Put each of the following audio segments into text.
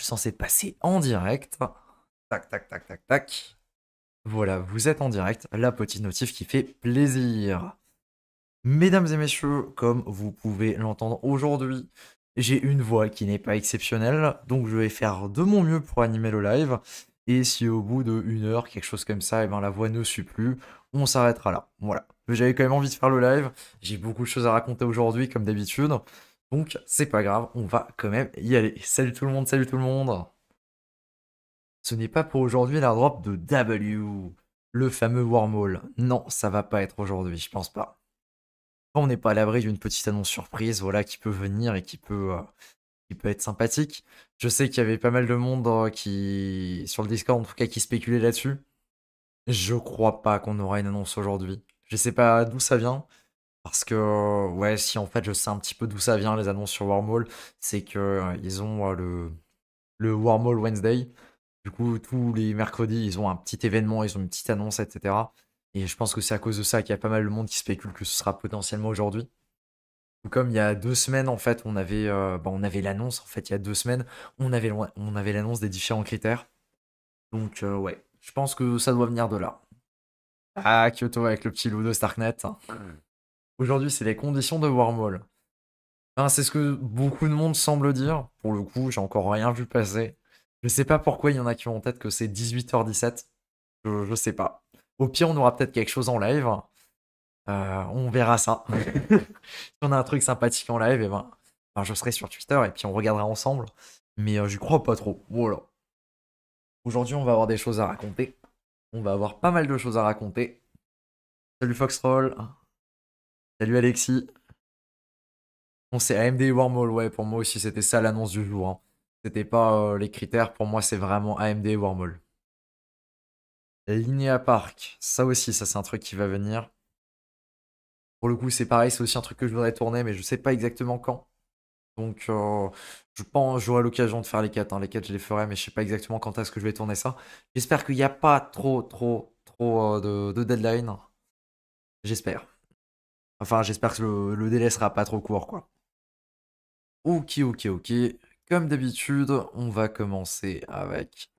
censé passer en direct. Tac, tac, tac, tac, tac. Voilà, vous êtes en direct. La petite notif qui fait plaisir. Mesdames et messieurs, comme vous pouvez l'entendre aujourd'hui, j'ai une voix qui n'est pas exceptionnelle, donc je vais faire de mon mieux pour animer le live. Et si au bout de 1 heure, quelque chose comme ça, et ben la voix ne suit plus, on s'arrêtera là. Voilà. J'avais quand même envie de faire le live. J'ai beaucoup de choses à raconter aujourd'hui, comme d'habitude. Donc c'est pas grave, on va quand même y aller. Salut tout le monde, salut tout le monde. Ce n'est pas pour aujourd'hui l'airdrop de W, le fameux wormhole. Non, ça va pas être aujourd'hui, je pense pas. On n'est pas à l'abri d'une petite annonce surprise, voilà, qui peut venir et qui peut être sympathique. Je sais qu'il y avait pas mal de monde qui, sur le Discord en tout cas, qui spéculait là-dessus. Je crois pas qu'on aura une annonce aujourd'hui. Je sais pas d'où ça vient. Parce que, ouais, si en fait je sais un petit peu d'où ça vient les annonces sur Wormhole, c'est que ils ont le Wormhole Wednesday. Du coup, tous les mercredis, ils ont un petit événement, ils ont une petite annonce, etc. Et je pense que c'est à cause de ça qu'il y a pas mal de monde qui spécule que ce sera potentiellement aujourd'hui. Tout comme il y a 2 semaines, en fait, on avait l'annonce, en fait, il y a 2 semaines, on avait l'annonce des différents critères. Donc, ouais, je pense que ça doit venir de là. Ah, Kyoto avec le petit loup de Starknet. Aujourd'hui, c'est les conditions de Wormhole. Enfin, c'est ce que beaucoup de monde semble dire. Pour le coup, j'ai encore rien vu passer. Je sais pas pourquoi il y en a qui ont en tête que c'est 18h17. Je sais pas. Au pire, on aura peut-être quelque chose en live. On verra ça. Si on a un truc sympathique en live, et ben, je serai sur Twitter et puis on regardera ensemble. Mais j'y crois pas trop. Voilà. Aujourd'hui, on va avoir des choses à raconter. On va avoir pas mal de choses à raconter. Salut Foxroll. Salut Alexis. Bon, c'est AMD Wormhole, ouais, pour moi aussi, c'était ça l'annonce du jour, hein. C'était pas les critères, pour moi, c'est vraiment AMD Wormhole. Linéa Park, ça aussi, ça c'est un truc qui va venir. Pour le coup, c'est pareil, c'est aussi un truc que je voudrais tourner, mais je sais pas exactement quand. Donc, je pense j'aurai l'occasion de faire les 4, hein. Les 4, je les ferai, mais je sais pas exactement quand est-ce que je vais tourner ça. J'espère qu'il n'y a pas trop, trop, trop de deadline. J'espère. Enfin, j'espère que le délai sera pas trop court, quoi. Ok, ok, ok. Comme d'habitude, on va commencer avec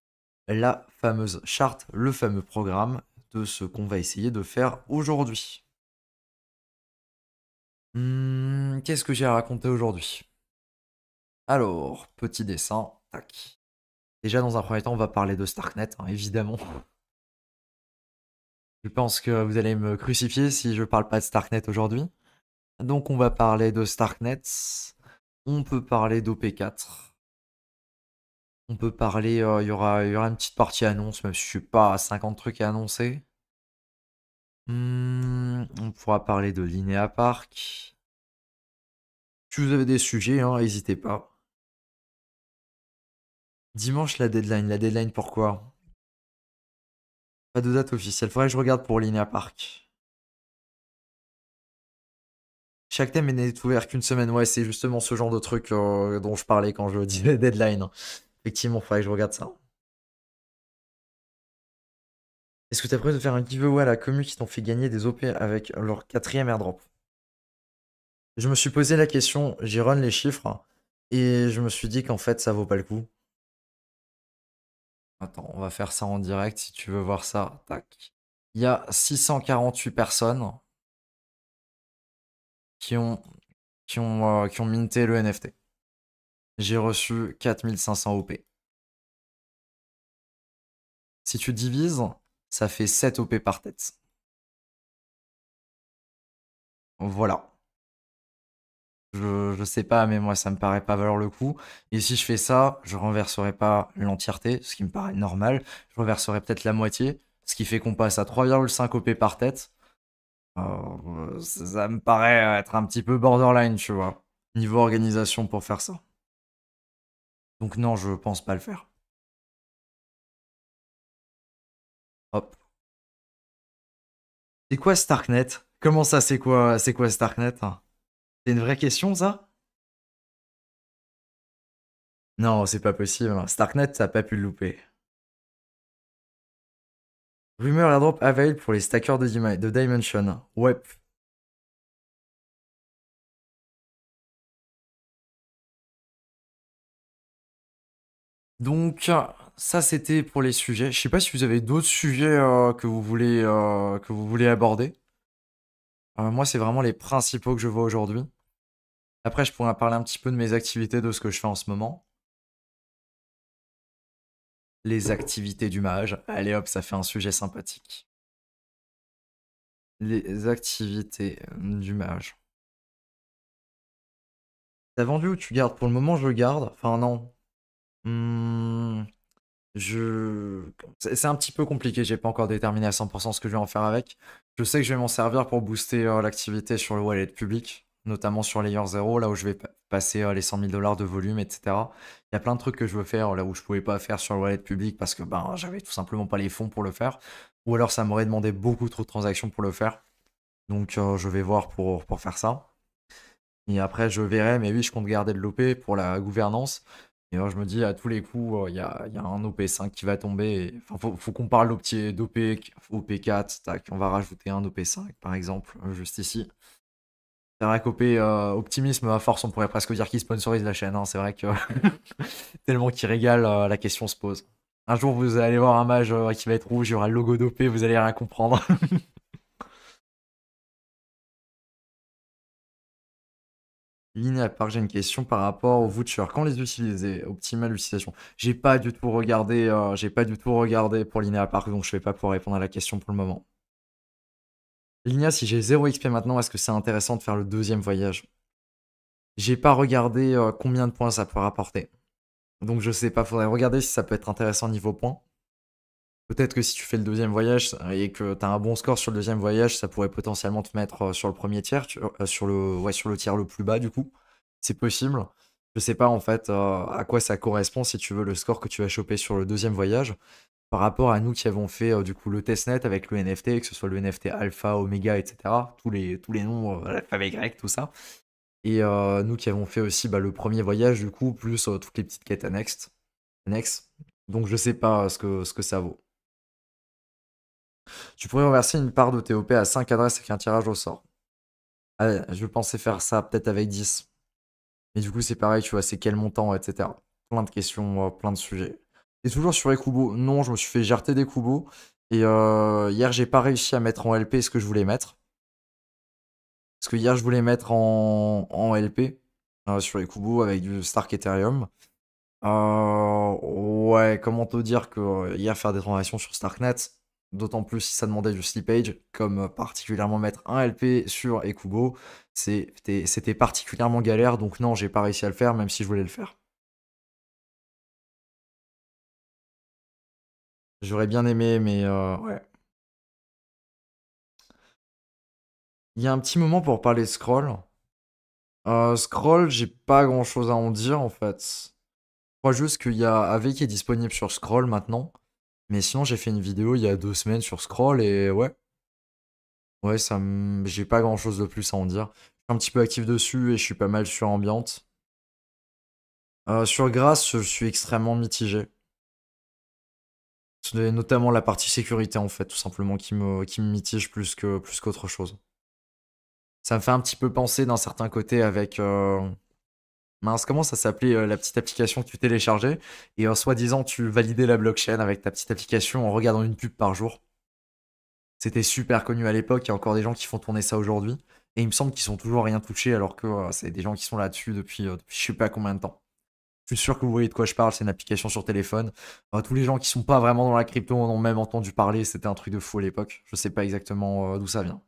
la fameuse charte, le fameux programme de ce qu'on va essayer de faire aujourd'hui. Qu'est-ce que j'ai à raconter aujourd'hui? Alors, petit dessin, tac. Déjà, dans un premier temps, on va parler de Starknet, hein, évidemment. Je pense que vous allez me crucifier si je parle pas de Starknet aujourd'hui. Donc, on va parler de Starknet. On peut parler d'OP4. On peut parler, il y aura une petite partie annonce, même si je suis pas à 50 trucs à annoncer. On pourra parler de Linéa Park. Si vous avez des sujets, hein, n'hésitez pas. Dimanche, la deadline. La deadline, pourquoi? Pas de date officielle. Faudrait que je regarde pour Linéa Park. Chaque thème n'est ouvert qu'une semaine. Ouais, c'est justement ce genre de truc dont je parlais quand je disais deadline. Effectivement, faudrait que je regarde ça. Est-ce que t'as prévu de faire un giveaway à la commu qui t'ont fait gagner des OP avec leur quatrième airdrop? Je me suis posé la question, j'ai run les chiffres, et je me suis dit qu'en fait, ça vaut pas le coup. Attends, on va faire ça en direct si tu veux voir ça. Tac. Il y a 648 personnes qui ont, qui ont minté le NFT. J'ai reçu 4500 OP. Si tu divises, ça fait 7 OP par tête. Voilà. Je sais pas, mais moi, ça me paraît pas valoir le coup. Et si je fais ça, je renverserai pas l'entièreté, ce qui me paraît normal. Je renverserai peut-être la moitié, ce qui fait qu'on passe à 3,5 OP par tête. Ça me paraît être un petit peu borderline, tu vois, niveau organisation pour faire ça. Donc non, je pense pas le faire. Hop. C'est quoi Starknet? Comment ça, c'est quoi Starknet? C'est une vraie question, ça? Non, c'est pas possible. Starknet, ça a pas pu le louper. Rumeur airdrop avail pour les stackers de Dimension. Ouais. Donc, ça, c'était pour les sujets. Je sais pas si vous avez d'autres sujets que vous voulez aborder. Moi, c'est vraiment les principaux que je vois aujourd'hui. Après, je pourrais parler un petit peu de mes activités, de ce que je fais en ce moment. Les activités du mage. Allez hop, ça fait un sujet sympathique. Les activités du mage. T'as vendu ou tu gardes? Pour le moment, je garde. Enfin, non. Hmm, c'est un petit peu compliqué. J'ai pas encore déterminé à 100% ce que je vais en faire avec. Je sais que je vais m'en servir pour booster l'activité sur le wallet public, notamment sur Layer 0, là où je vais passer les 100 000 $ de volume, etc. Il y a plein de trucs que je veux faire là où je pouvais pas faire sur le wallet public parce que ben, j'avais tout simplement pas les fonds pour le faire. Ou alors ça m'aurait demandé beaucoup trop de transactions pour le faire. Donc je vais voir pour faire ça. Et après, je verrai, mais oui, je compte garder de l'OP pour la gouvernance. Et je me dis, à tous les coups, il y a un OP5 qui va tomber. Enfin, faut qu'on parle d'OP, OP4. Tac, on va rajouter un OP5, par exemple, juste ici. C'est vrai qu'OP Optimisme, à force, on pourrait presque dire qu'il sponsorise la chaîne, hein. C'est vrai que tellement qu'il régale, la question se pose. Un jour, vous allez voir un mage qui va être rouge, il y aura le logo d'OP, vous allez rien comprendre. Ligne à part, j'ai une question par rapport aux vouchers. Quand les utiliser? Optimale utilisation. J'ai pas du tout regardé pour Linéa Park, donc je vais pas pouvoir répondre à la question pour le moment. Linéa, si j'ai 0 XP maintenant, est-ce que c'est intéressant de faire le deuxième voyage? J'ai pas regardé combien de points ça peut rapporter. Donc je sais pas, faudrait regarder si ça peut être intéressant niveau points. Peut-être que si tu fais le deuxième voyage et que t'as un bon score sur le deuxième voyage, ça pourrait potentiellement te mettre sur le premier tiers, sur le tiers le plus bas du coup. C'est possible. Je sais pas en fait à quoi ça correspond si tu veux le score que tu vas choper sur le deuxième voyage par rapport à nous qui avons fait du coup le testnet avec le NFT, que ce soit le NFT alpha, oméga, etc. Tous les noms, l'alphabet grec, tout ça. Et nous qui avons fait aussi bah, le premier voyage du coup, plus toutes les petites quêtes annexes. Donc je sais pas ce que ça vaut. Tu pourrais renverser une part de TOP à 5 adresses avec un tirage au sort. Allez, je pensais faire ça peut-être avec 10. Mais du coup, c'est pareil, tu vois, c'est quel montant, etc. Plein de questions, plein de sujets. Et toujours sur Ekubo, non, je me suis fait jarter des Kubo. Et hier, j'ai pas réussi à mettre en LP ce que je voulais mettre. Parce que hier, je voulais mettre en LP sur Ekubo avec du Stark Ethereum. Ouais, comment te dire que hier, faire des transactions sur Starknet, d'autant plus si ça demandait du slippage, comme particulièrement mettre un LP sur Ekubo, c'était particulièrement galère, donc non, j'ai pas réussi à le faire, même si je voulais le faire. J'aurais bien aimé, mais ouais. Il y a un petit moment pour parler de Scroll. Scroll, j'ai pas grand chose à en dire en fait. Je crois juste qu'il y a AV qui est disponible sur Scroll maintenant. Mais sinon, j'ai fait une vidéo il y a 2 semaines sur Scroll et ouais. Ouais, j'ai pas grand chose de plus à en dire. Je suis un petit peu actif dessus et je suis pas mal sur Ambiante. Sur Grasse, je suis extrêmement mitigé. C'est notamment la partie sécurité en fait, tout simplement, qui me mitige plus qu'autre chose. Ça me fait un petit peu penser d'un certain côté avec. Mince, comment ça s'appelait la petite application que tu téléchargeais et soi-disant tu validais la blockchain avec ta petite application en regardant une pub par jour. C'était super connu à l'époque, il y a encore des gens qui font tourner ça aujourd'hui. Et il me semble qu'ils sont toujours rien touchés alors que c'est des gens qui sont là-dessus depuis je sais pas combien de temps. Je suis sûr que vous voyez de quoi je parle, c'est une application sur téléphone. Tous les gens qui sont pas vraiment dans la crypto en ont même entendu parler, c'était un truc de fou à l'époque. Je sais pas exactement d'où ça vient.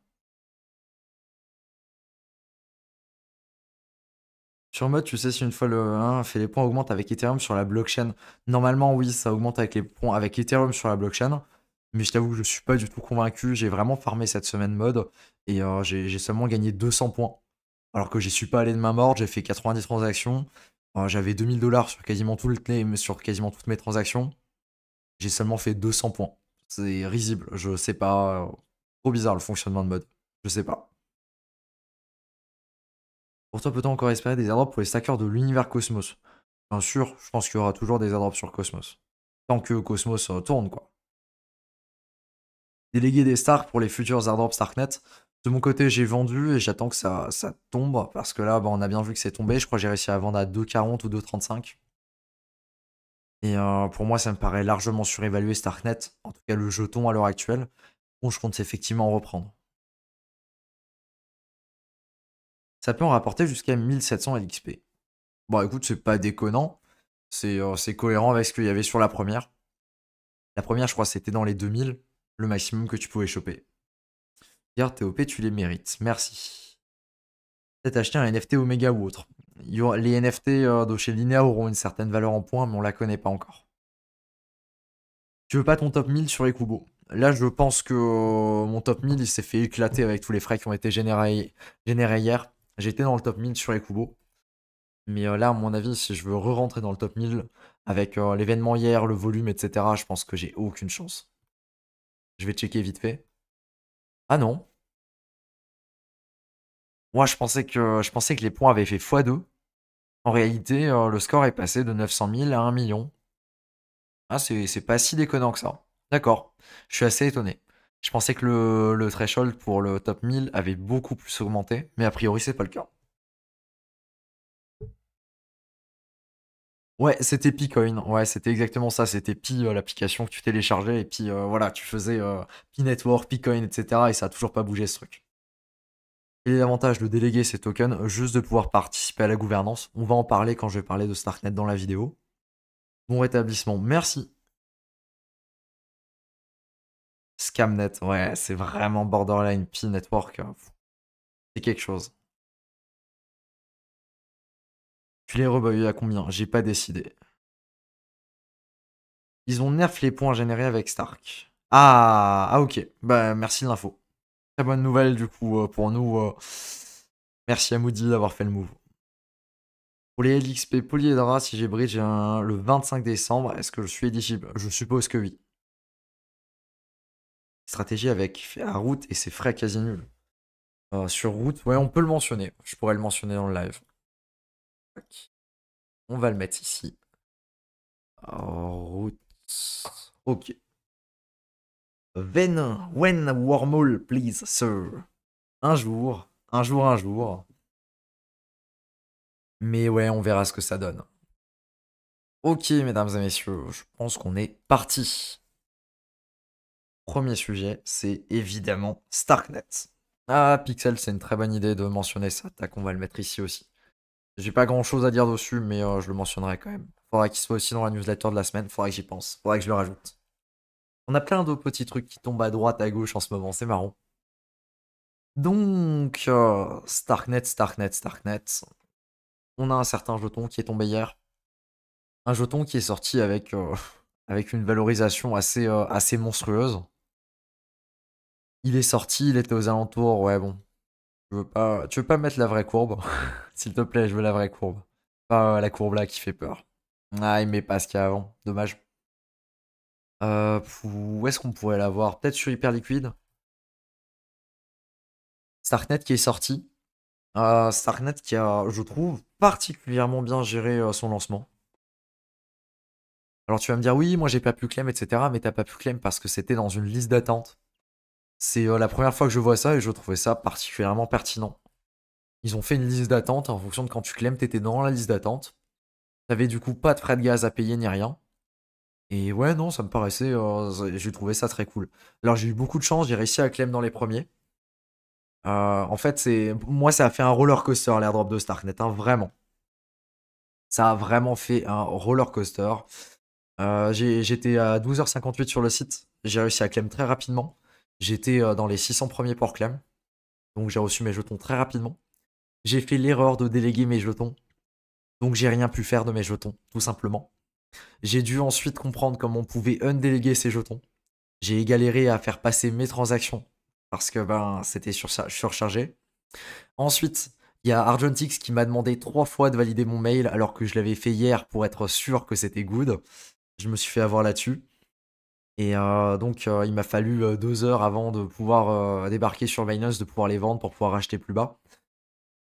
Sur mode, tu sais si une fois le 1 fait les points augmentent avec Ethereum sur la blockchain. Normalement, oui, ça augmente avec les points avec Ethereum sur la blockchain. Mais je t'avoue que je suis pas du tout convaincu. J'ai vraiment farmé cette semaine mode et j'ai seulement gagné 200 points. Alors que j'y suis pas allé de main morte, j'ai fait 90 transactions. J'avais 2000 $ sur quasiment toutes mes transactions. J'ai seulement fait 200 points. C'est risible, je sais pas. Trop bizarre le fonctionnement de mode. Je sais pas. Pour toi, peut-on encore espérer des airdrops pour les stackers de l'univers Cosmos? Bien sûr, je pense qu'il y aura toujours des airdrops sur Cosmos. Tant que Cosmos tourne, quoi. Déléguer des stars pour les futurs airdrops Starknet. De mon côté, j'ai vendu et j'attends que ça tombe. Parce que là, bah, on a bien vu que c'est tombé. Je crois que j'ai réussi à vendre à 2,40 ou 2,35. Et pour moi, ça me paraît largement surévalué Starknet, en tout cas le jeton à l'heure actuelle. Bon, je compte effectivement en reprendre. Ça peut en rapporter jusqu'à 1700 LXP. Bon, écoute, c'est pas déconnant. C'est cohérent avec ce qu'il y avait sur la première. La première, je crois, c'était dans les 2000, le maximum que tu pouvais choper. Regarde, TOP, tu les mérites. Merci. Peut-être acheter un NFT Omega ou autre. Les NFT de chez Linea auront une certaine valeur en points, mais on la connaît pas encore. Tu veux pas ton top 1000 sur les Kubo? Là, je pense que mon top 1000, il s'est fait éclater avec tous les frais qui ont été générés hier. J'étais dans le top 1000 sur les Kubo. Mais là, à mon avis, si je veux re-rentrer dans le top 1000 avec l'événement hier, le volume, etc., je pense que j'ai aucune chance. Je vais checker vite fait. Ah non. Moi, je pensais que les points avaient fait x2. En réalité, le score est passé de 900 000 à 1 million. Ah, c'est pas si déconnant que ça. D'accord. Je suis assez étonné. Je pensais que le threshold pour le top 1000 avait beaucoup plus augmenté, mais a priori, c'est pas le cas. Ouais, c'était Picoin. Ouais, c'était exactement ça. C'était Pi, l'application que tu téléchargeais, et puis voilà, tu faisais Pi Network, Picoin, etc. Et ça a toujours pas bougé ce truc. Quel est l'avantage de déléguer ces tokens? Juste de pouvoir participer à la gouvernance. On va en parler quand je vais parler de Starknet dans la vidéo. Bon rétablissement, merci. Scamnet, ouais, c'est vraiment borderline Pi Network. C'est quelque chose. Tu les rebayé à combien? J'ai pas décidé. Ils ont nerf les points générés avec Stark. Ah, ok. Bah, merci de l'info. Très bonne nouvelle, du coup, pour nous. Merci à Moody d'avoir fait le move. Pour les LXP Polyhedra, si j'ai bridge le 25 décembre, est-ce que je suis éligible? Je suppose que oui. Stratégie avec à route et c'est frais quasi nul. Sur route, ouais, on peut le mentionner. Je pourrais le mentionner dans le live. On va le mettre ici. Route. Ok. When wormhole, please, sir. Un jour, un jour, un jour. Mais ouais, on verra ce que ça donne. Ok, mesdames et messieurs, je pense qu'on est parti. Premier sujet, c'est évidemment Starknet. Ah, Pixel, c'est une très bonne idée de mentionner ça. Tac, on va le mettre ici aussi. J'ai pas grand chose à dire dessus, mais je le mentionnerai quand même. Faudra qu'il soit aussi dans la newsletter de la semaine, faudra que j'y pense, faudra que je le rajoute. On a plein de petits trucs qui tombent à droite, à gauche en ce moment, c'est marrant. Donc, Starknet, Starknet, Starknet. On a un certain jeton qui est tombé hier. Un jeton qui est sorti avec, avec une valorisation assez monstrueuse. Il est sorti, il était aux alentours, ouais bon. Tu veux pas mettre la vraie courbe? S'il te plaît, je veux la vraie courbe. Pas la courbe là qui fait peur. Ah, il met pas ce qu'il y a avant, dommage. Où est-ce qu'on pourrait l'avoir? Peut-être sur Hyperliquid. Starknet qui est sorti. Starknet qui a, je trouve, particulièrement bien géré son lancement. Alors tu vas me dire, oui, moi j'ai pas pu claim, etc. Mais t'as pas pu claim parce que c'était dans une liste d'attente. C'est la première fois que je vois ça et je trouvais ça particulièrement pertinent. Ils ont fait une liste d'attente en fonction de quand tu claim, t'étais dans la liste d'attente. T'avais du coup pas de frais de gaz à payer ni rien. Et ouais, non, ça me paraissait. J'ai trouvé ça très cool. Alors j'ai eu beaucoup de chance, j'ai réussi à claim dans les premiers. En fait, moi, ça a fait un roller coaster l'airdrop de Starknet, hein, vraiment. Ça a vraiment fait un roller coaster. J'étais à 12h58 sur le site. J'ai réussi à claim très rapidement. J'étais dans les 600 premiers pour claim. Donc j'ai reçu mes jetons très rapidement. J'ai fait l'erreur de déléguer mes jetons. Donc j'ai rien pu faire de mes jetons, tout simplement. J'ai dû ensuite comprendre comment on pouvait undéléguer ces jetons. J'ai galéré à faire passer mes transactions parce que c'était surchargé. Ensuite, il y a Argentix qui m'a demandé 3 fois de valider mon mail alors que je l'avais fait hier pour être sûr que c'était good. Je me suis fait avoir là-dessus. Et donc, il m'a fallu 2 heures avant de pouvoir débarquer sur Binance, de pouvoir les vendre pour pouvoir acheter plus bas.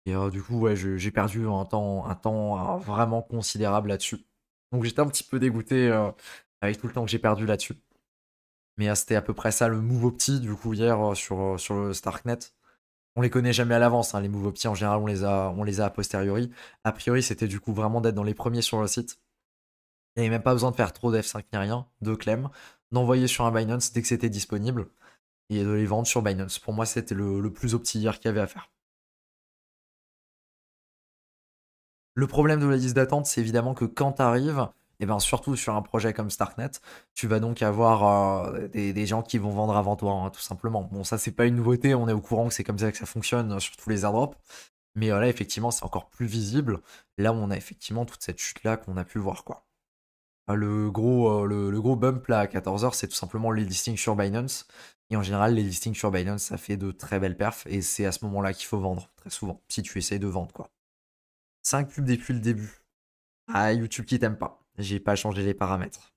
Et du coup, ouais, j'ai perdu un temps vraiment considérable là-dessus. Donc j'étais un petit peu dégoûté avec tout le temps que j'ai perdu là-dessus. Mais c'était à peu près ça le move opti du coup hier sur le Starknet. On les connaît jamais à l'avance, hein, les move opti en général on les a a posteriori. A priori c'était du coup vraiment d'être dans les premiers sur le site. Il n'y avait même pas besoin de faire trop d'F5 ni rien, de Clem, d'envoyer sur un Binance dès que c'était disponible et de les vendre sur Binance. Pour moi, c'était le plus optimisé qu'il y avait à faire. Le problème de la liste d'attente, c'est évidemment que quand tu arrives, et ben surtout sur un projet comme Starknet, tu vas donc avoir des gens qui vont vendre avant toi, hein, tout simplement. Bon, ça, c'est pas une nouveauté, on est au courant que c'est comme ça que ça fonctionne sur tous les airdrops. Mais là, effectivement, c'est encore plus visible. Là où on a effectivement toute cette chute-là qu'on a pu voir, quoi. Le gros bump là à 14h, c'est tout simplement les listings sur Binance. Et en général, les listings sur Binance, ça fait de très belles perfs. Et c'est à ce moment-là qu'il faut vendre, très souvent, si tu essayes de vendre, quoi. 5 pubs depuis le début. Ah, YouTube qui t'aime pas. J'ai pas changé les paramètres.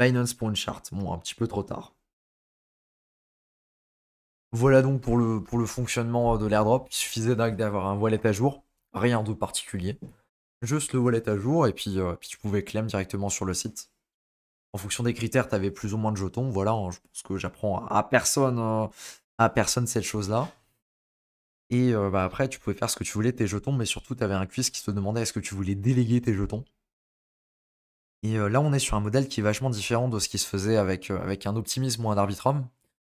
Binance pour une charte. Bon, un petit peu trop tard. Voilà donc pour le fonctionnement de l'airdrop. Il suffisait d'avoir un wallet à jour. Rien de particulier. Juste le wallet à jour. Et puis tu pouvais claim directement sur le site. En fonction des critères, tu avais plus ou moins de jetons. Voilà, hein, je pense que j'apprends à personne cette chose-là. Et bah, après, tu pouvais faire ce que tu voulais, tes jetons, mais surtout, tu avais un quiz qui te demandait est-ce que tu voulais déléguer tes jetons. Et là, on est sur un modèle qui est vachement différent de ce qui se faisait avec un Optimism ou un Arbitrum.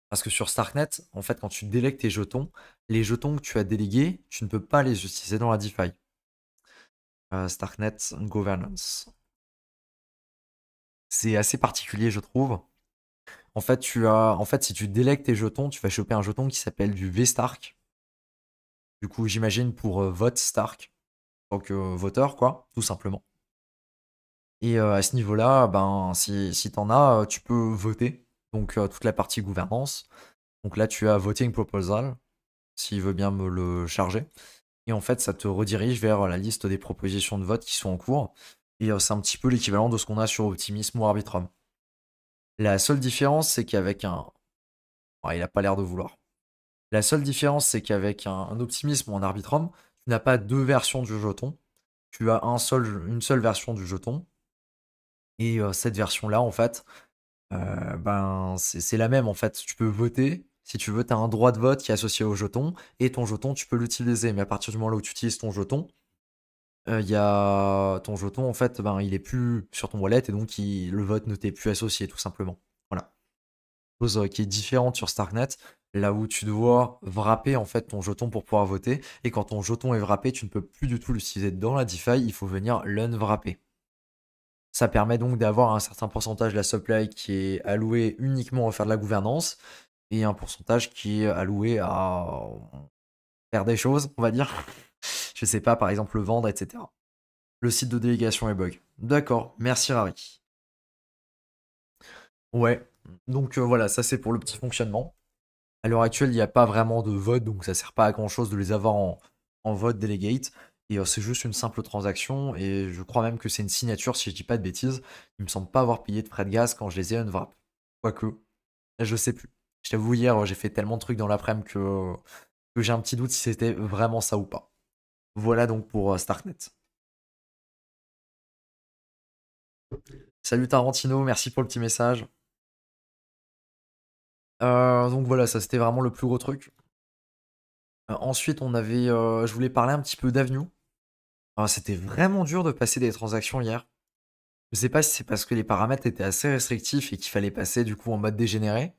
Parce que sur Starknet, en fait, quand tu délègues tes jetons, les jetons que tu as délégués, tu ne peux pas les utiliser dans la DeFi. Starknet Governance. C'est assez particulier, je trouve. En fait, si tu délègues tes jetons, tu vas choper un jeton qui s'appelle du V-Stark. Du coup, j'imagine pour vote Stark. Donc, voteur, quoi, tout simplement. Et à ce niveau-là, ben, si t'en as, tu peux voter. Donc, toute la partie gouvernance. Donc là, tu as Voting Proposal, s'il veut bien me le charger. Et en fait, ça te redirige vers la liste des propositions de vote qui sont en cours. Et c'est un petit peu l'équivalent de ce qu'on a sur Optimism ou Arbitrum. La seule différence, c'est qu'avec un... Oh, il a pas l'air de vouloir. La seule différence, c'est qu'avec un Optimism ou un Arbitrum, tu n'as pas deux versions du jeton. Tu as une seule version du jeton. Et cette version-là, en fait, ben, c'est la même. En fait, tu peux voter. Si tu veux, tu as un droit de vote qui est associé au jeton. Et ton jeton, tu peux l'utiliser. Mais à partir du moment là où tu utilises ton jeton, il y a ton jeton, en fait, ben, il est plus sur ton wallet. Et donc, le vote ne t'est plus associé, tout simplement. Voilà. Chose qui est différente sur Starknet, là où tu dois wrapper en fait ton jeton pour pouvoir voter, et quand ton jeton est wrappé, tu ne peux plus du tout l'utiliser dans la DeFi, il faut venir l'unwrapper. Ça permet donc d'avoir un certain pourcentage de la supply qui est alloué uniquement à faire de la gouvernance, et un pourcentage qui est alloué à faire des choses, on va dire. Je sais pas, par exemple le vendre, etc. Le site de délégation est bug. D'accord, merci Rari. Ouais, donc voilà, ça c'est pour le petit fonctionnement. À l'heure actuelle, il n'y a pas vraiment de vote, donc ça sert pas à grand chose de les avoir en vote delegate. Et c'est juste une simple transaction, et je crois même que c'est une signature, si je dis pas de bêtises. Il me semble pas avoir payé de frais de gaz quand je les ai unwrap. Quoique, je sais plus. Je t'avoue, hier, j'ai fait tellement de trucs dans l'après-midi que j'ai un petit doute si c'était vraiment ça ou pas. Voilà donc pour Starknet. Salut Tarantino, merci pour le petit message. Donc voilà, ça c'était vraiment le plus gros truc. Ensuite, je voulais parler un petit peu d'Avenue. C'était vraiment dur de passer des transactions hier. Je sais pas si c'est parce que les paramètres étaient assez restrictifs et qu'il fallait passer du coup en mode dégénéré.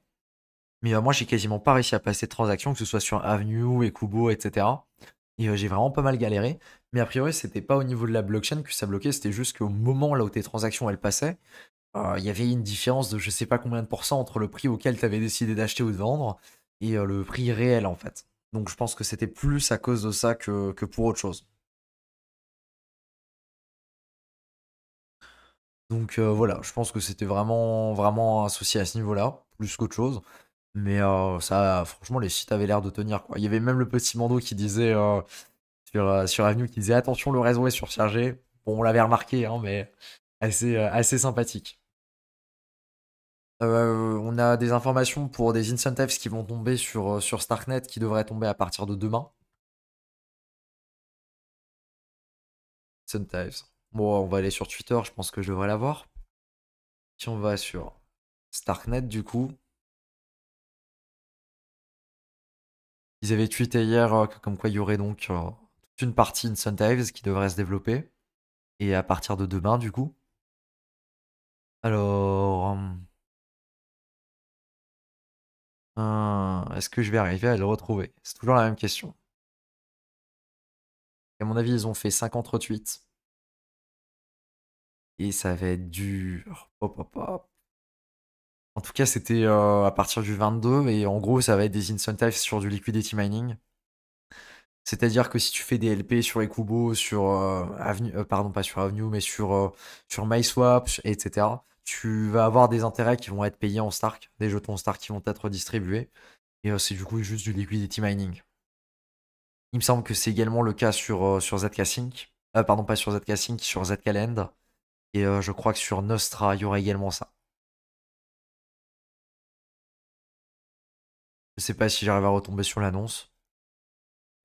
Mais moi, j'ai quasiment pas réussi à passer de transactions, que ce soit sur Avenue, Ekubo, etc. Et j'ai vraiment pas mal galéré. Mais a priori, c'était pas au niveau de la blockchain que ça bloquait, c'était juste qu'au moment là où tes transactions elles passaient, il y avait une différence de je sais pas combien de pourcents entre le prix auquel tu avais décidé d'acheter ou de vendre et le prix réel en fait. Donc je pense que c'était plus à cause de ça que pour autre chose. Donc voilà, je pense que c'était vraiment un souci à ce niveau-là, plus qu'autre chose. Mais ça, franchement, les sites avaient l'air de tenir, quoi. Il y avait même le petit Mando qui disait sur Avenue qui disait attention, le réseau est surchargé. Bon, on l'avait remarqué, hein, mais assez sympathique. On a des informations pour des incentives qui vont tomber sur Starknet qui devraient tomber à partir de demain. Incentives. Bon, on va aller sur Twitter, je pense que je devrais l'avoir. Si on va sur Starknet, du coup, ils avaient tweeté hier comme quoi il y aurait donc toute une partie incentives qui devrait se développer. Et à partir de demain, du coup. est-ce que je vais arriver à le retrouver? C'est toujours la même question. À mon avis, ils ont fait 50 retweets. Et ça va être dur. Hop, hop, hop. En tout cas, c'était à partir du 22. Et en gros, ça va être des incentives sur du liquidity mining. C'est-à-dire que si tu fais des LP sur Ekubo, sur Avenue, pardon, pas sur Avenue, mais sur MySwap, etc., tu vas avoir des intérêts qui vont être payés en Stark, des jetons Stark qui vont être distribués. Et c'est du coup juste du liquidity mining. Il me semble que c'est également le cas sur ZK Sync. Pardon, pas sur ZK Sync, sur ZK Land. Et je crois que sur Nostra, il y aura également ça. Je sais pas si j'arrive à retomber sur l'annonce.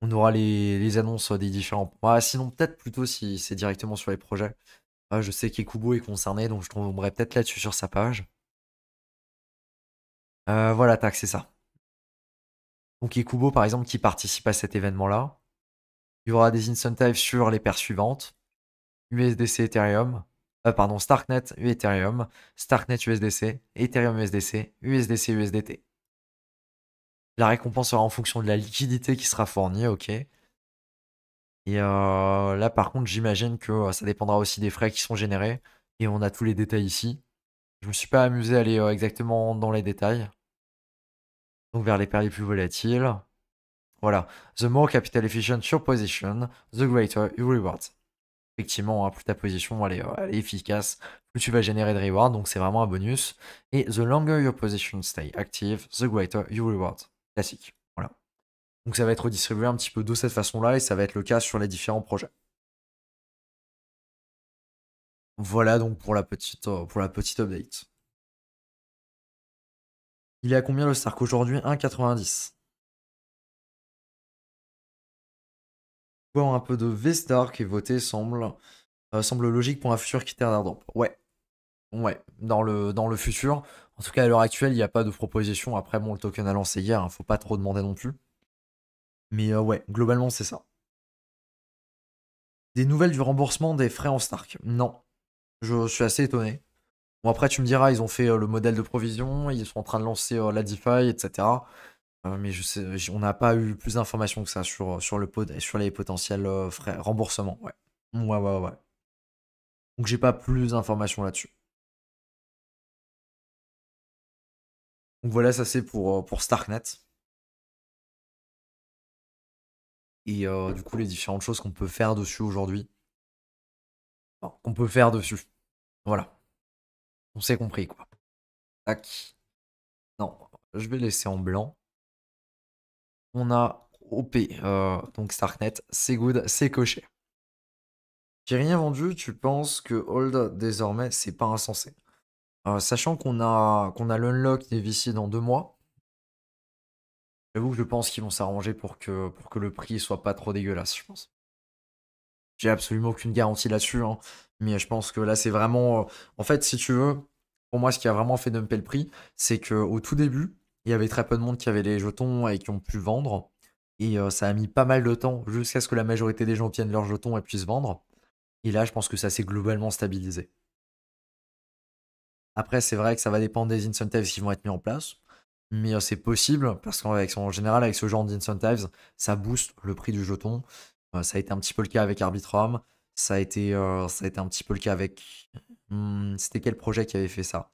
On aura les annonces des différents. Ah, sinon, peut-être plutôt si c'est directement sur les projets. Je sais qu'Ekubo est concerné, donc je tomberai peut-être là-dessus sur sa page. Voilà, tac, c'est ça. Donc Ekubo, par exemple, qui participe à cet événement-là. Il y aura des incentives sur les paires suivantes. USDC Ethereum. Pardon, Starknet Ethereum. Starknet USDC. Ethereum USDC. USDC USDT. La récompense sera en fonction de la liquidité qui sera fournie, ok. Et là, par contre, j'imagine que ça dépendra aussi des frais qui sont générés. Et on a tous les détails ici. Je me suis pas amusé à aller exactement dans les détails. Donc vers les paires les plus volatiles. Voilà. The more capital efficient your position, the greater your reward. Effectivement, hein, plus ta position elle est efficace, plus tu vas générer de reward. Donc c'est vraiment un bonus. Et the longer your position stay active, the greater your reward. Classique. Voilà. Donc ça va être redistribué un petit peu de cette façon-là et ça va être le cas sur les différents projets. Voilà donc pour la petite update. Il est à combien le Stark aujourd'hui? 1,90. Voir un peu de V-Star qui est voté semble logique pour un futur critère d'airdrop. Ouais. Ouais. Dans le futur. En tout cas, à l'heure actuelle, il n'y a pas de proposition. Après, bon, le token a lancé hier, hein, faut pas trop demander non plus. Mais ouais, globalement, c'est ça. Des nouvelles du remboursement des frais en Stark? Non. Je suis assez étonné. Bon, après, tu me diras, ils ont fait le modèle de provision, ils sont en train de lancer la DeFi, etc. Mais je sais, on n'a pas eu plus d'informations que ça sur les potentiels frais, remboursements. Ouais. Ouais, ouais, ouais. Donc, j'ai pas plus d'informations là-dessus. Donc, voilà, ça c'est pour Starknet. Et du coup, les différentes choses qu'on peut faire dessus aujourd'hui. Enfin, qu'on peut faire dessus. Voilà. On s'est compris, quoi. Tac. Non, je vais laisser en blanc. On a OP, donc Starknet, c'est good, c'est coché. J'ai rien vendu, tu penses que hold désormais c'est pas insensé. Sachant qu'on a l'unlock des VC dans 2 mois, j'avoue que je pense qu'ils vont s'arranger pour que le prix soit pas trop dégueulasse, je pense. J'ai absolument aucune garantie là-dessus, hein, mais je pense que là c'est vraiment. En fait, si tu veux, pour moi, ce qui a vraiment fait dumper le prix, c'est qu'au tout début, il y avait très peu de monde qui avait les jetons et qui ont pu vendre. Et ça a mis pas mal de temps jusqu'à ce que la majorité des gens obtiennent leurs jetons et puissent vendre. Et là, je pense que ça s'est globalement stabilisé. Après, c'est vrai que ça va dépendre des incentives qui vont être mis en place. Mais c'est possible, parce qu'en général, avec ce genre d'incentives, ça booste le prix du jeton. Ça a été un petit peu le cas avec Arbitrum. Ça a été un petit peu le cas avec. C'était quel projet qui avait fait ça?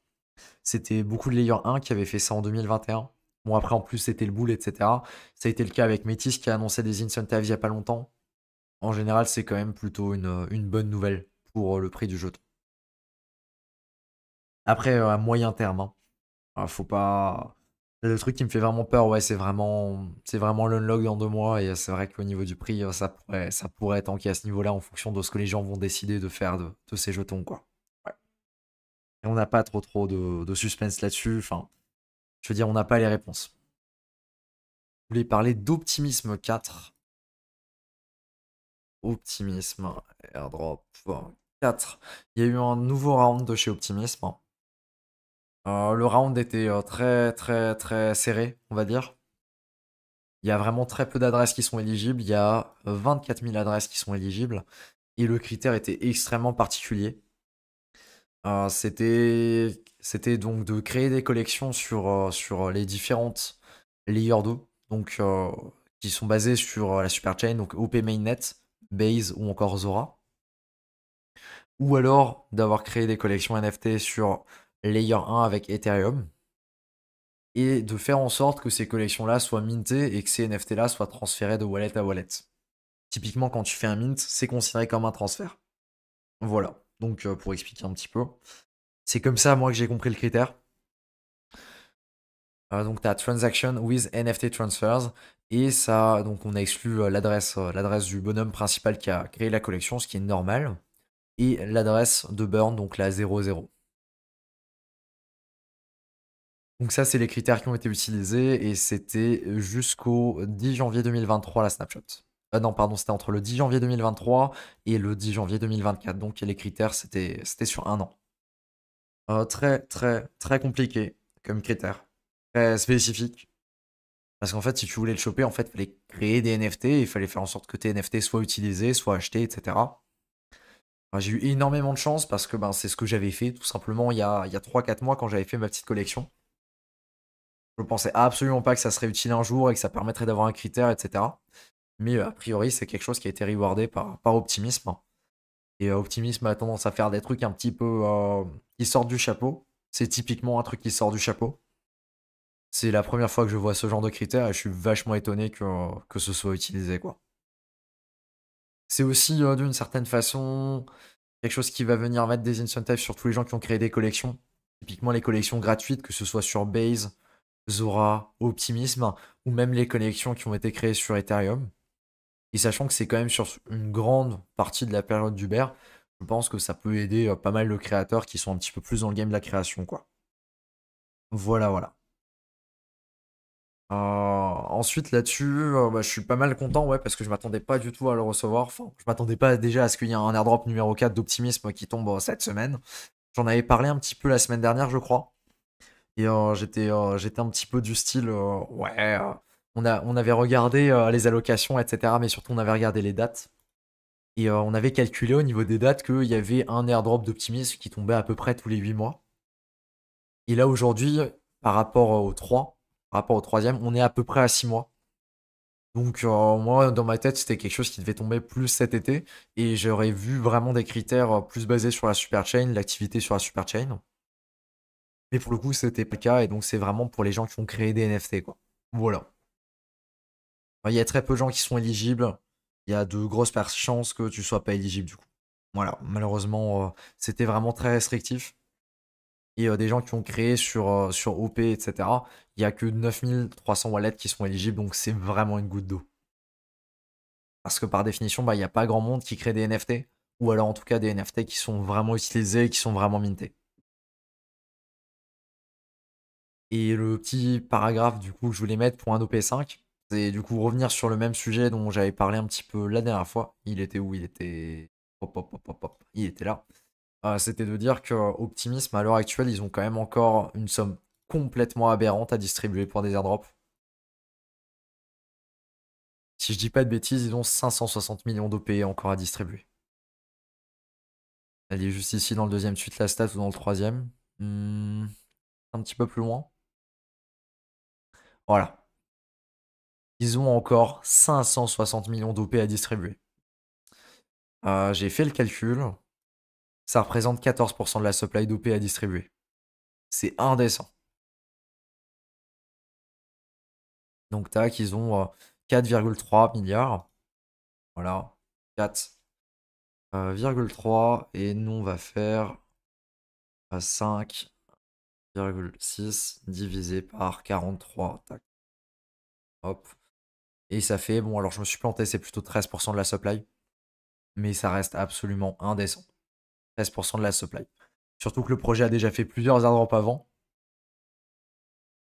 C'était beaucoup de Layer 1 qui avait fait ça en 2021. Bon, après, en plus, c'était le boule, etc. Ça a été le cas avec Métis qui a annoncé des incentives il n'y a pas longtemps. En général, c'est quand même plutôt une bonne nouvelle pour le prix du jeton. Après, à moyen terme, hein. Faut pas. Le truc qui me fait vraiment peur, ouais, c'est vraiment l'unlock dans 2 mois. Et c'est vrai qu'au niveau du prix, ça pourrait tanker à ce niveau-là en fonction de ce que les gens vont décider de faire de ces jetons, quoi. Ouais. Et on n'a pas trop de suspense là-dessus. Enfin, je veux dire, on n'a pas les réponses. Je voulais parler d'Optimisme 4. Optimisme, airdrop 4. Il y a eu un nouveau round de chez Optimisme. Le round était très très très serré, on va dire. Il y a vraiment très peu d'adresses qui sont éligibles. Il y a 24 000 adresses qui sont éligibles. Et le critère était extrêmement particulier. C'était donc de créer des collections sur les différentes Layer 2, donc qui sont basés sur la superchain, donc OP Mainnet, Base ou encore Zora. Ou alors d'avoir créé des collections NFT sur Layer 1 avec Ethereum et de faire en sorte que ces collections-là soient mintées et que ces NFT-là soient transférés de wallet à wallet. Typiquement, quand tu fais un mint, c'est considéré comme un transfert. Voilà, donc pour expliquer un petit peu. C'est comme ça, moi, que j'ai compris le critère. Donc, tu as Transaction with NFT Transfers. Et ça, donc on a exclu l'adresse du bonhomme principal qui a créé la collection, ce qui est normal. Et l'adresse de burn, donc la 00. Donc ça, c'est les critères qui ont été utilisés et c'était jusqu'au 10 janvier 2023 la snapshot. Non, pardon, c'était entre le 10 janvier 2023 et le 10 janvier 2024. Donc les critères, c'était sur un an. Très, très, très compliqué comme critère. Très spécifique. Parce qu'en fait, si tu voulais le choper, en fait, il fallait créer des NFT, il fallait faire en sorte que tes NFT soient utilisés, soient achetés, etc. Enfin, j'ai eu énormément de chance parce que ben, c'est ce que j'avais fait tout simplement il y a 3-4 mois quand j'avais fait ma petite collection. Je pensais absolument pas que ça serait utile un jour et que ça permettrait d'avoir un critère, etc. Mais a priori, c'est quelque chose qui a été rewardé par Optimisme. Et Optimisme a tendance à faire des trucs un petit peu qui sortent du chapeau. C'est typiquement un truc qui sort du chapeau. C'est la première fois que je vois ce genre de critères et je suis vachement étonné que ce soit utilisé, quoi. C'est aussi d'une certaine façon quelque chose qui va venir mettre des incentives sur tous les gens qui ont créé des collections. Typiquement les collections gratuites, que ce soit sur Base, Zora, Optimisme, ou même les collections qui ont été créées sur Ethereum. Et sachant que c'est quand même sur une grande partie de la période d'Uber, je pense que ça peut aider pas mal de créateurs qui sont un petit peu plus dans le game de la création, quoi. Voilà, voilà. Ensuite, là-dessus, bah, je suis pas mal content, ouais, parce que je m'attendais pas du tout à le recevoir. Enfin, je m'attendais pas déjà à ce qu'il y ait un airdrop numéro 4 d'Optimisme qui tombe cette semaine. J'en avais parlé un petit peu la semaine dernière, je crois. Et j'étais un petit peu du style, ouais, on avait regardé les allocations, etc. Mais surtout, on avait regardé les dates. Et on avait calculé au niveau des dates qu'il y avait un airdrop d'Optimisme qui tombait à peu près tous les 8 mois. Et là, aujourd'hui, par rapport au 3, par rapport au troisième, on est à peu près à 6 mois. Donc moi, dans ma tête, c'était quelque chose qui devait tomber plus cet été. Et j'aurais vu vraiment des critères plus basés sur la superchain, l'activité sur la superchain. Mais pour le coup, c'était pas le cas. Et donc, c'est vraiment pour les gens qui ont créé des NFT, quoi. Voilà. Il y a très peu de gens qui sont éligibles. Il y a de grosses chances que tu sois pas éligible, du coup. Voilà. Malheureusement, c'était vraiment très restrictif. Et des gens qui ont créé sur OP, etc. Il y a que 9300 wallets qui sont éligibles. Donc, c'est vraiment une goutte d'eau. Parce que par définition, bah, il n'y a pas grand monde qui crée des NFT. Ou alors en tout cas des NFT qui sont vraiment utilisés et qui sont vraiment mintés. Et le petit paragraphe du coup que je voulais mettre pour un OP5, c'est du coup revenir sur le même sujet dont j'avais parlé un petit peu la dernière fois. Il était où? Il était... Hop, hop, hop, hop, hop. Il était là. C'était de dire que Optimism, à l'heure actuelle, ils ont quand même encore une somme complètement aberrante à distribuer pour des airdrops. Si je dis pas de bêtises, ils ont 560 millions d'OP encore à distribuer. Elle est juste ici dans le deuxième suite la stat ou dans le troisième. Un petit peu plus loin. Voilà. Ils ont encore 560 millions d'OP à distribuer. J'ai fait le calcul. Ça représente 14% de la supply d'OP à distribuer. C'est indécent. Donc tac, ils ont 4,3 milliards. Voilà. 4,3 et nous on va faire 5,6 divisé par 43. Tac. Hop. Et ça fait, bon alors je me suis planté, c'est plutôt 13% de la supply. Mais ça reste absolument indécent. 13% de la supply. Surtout que le projet a déjà fait plusieurs airdrops avant.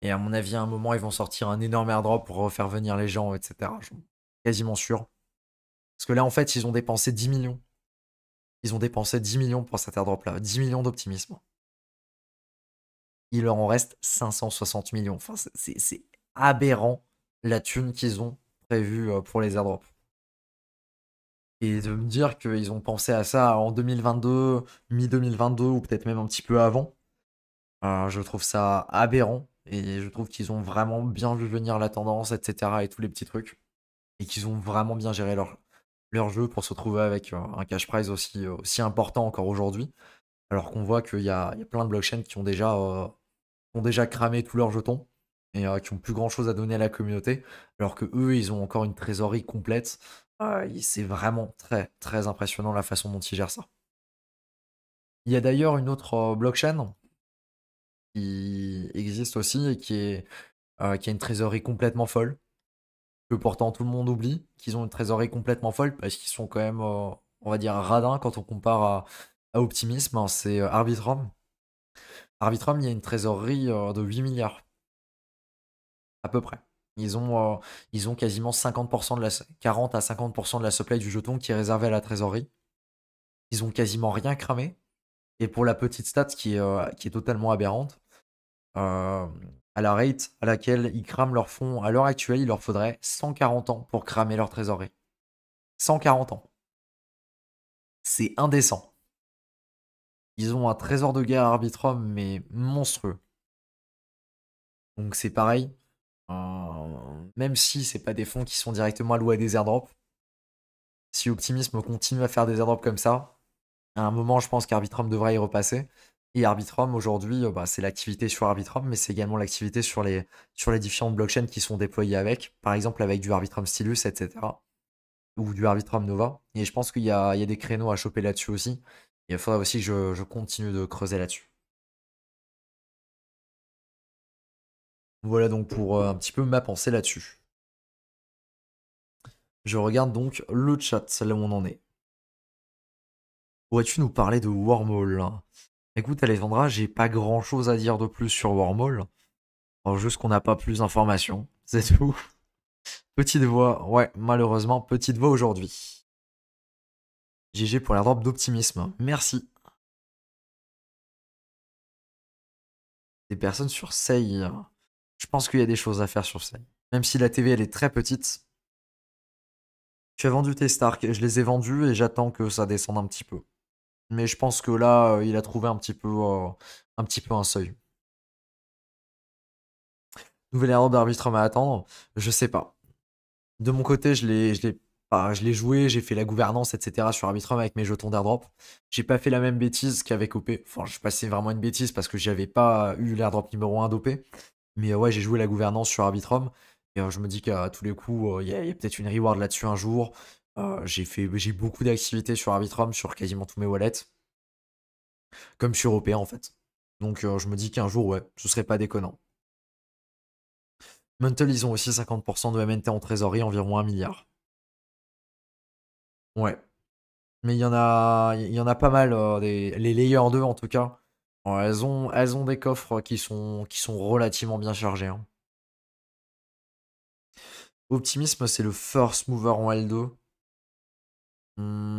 Et à mon avis, à un moment, ils vont sortir un énorme airdrop pour refaire venir les gens, etc. Je suis quasiment sûr. Parce que là, en fait, ils ont dépensé 10 millions. Ils ont dépensé 10 millions pour cet airdrop-là. 10 millions d'optimisme. Il leur en reste 560 millions. Enfin, c'est aberrant la thune qu'ils ont prévue pour les airdrops. Et de me dire qu'ils ont pensé à ça en 2022, mi-2022 ou peut-être même un petit peu avant, je trouve ça aberrant. Et je trouve qu'ils ont vraiment bien vu venir la tendance, etc. et tous les petits trucs. Et qu'ils ont vraiment bien géré leur jeu pour se retrouver avec un cash prize aussi important encore aujourd'hui. Alors qu'on voit qu'il y a plein de blockchains qui ont déjà cramé tous leurs jetons et qui ont plus grand chose à donner à la communauté. Alors que eux, ils ont encore une trésorerie complète. C'est vraiment très très impressionnant la façon dont ils gèrent ça. Il y a d'ailleurs une autre blockchain qui existe aussi et qui a une trésorerie complètement folle. Que pourtant tout le monde oublie qu'ils ont une trésorerie complètement folle parce qu'ils sont quand même, on va dire, radins quand on compare à Optimism. Hein, c'est Arbitrum. Arbitrum, il y a une trésorerie de 8 milliards, à peu près. Ils ont quasiment 50% 40 à 50% de la supply du jeton qui est réservé à la trésorerie. Ils ont quasiment rien cramé. Et pour la petite stat qui est totalement aberrante, euh, à la rate à laquelle ils crament leurs fonds à l'heure actuelle, il leur faudrait 140 ans pour cramer leur trésorerie. 140 ans. C'est indécent. Ils ont un trésor de guerre Arbitrum, mais monstrueux. Donc c'est pareil. Même si c'est pas des fonds qui sont directement alloués à des airdrops, si Optimism continue à faire des airdrops comme ça, à un moment, je pense qu'Arbitrum devrait y repasser. Et Arbitrum, aujourd'hui, bah, c'est l'activité sur Arbitrum, mais c'est également l'activité sur les différentes blockchains qui sont déployées avec. Par exemple, avec du Arbitrum Stylus, etc. Ou du Arbitrum Nova. Et je pense qu'il y a des créneaux à choper là-dessus aussi. Et il faudra aussi que je continue de creuser là-dessus. Voilà donc pour un petit peu ma pensée là-dessus. Je regarde donc le chat, là où on en est. Pourrais-tu nous parler de Wormhole là? Écoute Alessandra, j'ai pas grand chose à dire de plus sur Wormhole. Alors juste qu'on n'a pas plus d'informations, c'est tout. Petite voix, ouais, malheureusement, petite voix aujourd'hui. GG pour l'airdrop d'optimisme, merci. Des personnes sur Sei. Je pense qu'il y a des choses à faire sur Sei. Même si la TV elle est très petite. Tu as vendu tes Stark, je les ai vendus et j'attends que ça descende un petit peu. Mais je pense que là, il a trouvé un petit peu un seuil. Nouvelle erreur d'Arbitrum à attendre, je sais pas. De mon côté, je l'ai joué, j'ai fait la gouvernance, etc. sur Arbitrum avec mes jetons d'airdrop. J'ai pas fait la même bêtise qu'avec OP. Enfin, je passais vraiment une bêtise parce que j'avais pas eu l'airdrop numéro 1 d'OP. Mais ouais, j'ai joué la gouvernance sur Arbitrum. Et je me dis qu'à tous les coups, il y a peut-être une reward là-dessus un jour. J'ai beaucoup d'activités sur Arbitrum, sur quasiment tous mes wallets. Comme sur OP en fait. Donc je me dis qu'un jour, ouais, ce serait pas déconnant. Muntle, ils ont aussi 50% de MNT en trésorerie, environ 1 milliard. Ouais. Mais il y en a pas mal, les Layer 2 en tout cas. Elles ont des coffres qui sont relativement bien chargés. Hein. Optimisme, c'est le first mover en L2.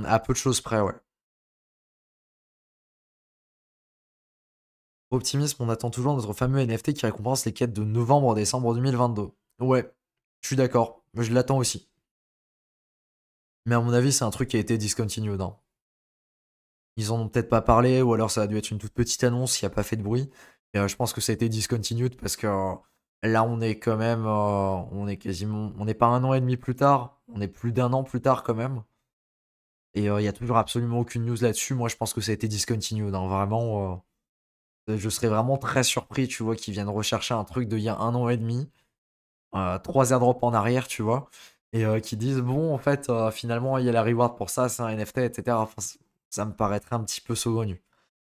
À peu de choses près, ouais. Optimisme, on attend toujours notre fameux NFT qui récompense les quêtes de novembre-décembre 2022. Ouais, je suis d'accord. Je l'attends aussi. Mais à mon avis, c'est un truc qui a été discontinued. Hein. Ils en ont peut-être pas parlé, ou alors ça a dû être une toute petite annonce qui a pas fait de bruit. Et je pense que ça a été discontinued parce que là, on est quand même, on n'est pas un an et demi plus tard, on est plus d'un an plus tard quand même. Et il y a toujours absolument aucune news là-dessus. Moi, je pense que ça a été discontinued. Hein. Vraiment, je serais vraiment très surpris, tu vois, qu'ils viennent rechercher un truc d'il y a un an et demi, 3 airdrops en arrière, tu vois, et qui disent bon, en fait, finalement, il y a la reward pour ça, c'est un NFT, etc. Enfin, ça me paraîtrait un petit peu saugrenu.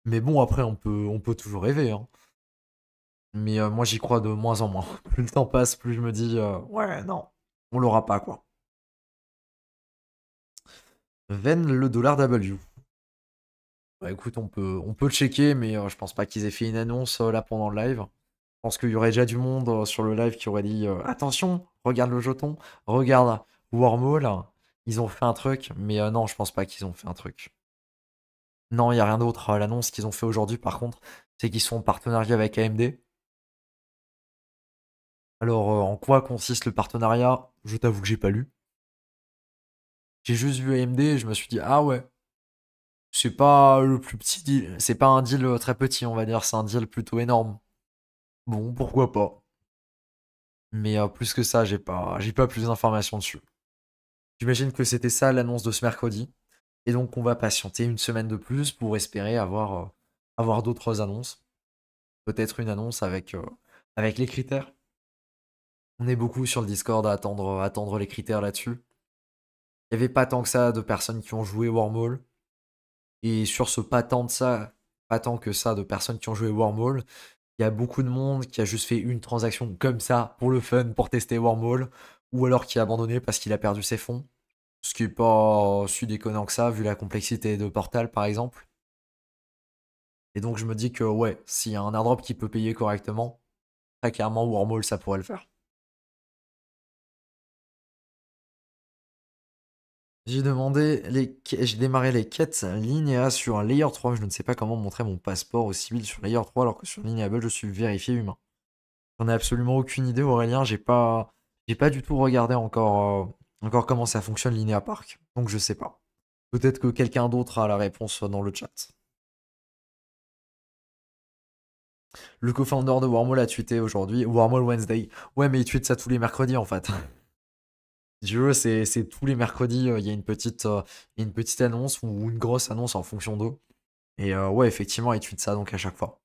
Mais bon, après, on peut toujours rêver. Hein. Mais moi, j'y crois de moins en moins. Plus le temps passe, plus je me dis, ouais, non, on l'aura pas, quoi. Ven le dollar W. Bah écoute, on peut checker, mais je pense pas qu'ils aient fait une annonce là pendant le live. Je pense qu'il y aurait déjà du monde sur le live qui aurait dit attention, regarde le jeton, regarde Wormhole. Ils ont fait un truc, mais non, je pense pas qu'ils ont fait un truc. Non, il n'y a rien d'autre. L'annonce qu'ils ont fait aujourd'hui, par contre, c'est qu'ils sont en partenariat avec AMD. Alors, en quoi consiste le partenariat? Je t'avoue que j'ai pas lu. J'ai juste vu AMD et je me suis dit, ah ouais, c'est pas le plus petit deal. C'est pas un deal très petit, on va dire. C'est un deal plutôt énorme. Bon, pourquoi pas. Mais plus que ça, j'ai pas plus d'informations dessus. J'imagine que c'était ça l'annonce de ce mercredi. Et donc on va patienter une semaine de plus pour espérer avoir d'autres annonces. Peut-être une annonce avec les critères. On est beaucoup sur le Discord à attendre les critères là-dessus. Il n'y avait pas tant que ça de personnes qui ont joué Wormhole. Et sur ce pas tant que ça de personnes qui ont joué Wormhole, il y a beaucoup de monde qui a juste fait une transaction comme ça pour le fun, pour tester Wormhole, ou alors qui a abandonné parce qu'il a perdu ses fonds. Ce qui est pas si déconnant que ça, vu la complexité de Portal par exemple. Et donc je me dis que ouais, s'il y a un airdrop qui peut payer correctement, très clairement Wormhole ça pourrait le faire. J'ai démarré les quêtes Linéa sur un Layer 3, je ne sais pas comment montrer mon passeport au civil sur Layer 3 alors que sur Lineable je suis vérifié humain. J'en ai absolument aucune idée Aurélien, j'ai pas du tout regardé encore comment ça fonctionne Linéa Park, donc je sais pas. Peut-être que quelqu'un d'autre a la réponse dans le chat. Le co-founder de Wormhole a tweeté aujourd'hui Wormhole Wednesday. Ouais, mais il tweet ça tous les mercredis en fait. Si tu veux, c'est tous les mercredis, il y a une petite annonce ou une grosse annonce en fonction d'eux. Et ouais, effectivement, il tweet ça donc à chaque fois.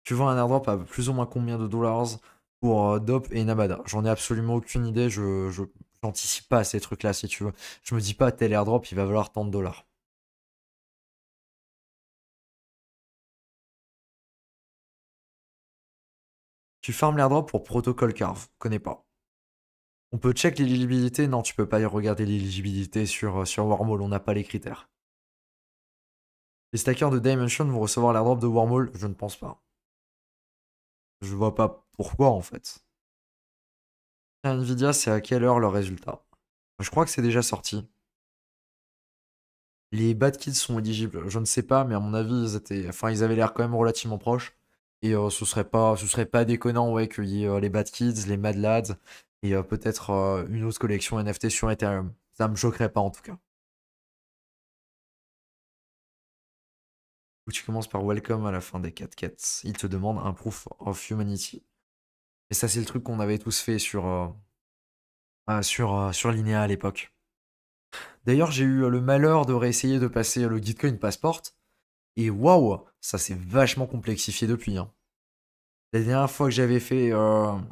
Tu vends un airdrop à plus ou moins combien de dollars pour Dope et Nabada? J'en ai absolument aucune idée, j'anticipe pas à ces trucs-là si tu veux. Je me dis pas tel airdrop il va valoir tant de dollars. Tu farmes l'airdrop pour Protocol Carve, connais pas. On peut check l'éligibilité? Non, tu peux pas y regarder l'éligibilité sur Wormhole, on n'a pas les critères. Les stackers de Dimension vont recevoir l'airdrop de Wormhole? Je ne pense pas. Je vois pas pourquoi en fait. Nvidia, c'est à quelle heure leur résultat? Je crois que c'est déjà sorti. Les bad kids sont éligibles. Je ne sais pas, mais à mon avis, ils avaient l'air quand même relativement proches. Et ce serait pas déconnant, ouais, qu'il y ait les bad kids, les mad lads, et peut-être une autre collection NFT sur Ethereum. Ça me choquerait pas en tout cas. Où tu commences par welcome à la fin des 4 quêtes. Il te demande un proof of humanity. Et ça, c'est le truc qu'on avait tous fait sur Linéa à l'époque. D'ailleurs, j'ai eu le malheur de réessayer de passer le Gitcoin Passport. Et waouh, ça s'est vachement complexifié depuis, hein. La dernière fois que j'avais fait un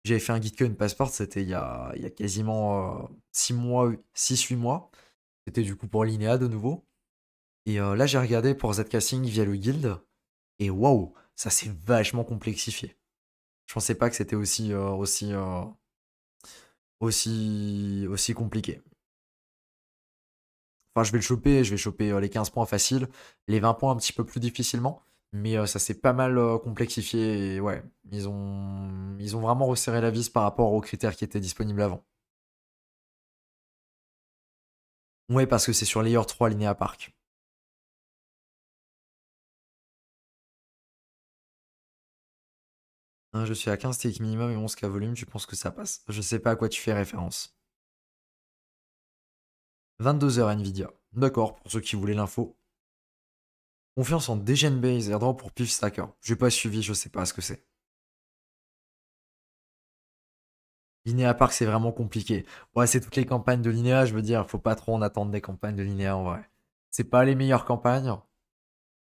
Gitcoin Passport, c'était il y a quasiment 6 mois, 6-8 mois. C'était du coup pour Linéa de nouveau. Et là, j'ai regardé pour Zcasing via le guild. Et waouh, ça s'est vachement complexifié. Je pensais pas que c'était aussi compliqué. Enfin, je vais choper les 15 points faciles, les 20 points un petit peu plus difficilement. Mais ça s'est pas mal complexifié. Et ouais, ils ont vraiment resserré la vis par rapport aux critères qui étaient disponibles avant. Ouais, parce que c'est sur Layer 3 Linéa Park. Hein, je suis à 15 stake minimum et 11k volume, tu penses que ça passe? Je sais pas à quoi tu fais référence. 22h Nvidia. D'accord, pour ceux qui voulaient l'info. Confiance en Base airdrop pour Pif Stacker. J'ai pas suivi, je sais pas ce que c'est. Linéa Park, c'est vraiment compliqué. Ouais, c'est toutes les campagnes de Linéa, je veux dire, faut pas trop en attendre des campagnes de Linéa en vrai. C'est pas les meilleures campagnes,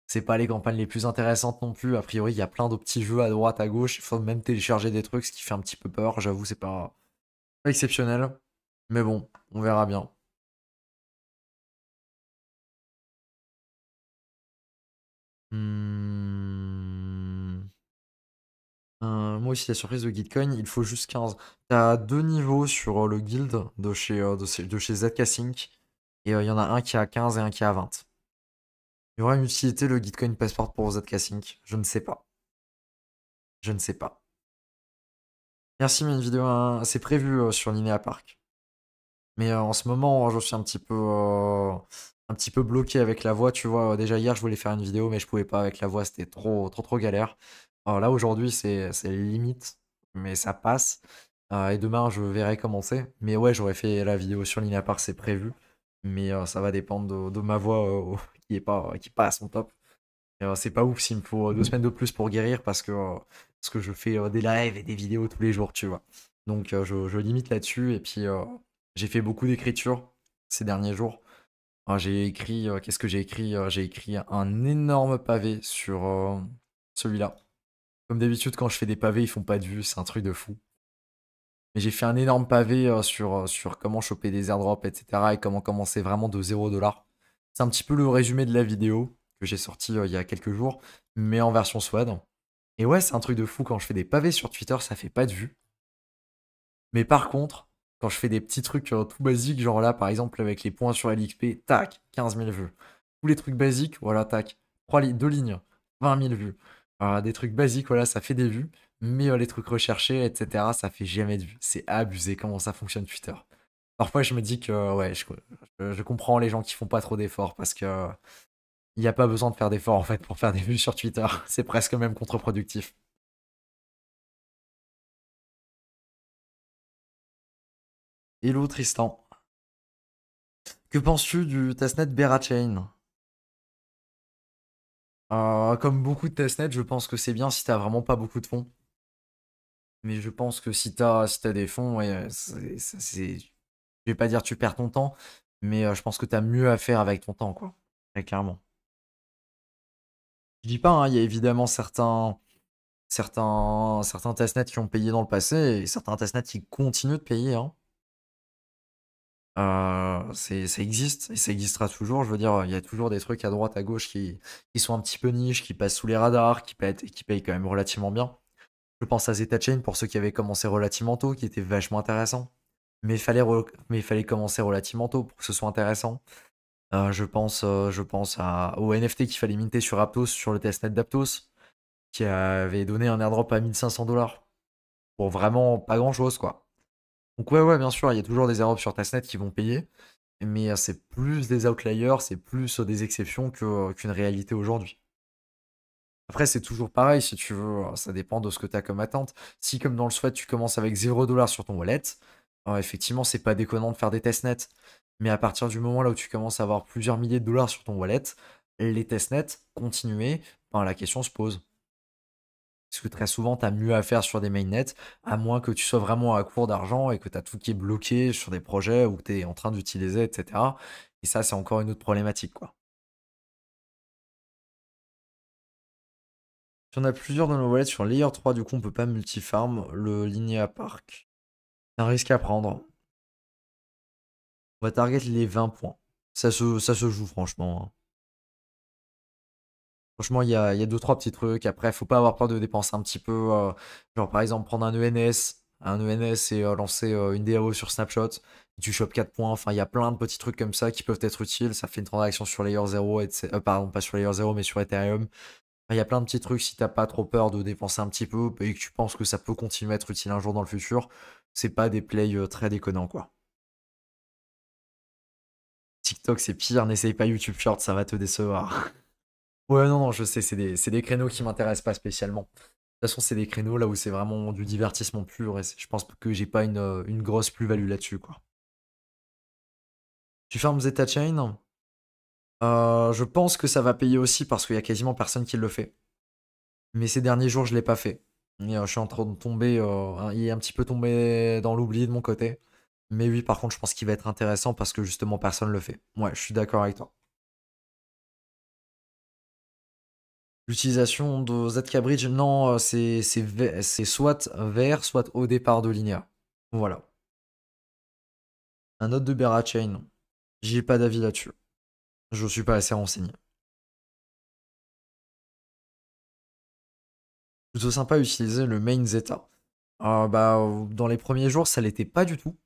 c'est pas les campagnes les plus intéressantes non plus. A priori, il y a plein de petits jeux à droite, à gauche, il faut même télécharger des trucs, ce qui fait un petit peu peur, j'avoue, c'est pas exceptionnel. Mais bon, on verra bien. Hmm. Moi aussi, la surprise de Gitcoin, il faut juste 15. T'as deux niveaux sur le guild de chez ZK Sync. Et il y en a un qui a 15 et un qui a 20. Il y aura une utilité le Gitcoin Passport pour ZK Sync? Je ne sais pas. Je ne sais pas. Merci, mais une vidéo, hein, c'est prévu sur Linéa Park. Mais en ce moment, je suis un petit peu bloqué avec la voix. Tu vois, déjà hier, je voulais faire une vidéo, mais je pouvais pas avec la voix. C'était trop galère. Alors là, aujourd'hui, c'est limite, mais ça passe. Et demain, je verrai comment c'est. Mais ouais, j'aurais fait la vidéo sur Linéa Park, c'est prévu. Mais ça va dépendre de ma voix qui est pas à son top. Et, c'est pas ouf s'il me faut 2 semaines de plus pour guérir parce que je fais des lives et des vidéos tous les jours, tu vois. Donc je limite là-dessus et puis j'ai fait beaucoup d'écriture ces derniers jours. J'ai écrit, qu'est-ce que j'ai écrit? J'ai écrit un énorme pavé sur celui-là. Comme d'habitude, quand je fais des pavés, ils font pas de vue, c'est un truc de fou. Mais j'ai fait un énorme pavé sur comment choper des airdrops, etc. et comment commencer vraiment de 0 $. C'est un petit peu le résumé de la vidéo que j'ai sorti il y a quelques jours, mais en version SWAD. Et ouais, c'est un truc de fou, quand je fais des pavés sur Twitter, ça fait pas de vues. Mais par contre, quand je fais des petits trucs tout basiques, genre là, par exemple, avec les points sur LXP, tac, 15 000 vues. Tous les trucs basiques, voilà, tac, 2 lignes, 20 000 vues. Des trucs basiques, voilà, ça fait des vues. Mais les trucs recherchés, etc., ça fait jamais de vues. C'est abusé comment ça fonctionne Twitter. Parfois, je me dis que, ouais, je comprends les gens qui font pas trop d'efforts parce que il n'y a pas besoin de faire d'efforts en fait pour faire des vues sur Twitter. C'est presque même contre-productif. Hello Tristan. Que penses-tu du testnet Berachain? Comme beaucoup de testnets, je pense que c'est bien si t'as vraiment pas beaucoup de fonds. Mais je pense que si t'as des fonds, ouais, je vais pas dire tu perds ton temps, mais je pense que t'as mieux à faire avec ton temps, quoi. Très clairement. Je dis pas, hein, il y a évidemment certains testnets qui ont payé dans le passé et certains testnets qui continuent de payer, hein. Ça existe et ça existera toujours. Je veux dire, il y a toujours des trucs à droite, à gauche qui sont un petit peu niches, qui passent sous les radars, qui payent quand même relativement bien. Je pense à Zeta Chain pour ceux qui avaient commencé relativement tôt, qui était vachement intéressant. Mais il fallait commencer relativement tôt pour que ce soit intéressant. Je pense au NFT qu'il fallait minter sur Aptos, sur le testnet d'Aptos, qui avait donné un airdrop à 1 500 $ pour vraiment pas grand chose, quoi. Donc, ouais, ouais, bien sûr, il y a toujours des airdrops sur testnet qui vont payer, mais c'est plus des outliers, c'est plus des exceptions qu'une réalité aujourd'hui. Après, c'est toujours pareil, si tu veux, ça dépend de ce que tu as comme attente. Si, comme dans le SWAT, tu commences avec 0 $ sur ton wallet, effectivement, c'est pas déconnant de faire des testnets. Mais à partir du moment là où tu commences à avoir plusieurs milliers de dollars sur ton wallet, les testnets, continuer, ben, la question se pose. Parce que très souvent, tu as mieux à faire sur des mainnets, à moins que tu sois vraiment à court d'argent et que tu as tout qui est bloqué sur des projets où tu es en train d'utiliser, etc. Et ça, c'est encore une autre problématique, quoi. Si on a plusieurs dans nos wallets sur Layer 3, du coup, on peut pas multifarm le Linéa Park. C'est un risque à prendre. On va target les 20 points. Ça se joue, franchement, hein. Franchement, il y a 2-3 petits trucs. Après, faut pas avoir peur de dépenser un petit peu. Genre, par exemple, prendre un ENS et lancer une DAO sur Snapshot. Et tu chopes 4 points. Enfin, il y a plein de petits trucs comme ça qui peuvent être utiles. Ça fait une transaction sur Layer 0. Pardon, pas sur Layer 0, mais sur Ethereum. Il y a plein de petits trucs si t'as pas trop peur de dépenser un petit peu et que tu penses que ça peut continuer à être utile un jour dans le futur. C'est pas des plays très déconnants, quoi. TikTok, c'est pire. N'essaye pas YouTube Short, ça va te décevoir. Ouais, non, non, je sais, c'est des créneaux qui m'intéressent pas spécialement. De toute façon, c'est des créneaux là où c'est vraiment du divertissement pur et je pense que j'ai pas une grosse plus-value là-dessus, quoi. Tu fermes Zeta Chain? Je pense que ça va payer aussi parce qu'il y a quasiment personne qui le fait. Mais ces derniers jours, je l'ai pas fait. Et, je suis en train de tomber, il est un petit peu tombé dans l'oubli de mon côté. Mais oui, par contre, je pense qu'il va être intéressant parce que justement, personne le fait. Ouais, je suis d'accord avec toi. L'utilisation de ZK Bridge, non, c'est soit vert, soit au départ de Linéa. Voilà. Un autre de Berachain. J'ai pas d'avis là-dessus. Je suis pas assez renseigné. Plutôt sympa utiliser le main Zeta. Bah, dans les premiers jours, ça l'était pas du tout.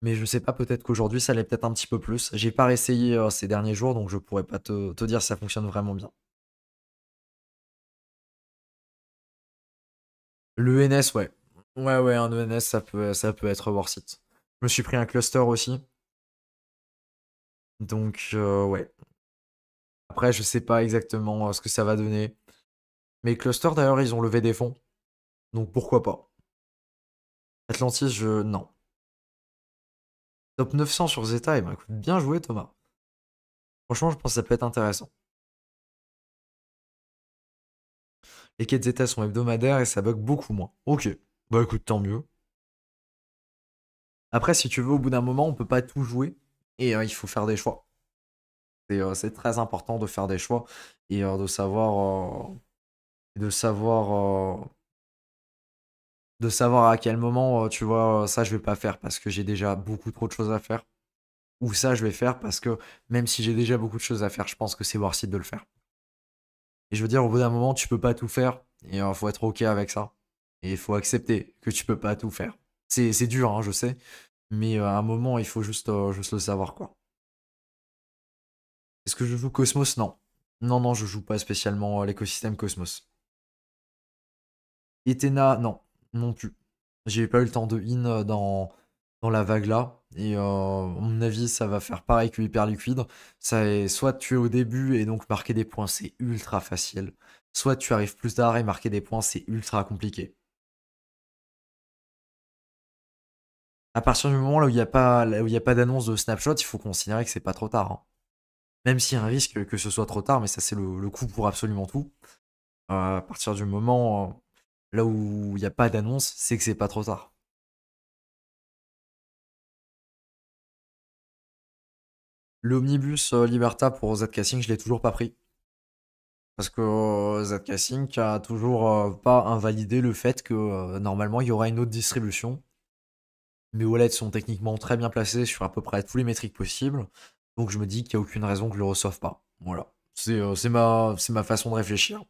Mais je sais pas, peut-être qu'aujourd'hui, ça l'est peut-être un petit peu plus. J'ai pas réessayé ces derniers jours, donc je pourrais pas te dire si ça fonctionne vraiment bien. Le ENS, ouais. Ouais, ouais, un ENS, ça peut être worth it. Je me suis pris un cluster aussi. Donc, ouais. Après, je sais pas exactement ce que ça va donner. Mais cluster, d'ailleurs, ils ont levé des fonds. Donc, pourquoi pas. Atlantis, non. Top 900 sur Zeta, eh ben, écoute, bien joué, Thomas. Franchement, je pense que ça peut être intéressant. Les quêtes états sont hebdomadaires et ça bug beaucoup moins. Ok, bah écoute, tant mieux. Après, si tu veux, au bout d'un moment, on peut pas tout jouer et il faut faire des choix. C'est très important de faire des choix et de savoir, de savoir à quel moment, tu vois, ça je vais pas faire parce que j'ai déjà beaucoup trop de choses à faire. Ou ça je vais faire parce que même si j'ai déjà beaucoup de choses à faire, je pense que c'est worth it de le faire. Et je veux dire, au bout d'un moment, tu peux pas tout faire et faut être ok avec ça. Et il faut accepter que tu peux pas tout faire. C'est dur, hein, je sais, mais à un moment, il faut juste le savoir, quoi. Est-ce que je joue Cosmos? Non. Non, non, je joue pas spécialement à l'écosystème Cosmos. Etena, non, non plus. J'ai pas eu le temps de in dans la vague là. Et à mon avis, ça va faire pareil que Hyper Liquide. Ça est soit tu es au début et donc marquer des points, c'est ultra facile. Soit tu arrives plus tard et marquer des points, c'est ultra compliqué. À partir du moment là où il n'y a pas, là où il y a pas d'annonce de snapshot, il faut considérer que c'est pas trop tard, hein. Même s'il y a un risque que ce soit trop tard, mais ça c'est le coup pour absolument tout. À partir du moment là où il n'y a pas d'annonce, c'est que c'est pas trop tard. L'omnibus Liberta pour Zcasing, je l'ai toujours pas pris. Parce que Zcasing a toujours pas invalidé le fait que normalement il y aura une autre distribution. Mes wallets sont techniquement très bien placés sur à peu près tous les métriques possibles. Donc je me dis qu'il n'y a aucune raison que je le reçoive pas. Voilà. C'est ma façon de réfléchir.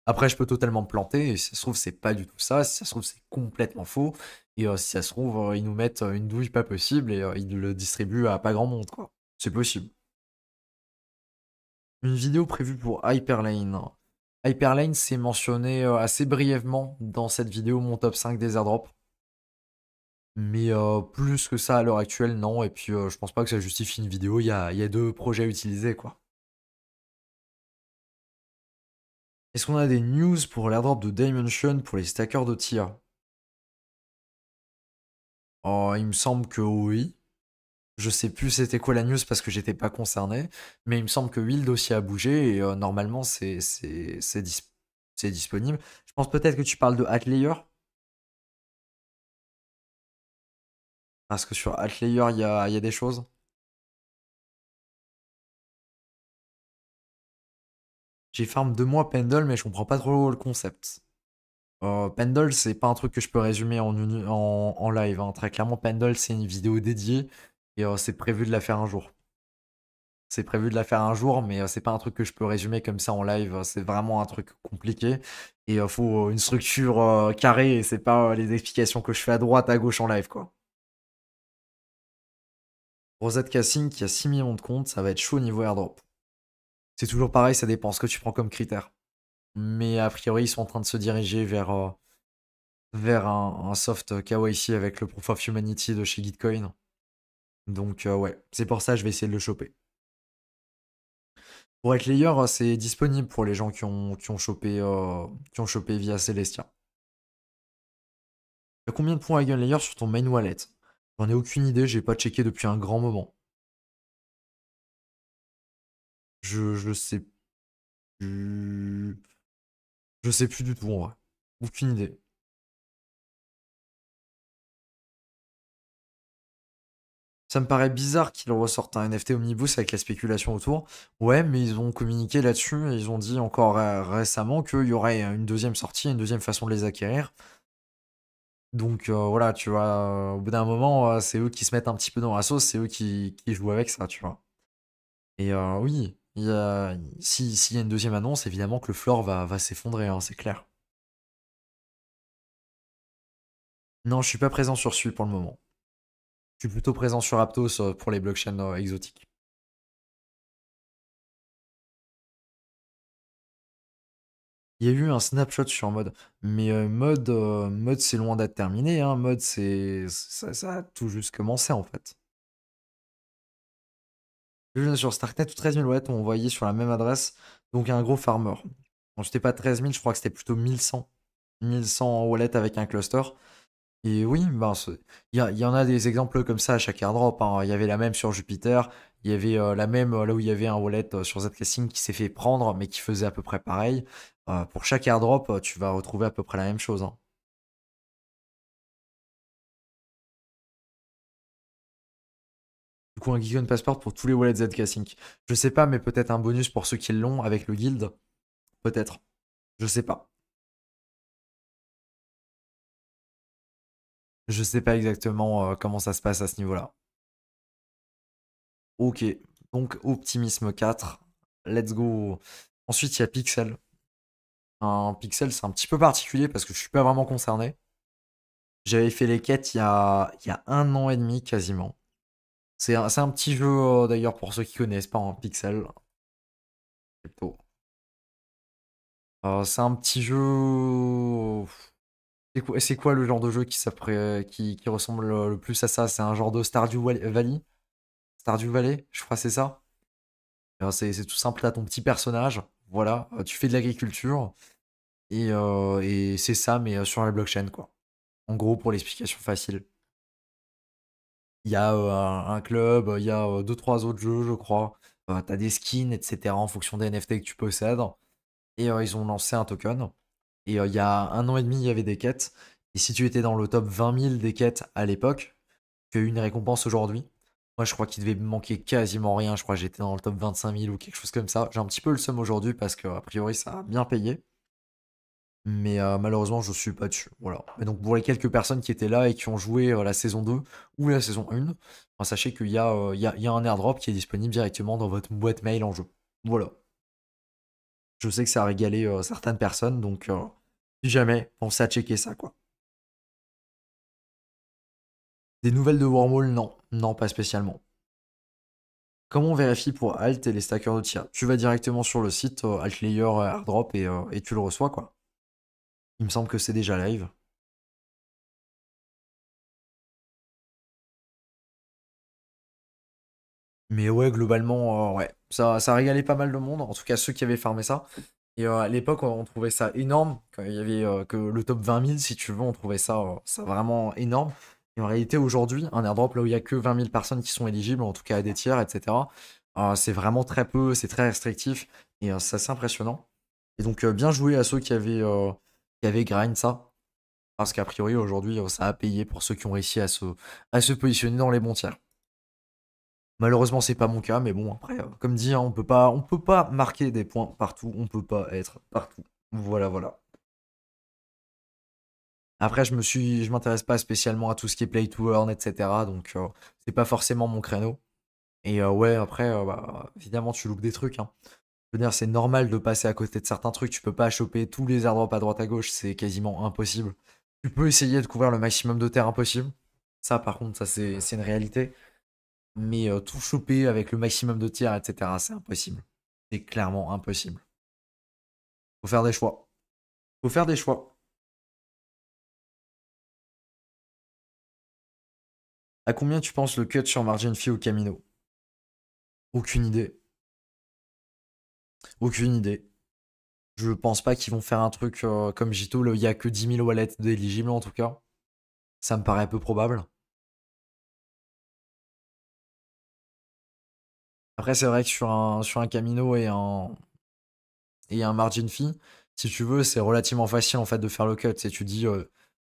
Après, je peux totalement me planter, et si ça se trouve, c'est pas du tout ça. Si ça se trouve, c'est complètement faux. Et si ça se trouve, ils nous mettent une douille pas possible et ils le distribuent à pas grand monde, quoi. C'est possible. Une vidéo prévue pour Hyperlane. Hyperlane, c'est mentionné assez brièvement dans cette vidéo, mon top 5 des airdrops. Mais plus que ça à l'heure actuelle, non. Et puis, je pense pas que ça justifie une vidéo. Il y a deux projets à utiliser, quoi. Est-ce qu'on a des news pour l'airdrop de Dimension pour les stackers de tir? Oh, il me semble que oui. Je sais plus c'était quoi la news parce que j'étais pas concerné, mais il me semble que oui, le dossier a bougé et normalement c'est disponible. Je pense peut-être que tu parles de Atlayer, parce que sur Atlayer il y a des choses. J'ai farm 2 mois Pendle, mais je comprends pas trop le concept. Pendle, c'est pas un truc que je peux résumer en live, hein. Très clairement, Pendle, c'est une vidéo dédiée et c'est prévu de la faire un jour. C'est prévu de la faire un jour, mais c'est pas un truc que je peux résumer comme ça en live. C'est vraiment un truc compliqué. Et il faut une structure carrée, et c'est pas les explications que je fais à droite, à gauche en live, quoi. Rosette Cassing qui a 6 millions de comptes, ça va être chaud niveau airdrop. C'est toujours pareil, ça dépend ce que tu prends comme critère. Mais a priori, ils sont en train de se diriger vers un soft KYC avec le Proof of Humanity de chez Gitcoin. Donc ouais, c'est pour ça que je vais essayer de le choper. Pour être layer, c'est disponible pour les gens qui ont chopé via Celestia. T'as combien de points Eigen Layer sur ton main wallet? J'en ai aucune idée, j'ai pas checké depuis un grand moment. Je sais plus. Je sais plus du tout en vrai. Aucune idée. Ça me paraît bizarre qu'ils ressortent un NFT Omnibus avec la spéculation autour. Ouais, mais ils ont communiqué là-dessus et ils ont dit encore récemment qu'il y aurait une deuxième sortie, une deuxième façon de les acquérir. Donc voilà, tu vois, au bout d'un moment, c'est eux qui se mettent un petit peu dans la sauce, c'est eux qui jouent avec ça, tu vois. Et oui, s'il y a une deuxième annonce, évidemment que le floor va s'effondrer, hein, c'est clair. Non, je suis pas présent sur celui pour le moment. Je suis plutôt présent sur Aptos pour les blockchains exotiques. Il y a eu un snapshot sur mode, mais mode c'est loin d'être terminé, hein. Mode ça a tout juste commencé en fait. Les jeunes sur Starknet, 13 000 wallets ont envoyé sur la même adresse, donc un gros farmer. Bon, c'était pas 13 000, je crois que c'était plutôt 1100. 1100 wallets avec un cluster. Et oui, ben, il y en a des exemples comme ça à chaque airdrop, hein. Il y avait la même sur Jupiter, il y avait la même là où il y avait un wallet sur Zcasing qui s'est fait prendre, mais qui faisait à peu près pareil. Pour chaque airdrop, tu vas retrouver à peu près la même chose, hein. Du coup, un Geekon Passport pour tous les wallets Zcasing. Je sais pas, mais peut-être un bonus pour ceux qui l'ont avec le guild. Peut-être. Je sais pas. Je sais pas exactement comment ça se passe à ce niveau-là. Ok, donc Optimisme 4. Let's go. Ensuite, il y a Pixel. Un Pixel, c'est un petit peu particulier parce que je suis pas vraiment concerné. J'avais fait les quêtes il y a 1 an et demi quasiment. C'est un petit jeu d'ailleurs pour ceux qui connaissent pas un Pixel. Plutôt. C'est un petit jeu. C'est quoi le genre de jeu qui ressemble le plus à ça? C'est un genre de Valley? Stardew Valley, je crois que c'est ça. C'est tout simple, t'as ton petit personnage, voilà, tu fais de l'agriculture, et c'est ça, mais sur la blockchain, quoi. En gros, pour l'explication facile. Il y a un club, il y a deux, trois autres jeux, je crois. T'as des skins, etc. en fonction des NFT que tu possèdes. Et ils ont lancé un token. Et il y a 1 an et demi, il y avait des quêtes. Et si tu étais dans le top 20 000 des quêtes à l'époque, tu as eu une récompense aujourd'hui. Moi, je crois qu'il devait me manquer quasiment rien. Je crois que j'étais dans le top 25 000 ou quelque chose comme ça. J'ai un petit peu le seum aujourd'hui parce que, a priori, ça a bien payé. Mais malheureusement, je suis pas dessus. Voilà. Et donc, pour les quelques personnes qui étaient là et qui ont joué la saison 2 ou la saison 1, sachez qu'il y a, il y a un airdrop qui est disponible directement dans votre boîte mail en jeu. Voilà. Je sais que ça a régalé certaines personnes, donc si jamais, pensez à checker ça, quoi. Des nouvelles de Wormhole, non. Non, pas spécialement. Comment on vérifie pour Alt et les stackers de tia? Tu vas directement sur le site Altlayer airdrop et tu le reçois, quoi. Il me semble que c'est déjà live. Mais ouais, globalement, ouais. Ça a régalé pas mal de monde, en tout cas ceux qui avaient farmé ça. Et à l'époque, on trouvait ça énorme. Quand il y avait que le top 20 000, si tu veux, on trouvait ça vraiment énorme. Et en réalité, aujourd'hui, un airdrop là où il y a que 20 000 personnes qui sont éligibles, en tout cas à des tiers, etc., c'est vraiment très peu, c'est très restrictif. Et c'est assez impressionnant. Et donc, bien joué à ceux qui avaient grind ça. Parce qu'a priori, aujourd'hui, ça a payé pour ceux qui ont réussi à se positionner dans les bons tiers. Malheureusement, c'est pas mon cas, mais bon, après, comme dit, hein, on peut pas marquer des points partout, on peut pas être partout. Voilà, voilà. Après, je m'intéresse pas spécialement à tout ce qui est play to earn, etc. Donc, c'est pas forcément mon créneau. Et ouais, après, bah, évidemment, tu loupes des trucs, hein. Je veux dire, c'est normal de passer à côté de certains trucs. Tu peux pas choper tous les airdrops à droite à gauche, c'est quasiment impossible. Tu peux essayer de couvrir le maximum de terre impossible. Ça, par contre, ça, c'est une réalité. Mais tout choper avec le maximum de tirs, etc., c'est impossible. C'est clairement impossible. Faut faire des choix. Faut faire des choix. À combien tu penses le cut sur margin fee au Camino? Aucune idée. Aucune idée. Je pense pas qu'ils vont faire un truc comme Jito, là, il y a que 10 000 wallets d'éligibles en tout cas. Ça me paraît peu probable. Après, c'est vrai que sur un Camino et un margin fee, si tu veux, c'est relativement facile en fait de faire le cut. C'est tu dis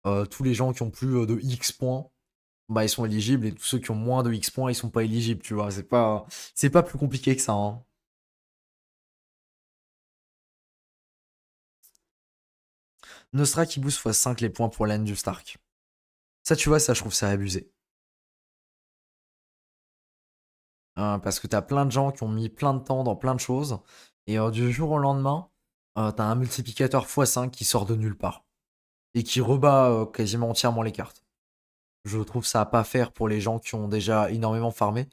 tous les gens qui ont plus de X points, bah ils sont éligibles et tous ceux qui ont moins de X points, ils sont pas éligibles, tu vois. C'est pas plus compliqué que ça, hein. Nostra qui booste x5 les points pour l'end du Stark. Ça, tu vois, ça, je trouve ça abusé. Parce que t'as plein de gens qui ont mis plein de temps dans plein de choses, et du jour au lendemain, t'as un multiplicateur x5 qui sort de nulle part, et qui rebat quasiment entièrement les cartes. Je trouve ça à pas faire pour les gens qui ont déjà énormément farmé.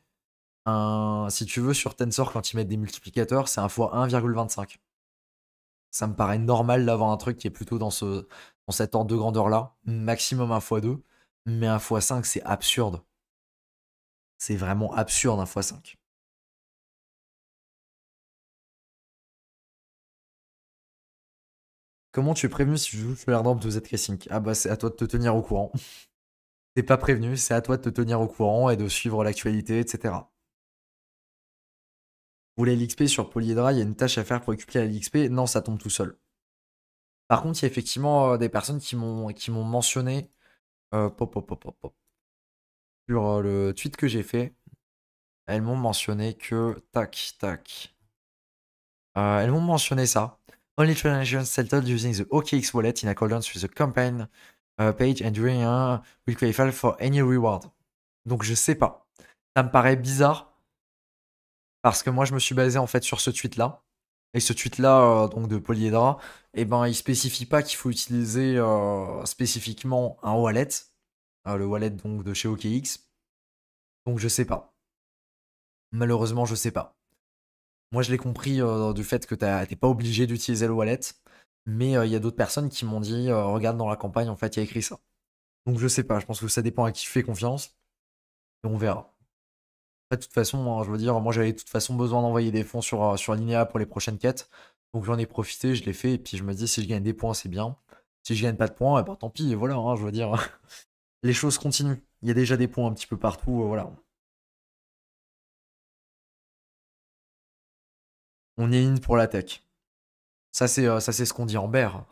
Si tu veux, sur Tensor, quand ils mettent des multiplicateurs, c'est un fois 1,25. Ça me paraît normal d'avoir un truc qui est plutôt dans cet ordre de grandeur-là, maximum un fois 2, mais un fois 5, c'est absurde. C'est vraiment absurde un fois 5. Comment tu es prévenu si tu joues sur l'airdrop de Z-Casing? Ah bah c'est à toi de te tenir au courant. T'es pas prévenu, c'est à toi de te tenir au courant et de suivre l'actualité, etc. Vous voulez l'XP sur Polyhedra, il y a une tâche à faire pour récupérer l'XP. Non, ça tombe tout seul. Par contre, il y a effectivement des personnes qui m'ont mentionné pop, pop, pop, pop, pop. Sur le tweet que j'ai fait. Elles m'ont mentionné que tac, tac. Elles m'ont mentionné ça. Only transactions settled using the OKX wallet in accordance with the campaign page and during will qualify for any reward. Donc je sais pas. Ça me paraît bizarre parce que moi je me suis basé en fait sur ce tweet là. Et ce tweet là donc de Polyhedra, et ben il spécifie pas qu'il faut utiliser spécifiquement un wallet, le wallet donc de chez OKX. Donc je sais pas. Malheureusement je sais pas. Moi, je l'ai compris du fait que t'es pas obligé d'utiliser le wallet. Mais il y a d'autres personnes qui m'ont dit regarde dans la campagne, en fait, il y a écrit ça. Donc je sais pas, je pense que ça dépend à qui fait confiance. Et on verra. De toute façon, hein, je veux dire, moi j'avais de toute façon besoin d'envoyer des fonds sur Linéa pour les prochaines quêtes. Donc j'en ai profité, je l'ai fait. Et puis je me dis, si je gagne des points, c'est bien. Si je gagne pas de points, eh ben, tant pis, voilà, hein, je veux dire. Les choses continuent. Il y a déjà des points un petit peu partout, voilà. On est in pour la tech. Ça c'est ce qu'on dit en bear.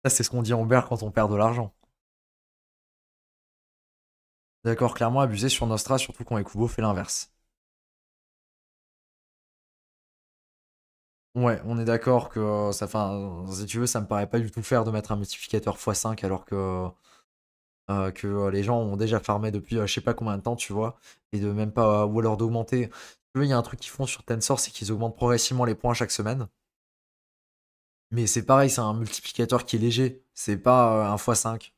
Ça c'est ce qu'on dit en bear quand on perd de l'argent. D'accord, clairement abusé sur Nostra, surtout quand Ekubo fait l'inverse. Ouais, on est d'accord que ça, enfin, si tu veux, ça me paraît pas du tout faire de mettre un multiplicateur x5 alors que les gens ont déjà farmé depuis je sais pas combien de temps, tu vois, et de même pas, ou alors d'augmenter. Si tu veux, il y a un truc qu'ils font sur Tensor, c'est qu'ils augmentent progressivement les points chaque semaine. Mais c'est pareil, c'est un multiplicateur qui est léger, c'est pas un x5.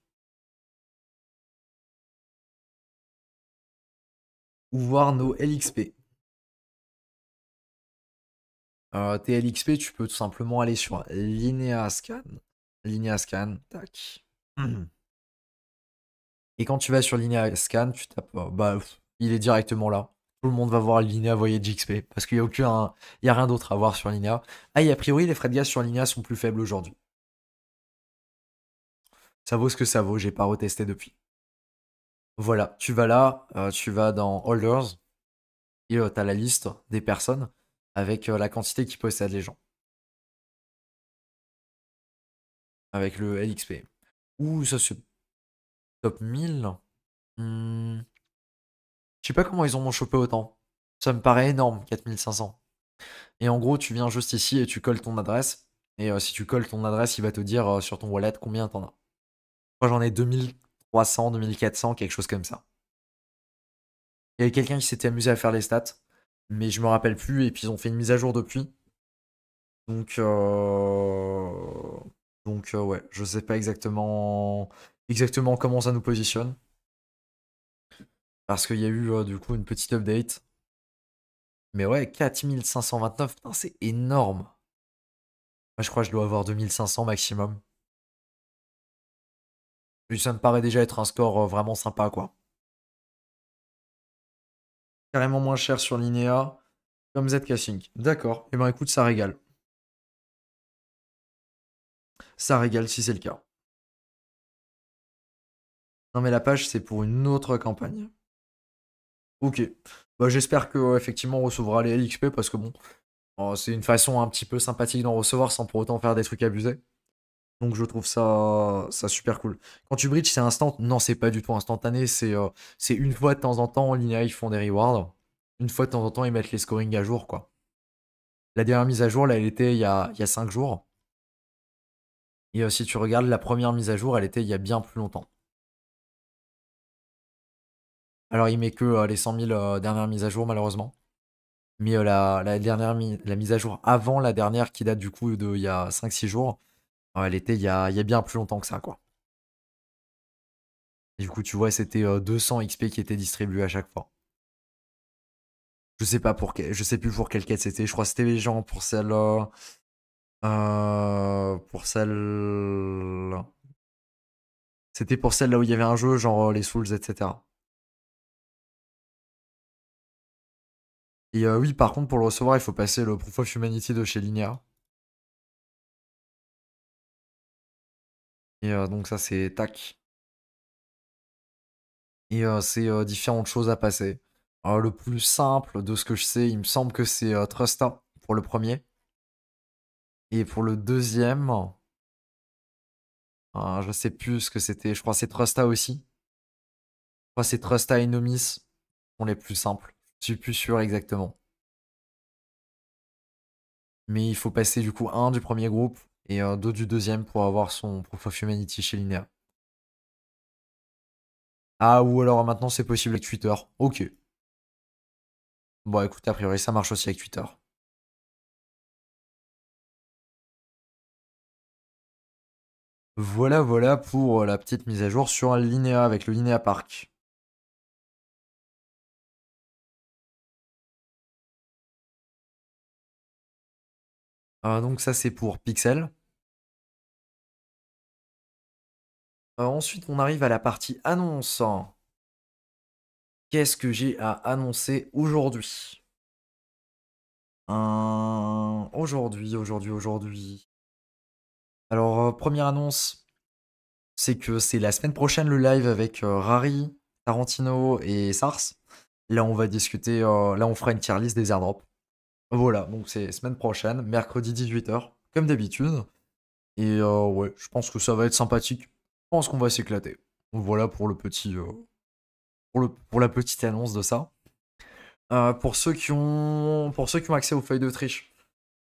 Ou voir nos LXP. Tes LXP, tu peux tout simplement aller sur Linéa Scan. Linéa Scan, tac. Et quand tu vas sur Linéa Scan, tu tapes, il est directement là. Tout le monde va voir Linéa Voyage XP parce qu'il y a rien d'autre à voir sur Linéa. Ah, et a priori, les frais de gaz sur Linéa sont plus faibles aujourd'hui. Ça vaut ce que ça vaut, j'ai pas retesté depuis. Voilà, tu vas là, tu vas dans Holders et t'as la liste des personnes avec la quantité qui possèdent les gens. Avec le LXP. Ouh, ça c'est top 1000. Hmm, je sais pas comment ils ont chopé autant. Ça me paraît énorme, 4500. Et en gros, tu viens juste ici et tu colles ton adresse. Et si tu colles ton adresse, il va te dire sur ton wallet combien t'en as. Moi, j'en ai 2300, 2400, quelque chose comme ça. Il y avait quelqu'un qui s'était amusé à faire les stats, mais je me rappelle plus. Et puis, ils ont fait une mise à jour depuis. Donc, ouais, je sais pas exactement comment ça nous positionne. Parce qu'il y a eu du coup une petite update. Mais ouais, 4529, putain, c'est énorme. Moi, je crois que je dois avoir 2500 maximum. Et ça me paraît déjà être un score vraiment sympa, quoi. Carrément moins cher sur Linéa, comme ZK Sync. D'accord. Et ben écoute, ça régale. Ça régale si c'est le cas. Non mais la page, c'est pour une autre campagne. Ok. Bah, j'espère que effectivement on recevra les LXP parce que bon, c'est une façon un petit peu sympathique d'en recevoir sans pour autant faire des trucs abusés. Donc je trouve ça super cool. Quand tu bridges, c'est instant. Non, c'est pas du tout instantané. C'est une fois de temps en temps en linéa, ils font des rewards. Une fois de temps en temps, ils mettent les scoring à jour, quoi. La dernière mise à jour, là, elle était il y a 5 jours. Et si tu regardes, la première mise à jour, elle était il y a bien plus longtemps. Alors, il met que les 100 000 dernières mises à jour, malheureusement. Mais la mise à jour avant la dernière, qui date du coup de il y a 5-6 jours, elle était il y a bien plus longtemps que ça, quoi. Et du coup, tu vois, c'était 200 XP qui étaient distribués à chaque fois. Je sais plus pour quelle quête c'était. Je crois que c'était les gens pour celle. Pour celle. C'était pour celle là où il y avait un jeu, genre les Souls, etc. Et oui, par contre, pour le recevoir, il faut passer le Proof of Humanity de chez Linéa. Et donc ça, c'est tac. Et c'est différentes choses à passer. Le plus simple de ce que je sais, il me semble que c'est Trusta pour le premier. Et pour le deuxième, je sais plus ce que c'était. Je crois que c'est Trusta aussi. Je crois que c'est Trusta et Nomis sont les plus simples. Je suis plus sûr exactement. Mais il faut passer du coup un du premier groupe et deux du deuxième pour avoir son Proof of Humanity chez Linéa. Ah, ou alors maintenant c'est possible avec Twitter. Ok. Bon, écoute, a priori ça marche aussi avec Twitter. Voilà, voilà pour la petite mise à jour sur Linéa avec le Linéa Park. Donc ça c'est pour Pixel. Ensuite on arrive à la partie annonce. Qu'est-ce que j'ai à annoncer aujourd'hui? Aujourd'hui. Alors première annonce, c'est que c'est la semaine prochaine le live avec Rari, Tarantino et Sars. Là on va discuter, là on fera une tier list des airdrops. Voilà, donc c'est semaine prochaine, mercredi 18h, comme d'habitude. Et ouais, je pense que ça va être sympathique. Je pense qu'on va s'éclater. Voilà pour le petit, pour la petite annonce de ça. Pour ceux qui ont accès aux feuilles de triche.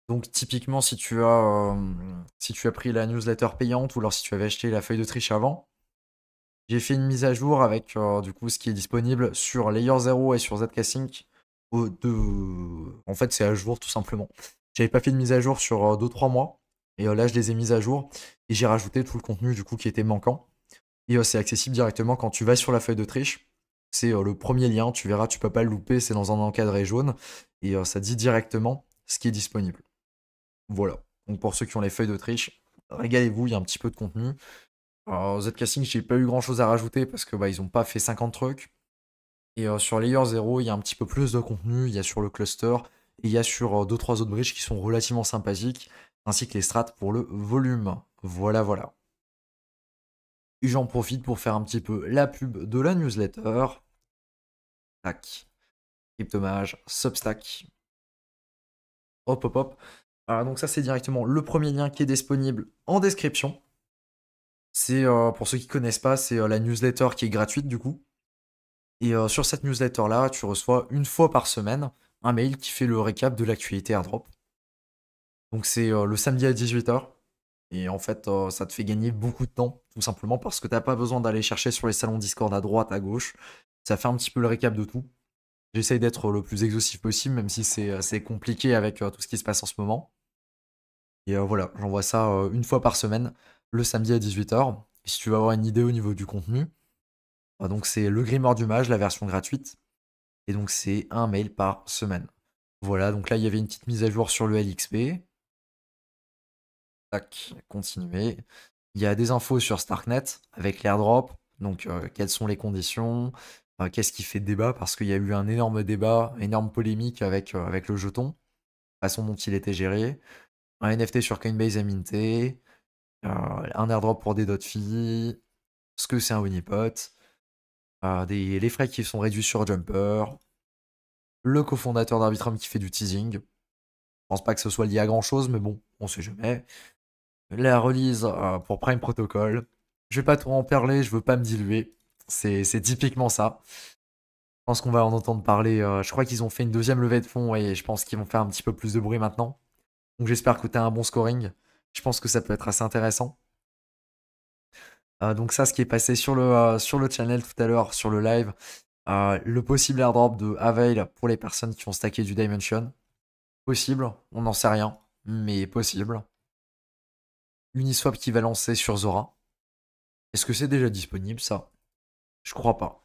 Donc typiquement, si tu as pris la newsletter payante ou alors si tu avais acheté la feuille de triche avant, j'ai fait une mise à jour avec du coup ce qui est disponible sur Layer 0 et sur ZK-Sync. En fait, c'est à jour tout simplement. J'avais pas fait de mise à jour sur 2-3 mois. Et là, je les ai mises à jour. Et j'ai rajouté tout le contenu du coup qui était manquant. Et c'est accessible directement quand tu vas sur la feuille de triche. C'est le premier lien, tu verras, tu peux pas le louper, c'est dans un encadré jaune. Et ça dit directement ce qui est disponible. Voilà. Donc pour ceux qui ont les feuilles de triche, régalez-vous, il y a un petit peu de contenu. Zcasting, j'ai pas eu grand chose à rajouter parce que ils ont pas fait 50 trucs. Et sur Layer 0, il y a un petit peu plus de contenu. Il y a sur le cluster et il y a sur 2-3 autres bridges qui sont relativement sympathiques, ainsi que les strats pour le volume. Voilà, voilà. Et j'en profite pour faire un petit peu la pub de la newsletter. Tac. Cryptomage, Substack. Hop, hop, hop. Donc ça, c'est directement le premier lien qui est disponible en description. C'est, pour ceux qui connaissent pas, c'est la newsletter qui est gratuite du coup. Et sur cette newsletter-là, tu reçois une fois par semaine un mail qui fait le récap de l'actualité airdrop. Donc c'est le samedi à 18h. Et en fait, ça te fait gagner beaucoup de temps, tout simplement parce que t'as pas besoin d'aller chercher sur les salons Discord à droite, à gauche. Ça fait un petit peu le récap de tout. J'essaye d'être le plus exhaustif possible, même si c'est compliqué avec tout ce qui se passe en ce moment. Et voilà, j'envoie ça une fois par semaine, le samedi à 18h. Et si tu veux avoir une idée au niveau du contenu, donc c'est le Grimoire du Mage, la version gratuite. Et donc c'est un mail par semaine. Voilà, donc là il y avait une petite mise à jour sur le LXP. Tac, continuer. Il y a des infos sur Starknet avec l'airdrop. Donc quelles sont les conditions, qu'est-ce qui fait débat, parce qu'il y a eu un énorme débat, énorme polémique avec le jeton, la façon dont il était géré. Un NFT sur Coinbase à minter, un airdrop pour des dot fees, ce que c'est un honeypot, les frais qui sont réduits sur Jumper, le cofondateur d'Arbitrum qui fait du teasing. Je pense pas que ce soit lié à grand chose, mais bon, on sait jamais. La release pour Prime Protocol. Je vais pas trop en parler, je veux pas me diluer. C'est typiquement ça. Je pense qu'on va en entendre parler. Je crois qu'ils ont fait une deuxième levée de fonds et je pense qu'ils vont faire un petit peu plus de bruit maintenant. Donc j'espère que tu as un bon scoring. Je pense que ça peut être assez intéressant. Donc ça, ce qui est passé sur le channel tout à l'heure, sur le live, le possible airdrop de Avail pour les personnes qui ont stacké du Dimension. Possible, on n'en sait rien, mais possible. Uniswap qui va lancer sur Zora. Est-ce que c'est déjà disponible ça? Je crois pas.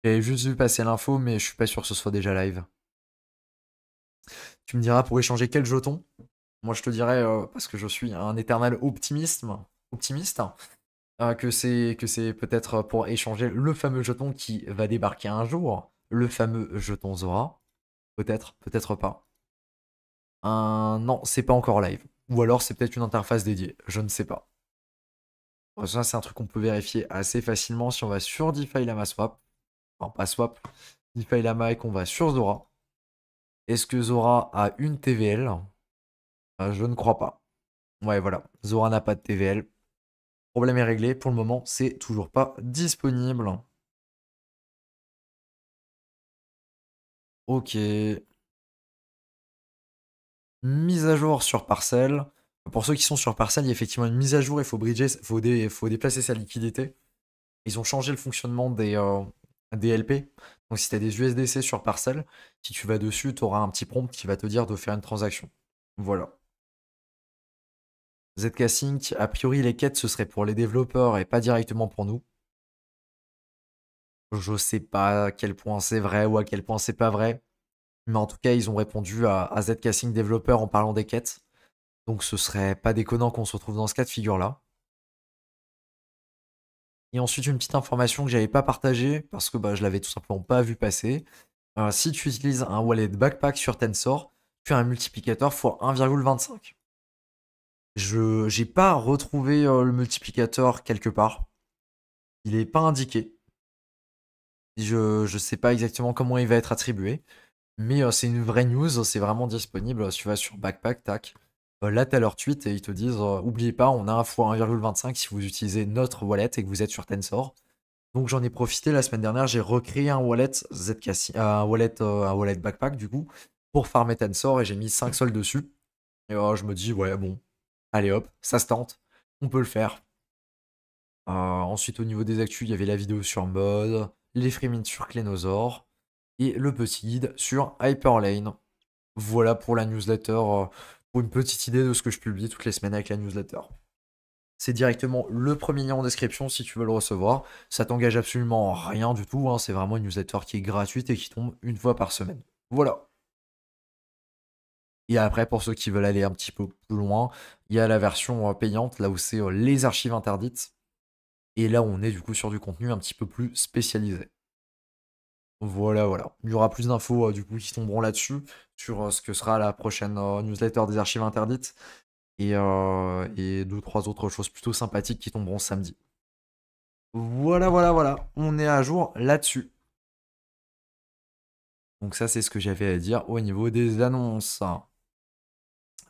J'ai juste vu passer l'info, mais je suis pas sûr que ce soit déjà live. Tu me diras pour échanger quel jeton? Moi je te dirais, parce que je suis un éternel optimiste, que c'est peut-être pour échanger le fameux jeton qui va débarquer un jour, le fameux jeton Zora. Peut-être, peut-être pas. Non, c'est pas encore live. Ou alors c'est peut-être une interface dédiée, je ne sais pas. Ça, c'est un truc qu'on peut vérifier assez facilement si on va sur DeFi Lama Swap. Enfin, pas Swap. DeFi Lama et qu'on va sur Zora. Est-ce que Zora a une TVL? Je ne crois pas. Ouais, voilà. Zora n'a pas de TVL. Problème est réglé. Pour le moment, c'est toujours pas disponible. Ok. Mise à jour sur Parcel. Pour ceux qui sont sur Parcel, il y a effectivement une mise à jour. Il faut bridger, faut déplacer sa liquidité. Ils ont changé le fonctionnement des LP. Donc si tu as des USDC sur Parcel, si tu vas dessus, tu auras un petit prompt qui va te dire de faire une transaction. Voilà. ZK Sync, a priori les quêtes ce serait pour les développeurs et pas directement pour nous. Je sais pas à quel point c'est vrai ou à quel point c'est pas vrai. Mais en tout cas, ils ont répondu à ZK Sync développeur en parlant des quêtes. Donc ce serait pas déconnant qu'on se retrouve dans ce cas de figure là. Et ensuite, une petite information que j'avais pas partagée parce que bah, je l'avais tout simplement pas vu passer. Si tu utilises un wallet backpack sur Tensor, tu as un multiplicateur x 1,25. Je n'ai pas retrouvé le multiplicateur quelque part. Il n'est pas indiqué. Je ne sais pas exactement comment il va être attribué. Mais c'est une vraie news, c'est vraiment disponible. Si tu vas sur Backpack, tac. Là, tu as leur tweet et ils te disent oubliez pas, on a un x 1,25 si vous utilisez notre wallet et que vous êtes sur Tensor. Donc j'en ai profité la semaine dernière, j'ai recréé un wallet ZK, un wallet Backpack du coup, pour farmer Tensor et j'ai mis 5 sols dessus. Et je me dis, ouais, bon, allez hop, ça se tente, on peut le faire. Ensuite, au niveau des actus, il y avait la vidéo sur Mode, les free mints sur Clénosaur et le petit guide sur Hyperlane. Voilà pour la newsletter, pour une petite idée de ce que je publie toutes les semaines avec la newsletter. C'est directement le premier lien en description si tu veux le recevoir. Ça t'engage absolument rien du tout, hein. C'est vraiment une newsletter qui est gratuite et qui tombe une fois par semaine. Voilà. Et après, pour ceux qui veulent aller un petit peu plus loin, il y a la version payante, là où c'est les archives interdites. Et là, on est du coup sur du contenu un petit peu plus spécialisé. Voilà, voilà. Il y aura plus d'infos du coup qui tomberont là-dessus, sur ce que sera la prochaine newsletter des archives interdites. Et deux, trois autres choses plutôt sympathiques qui tomberont samedi. Voilà, voilà, voilà. On est à jour là-dessus. Donc ça, c'est ce que j'avais à dire au niveau des annonces.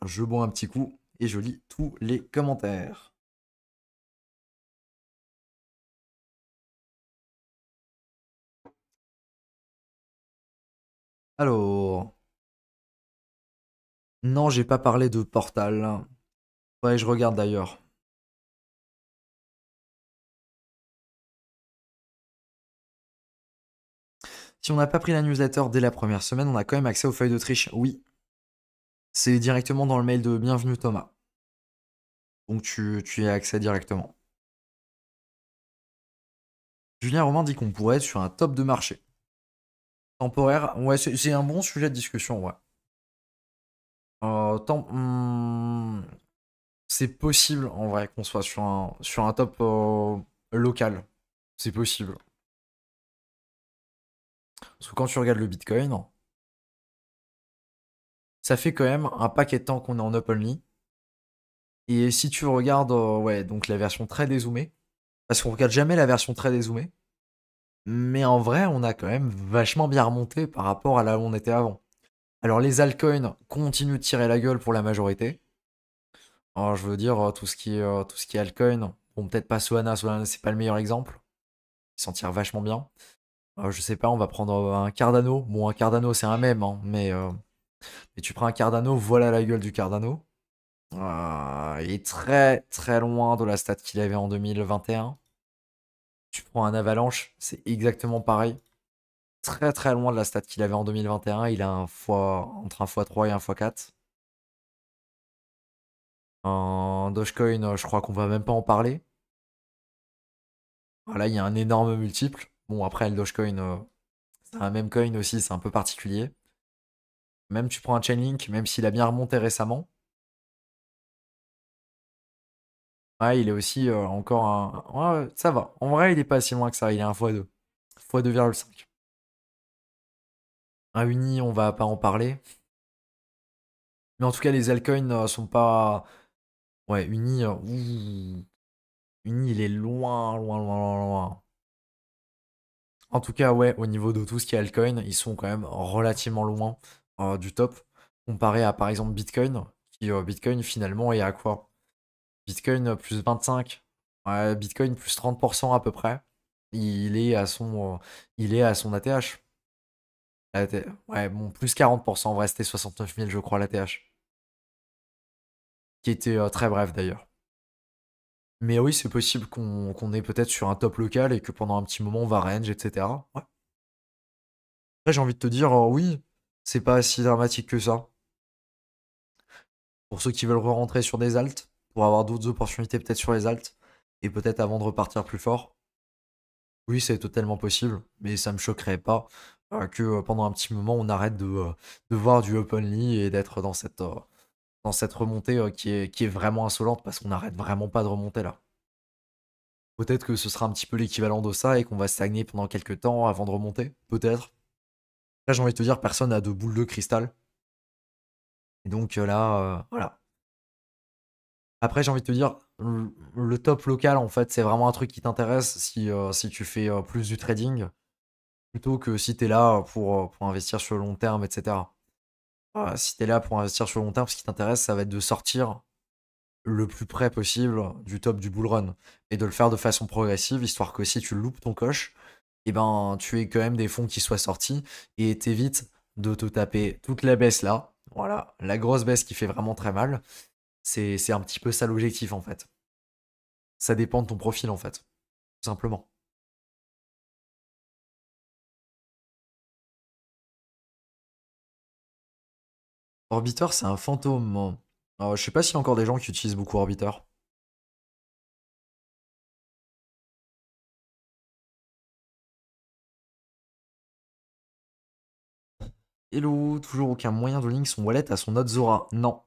Je bois un petit coup et je lis tous les commentaires. Alors, non, j'ai pas parlé de Portal. Ouais, je regarde d'ailleurs. Si on n'a pas pris la newsletter dès la première semaine, on a quand même accès aux feuilles d'Autriche. Oui, c'est directement dans le mail de Bienvenue Thomas. Donc tu y as accès directement. Julien Romain dit qu'on pourrait être sur un top de marché. Temporaire, ouais, c'est un bon sujet de discussion, ouais. C'est possible en vrai qu'on soit sur un top local. C'est possible. Parce que quand tu regardes le Bitcoin, ça fait quand même un paquet de temps qu'on est en up only. Et si tu regardes, ouais, donc la version très dézoomée, parce qu'on regarde jamais la version très dézoomée, mais en vrai, on a quand même vachement bien remonté par rapport à là où on était avant. Alors les altcoins continuent de tirer la gueule pour la majorité. Alors, je veux dire, tout ce qui est altcoin, bon, peut-être pas Solana, Solana c'est pas le meilleur exemple. Il s'en tire vachement bien. Je sais pas, on va prendre un Cardano. Bon, un Cardano c'est un mème, hein, mais tu prends un Cardano, voilà la gueule du Cardano. Il est très très loin de la stat qu'il avait en 2021. Tu prends un Avalanche, c'est exactement pareil. Très très loin de la stat qu'il avait en 2021. Il a entre un x3 et un x4. Un Dogecoin, je crois qu'on va même pas en parler. Là, il y a un énorme multiple. Bon, après, le Dogecoin, c'est un même coin aussi, c'est un peu particulier. Même tu prends un Chainlink, même s'il a bien remonté récemment, ouais, il est aussi encore un. Ouais, ouais, ça va. En vrai, il est pas si loin que ça. Il est un x2. x2,5. Un Uni, on va pas en parler. Mais en tout cas, les altcoins sont pas. Ouais, Uni. Uni, il est loin, loin, loin, loin, loin. En tout cas, ouais, au niveau de tout ce qui est altcoin, ils sont quand même relativement loin du top, comparé à par exemple Bitcoin, qui Bitcoin finalement est à quoi? Bitcoin plus 25, ouais, Bitcoin plus 30% à peu près. Il est à son ATH. Ouais, bon, plus 40%, en vrai, c'était 69 000, je crois, l'ATH. Qui était très bref d'ailleurs. Mais oui, c'est possible qu'on est peut-être sur un top local et que pendant un petit moment on va range, etc. Ouais. Après, j'ai envie de te dire, oui, c'est pas si dramatique que ça. Pour ceux qui veulent re-rentrer sur des alts, pour avoir d'autres opportunités peut-être sur les alts, et peut-être avant de repartir plus fort, oui, c'est totalement possible, mais ça me choquerait pas que pendant un petit moment on arrête de voir du openly et d'être dans cette remontée qui est vraiment insolente parce qu'on n'arrête vraiment pas de remonter là. Peut-être que ce sera un petit peu l'équivalent de ça et qu'on va stagner pendant quelques temps avant de remonter. Peut-être. Là, j'ai envie de te dire, personne n'a de boule de cristal. Et donc là, voilà. Après, j'ai envie de te dire, le top local, en fait, c'est vraiment un truc qui t'intéresse si tu fais plus du trading, plutôt que si t'es là pour investir sur le long terme, etc. Si t'es là pour investir sur le long terme, ce qui t'intéresse, ça va être de sortir le plus près possible du top du bull run et de le faire de façon progressive, histoire que si tu loupes ton coche, et ben tu aies quand même des fonds qui soient sortis et t'évites de te taper toute la baisse là. Voilà, la grosse baisse qui fait vraiment très mal. C'est un petit peu ça l'objectif en fait. Ça dépend de ton profil en fait, tout simplement. Orbiter, c'est un fantôme. Je sais pas s'il y a encore des gens qui utilisent beaucoup Orbiter. Hello, toujours aucun moyen de link son wallet à son autre Zora. Non.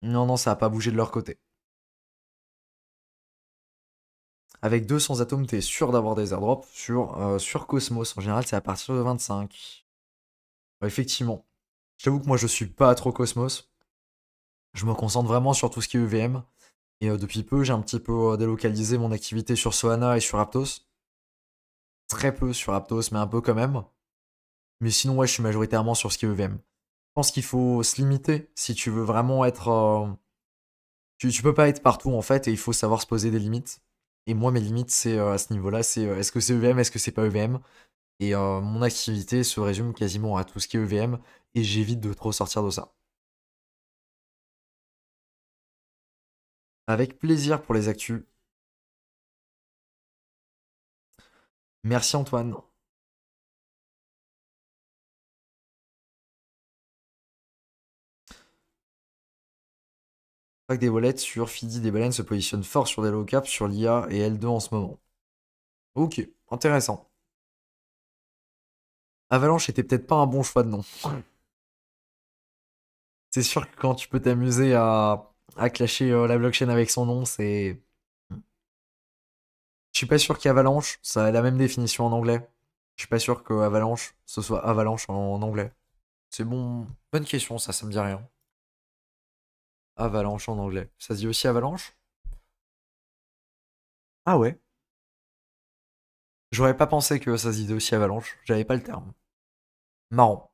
Non, non, ça a pas bougé de leur côté. Avec 200 atomes, t'es sûr d'avoir des airdrops sur Cosmos. En général, c'est à partir de 25. Ouais, effectivement. Je t'avoue que moi, je suis pas trop Cosmos. Je me concentre vraiment sur tout ce qui est EVM. Et depuis peu, j'ai un petit peu délocalisé mon activité sur Solana et sur Aptos. Très peu sur Aptos, mais un peu quand même. Mais sinon, ouais, je suis majoritairement sur ce qui est EVM. Je pense qu'il faut se limiter si tu veux vraiment être. Tu peux pas être partout en fait, et il faut savoir se poser des limites. Et moi, mes limites, c'est à ce niveau-là, c'est est-ce que c'est EVM, est-ce que c'est pas EVM. Et mon activité se résume quasiment à tout ce qui est EVM, et j'évite de trop sortir de ça. Avec plaisir pour les actus. Merci Antoine. Pack des wallets sur Fidi des baleines se positionne fort sur des low caps sur l'IA et L2 en ce moment. Ok, intéressant. Avalanche était peut-être pas un bon choix de nom. C'est sûr que quand tu peux t'amuser à clasher la blockchain avec son nom, c'est. Je suis pas sûr qu'Avalanche, ça a la même définition en anglais. Je suis pas sûr que Avalanche, ce soit Avalanche en anglais. C'est bon. Bonne question, ça me dit rien. Avalanche en anglais. Ça se dit aussi Avalanche? Ah ouais. J'aurais pas pensé que ça se disait aussi Avalanche. J'avais pas le terme. Marrant.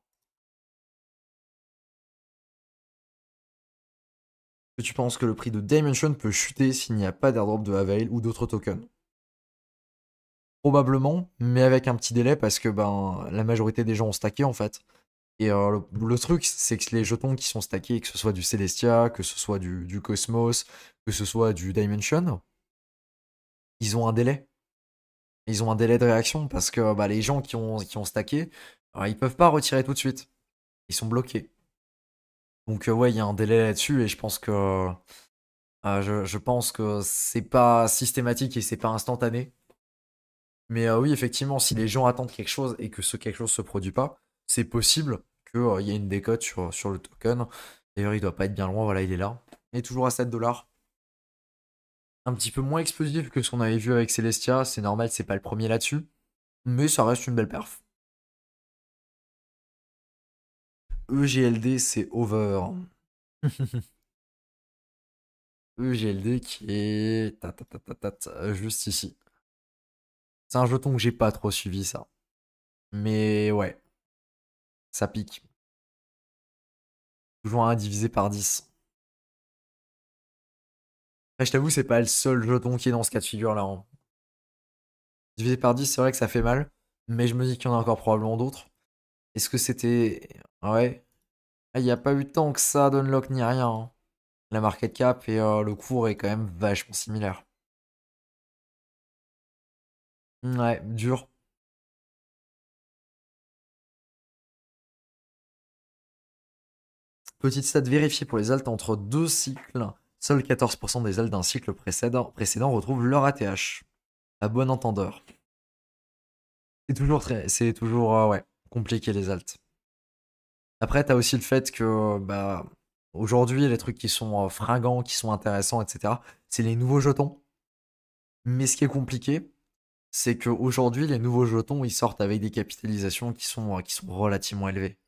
Que tu penses que le prix de Dimension peut chuter s'il n'y a pas d'airdrop de Avail ou d'autres tokens? Probablement, mais avec un petit délai parce que ben la majorité des gens ont stacké en fait. Et le truc, c'est que les jetons qui sont stackés, que ce soit du Celestia, que ce soit du Cosmos, que ce soit du Dimension, ils ont un délai. Ils ont un délai de réaction parce que bah, les gens qui ont stacké, ils peuvent pas retirer tout de suite. Ils sont bloqués. Donc ouais, il y a un délai là-dessus et je pense que c'est pas systématique et c'est pas instantané. Mais oui, effectivement, si les gens attendent quelque chose et que ce quelque chose se produit pas, c'est possible qu'il y ait une décote sur le token. D'ailleurs, il doit pas être bien loin, voilà, il est là. Il est toujours à 7 $. Un petit peu moins explosif que ce qu'on avait vu avec Celestia, c'est normal, c'est pas le premier là-dessus. Mais ça reste une belle perf. EGLD, c'est over. EGLD qui est juste ici. C'est un jeton que j'ai pas trop suivi ça. Mais ouais, ça pique. Toujours un divisé par 10. Après, je t'avoue, c'est pas le seul jeton qui est dans ce cas de figure là, hein. Divisé par 10, c'est vrai que ça fait mal. Mais je me dis qu'il y en a encore probablement d'autres. Est-ce que c'était. Ouais. Il n'y a pas eu tant que ça d'unlock ni rien, hein. La market cap et le cours est quand même vachement similaire. Ouais, dur. Petite stat vérifiée pour les alts entre deux cycles. Seuls 14% des alts d'un cycle précédent retrouvent leur ATH. À bon entendeur. C'est toujours ouais, compliqué les alts. Après, t'as aussi le fait que bah, aujourd'hui, les trucs qui sont fringants, qui sont intéressants, etc., c'est les nouveaux jetons. Mais ce qui est compliqué, c'est qu'aujourd'hui, les nouveaux jetons, ils sortent avec des capitalisations qui sont relativement élevées.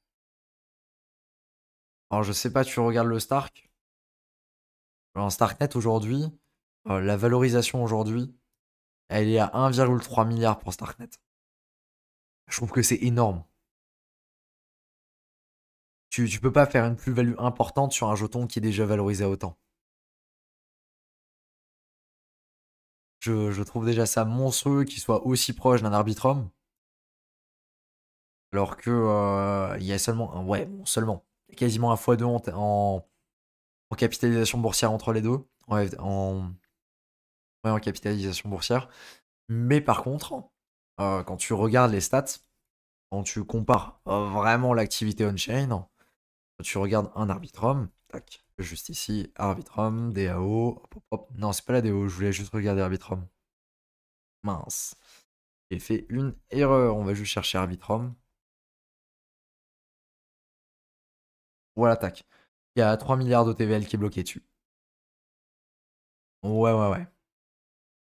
Alors, je sais pas, tu regardes le Stark. En Starknet aujourd'hui, la valorisation aujourd'hui, elle est à 1,3 milliard pour Starknet. Je trouve que c'est énorme. Tu peux pas faire une plus-value importante sur un jeton qui est déjà valorisé à autant. Je trouve déjà ça monstrueux qu'il soit aussi proche d'un Arbitrum. Alors que il y a seulement. Ouais, bon, seulement. Quasiment un x2 en capitalisation boursière entre les deux. Ouais, en capitalisation boursière. Mais par contre, quand tu regardes les stats, quand tu compares vraiment l'activité on-chain, quand tu regardes un Arbitrum, tac, juste ici, Arbitrum, DAO, hop, hop, hop. Non, c'est pas la DAO, je voulais juste regarder Arbitrum. Mince. J'ai fait une erreur, on va juste chercher Arbitrum. Voilà, tac. Il y a 3 milliards de TVL qui est bloqué dessus. Ouais, ouais, ouais.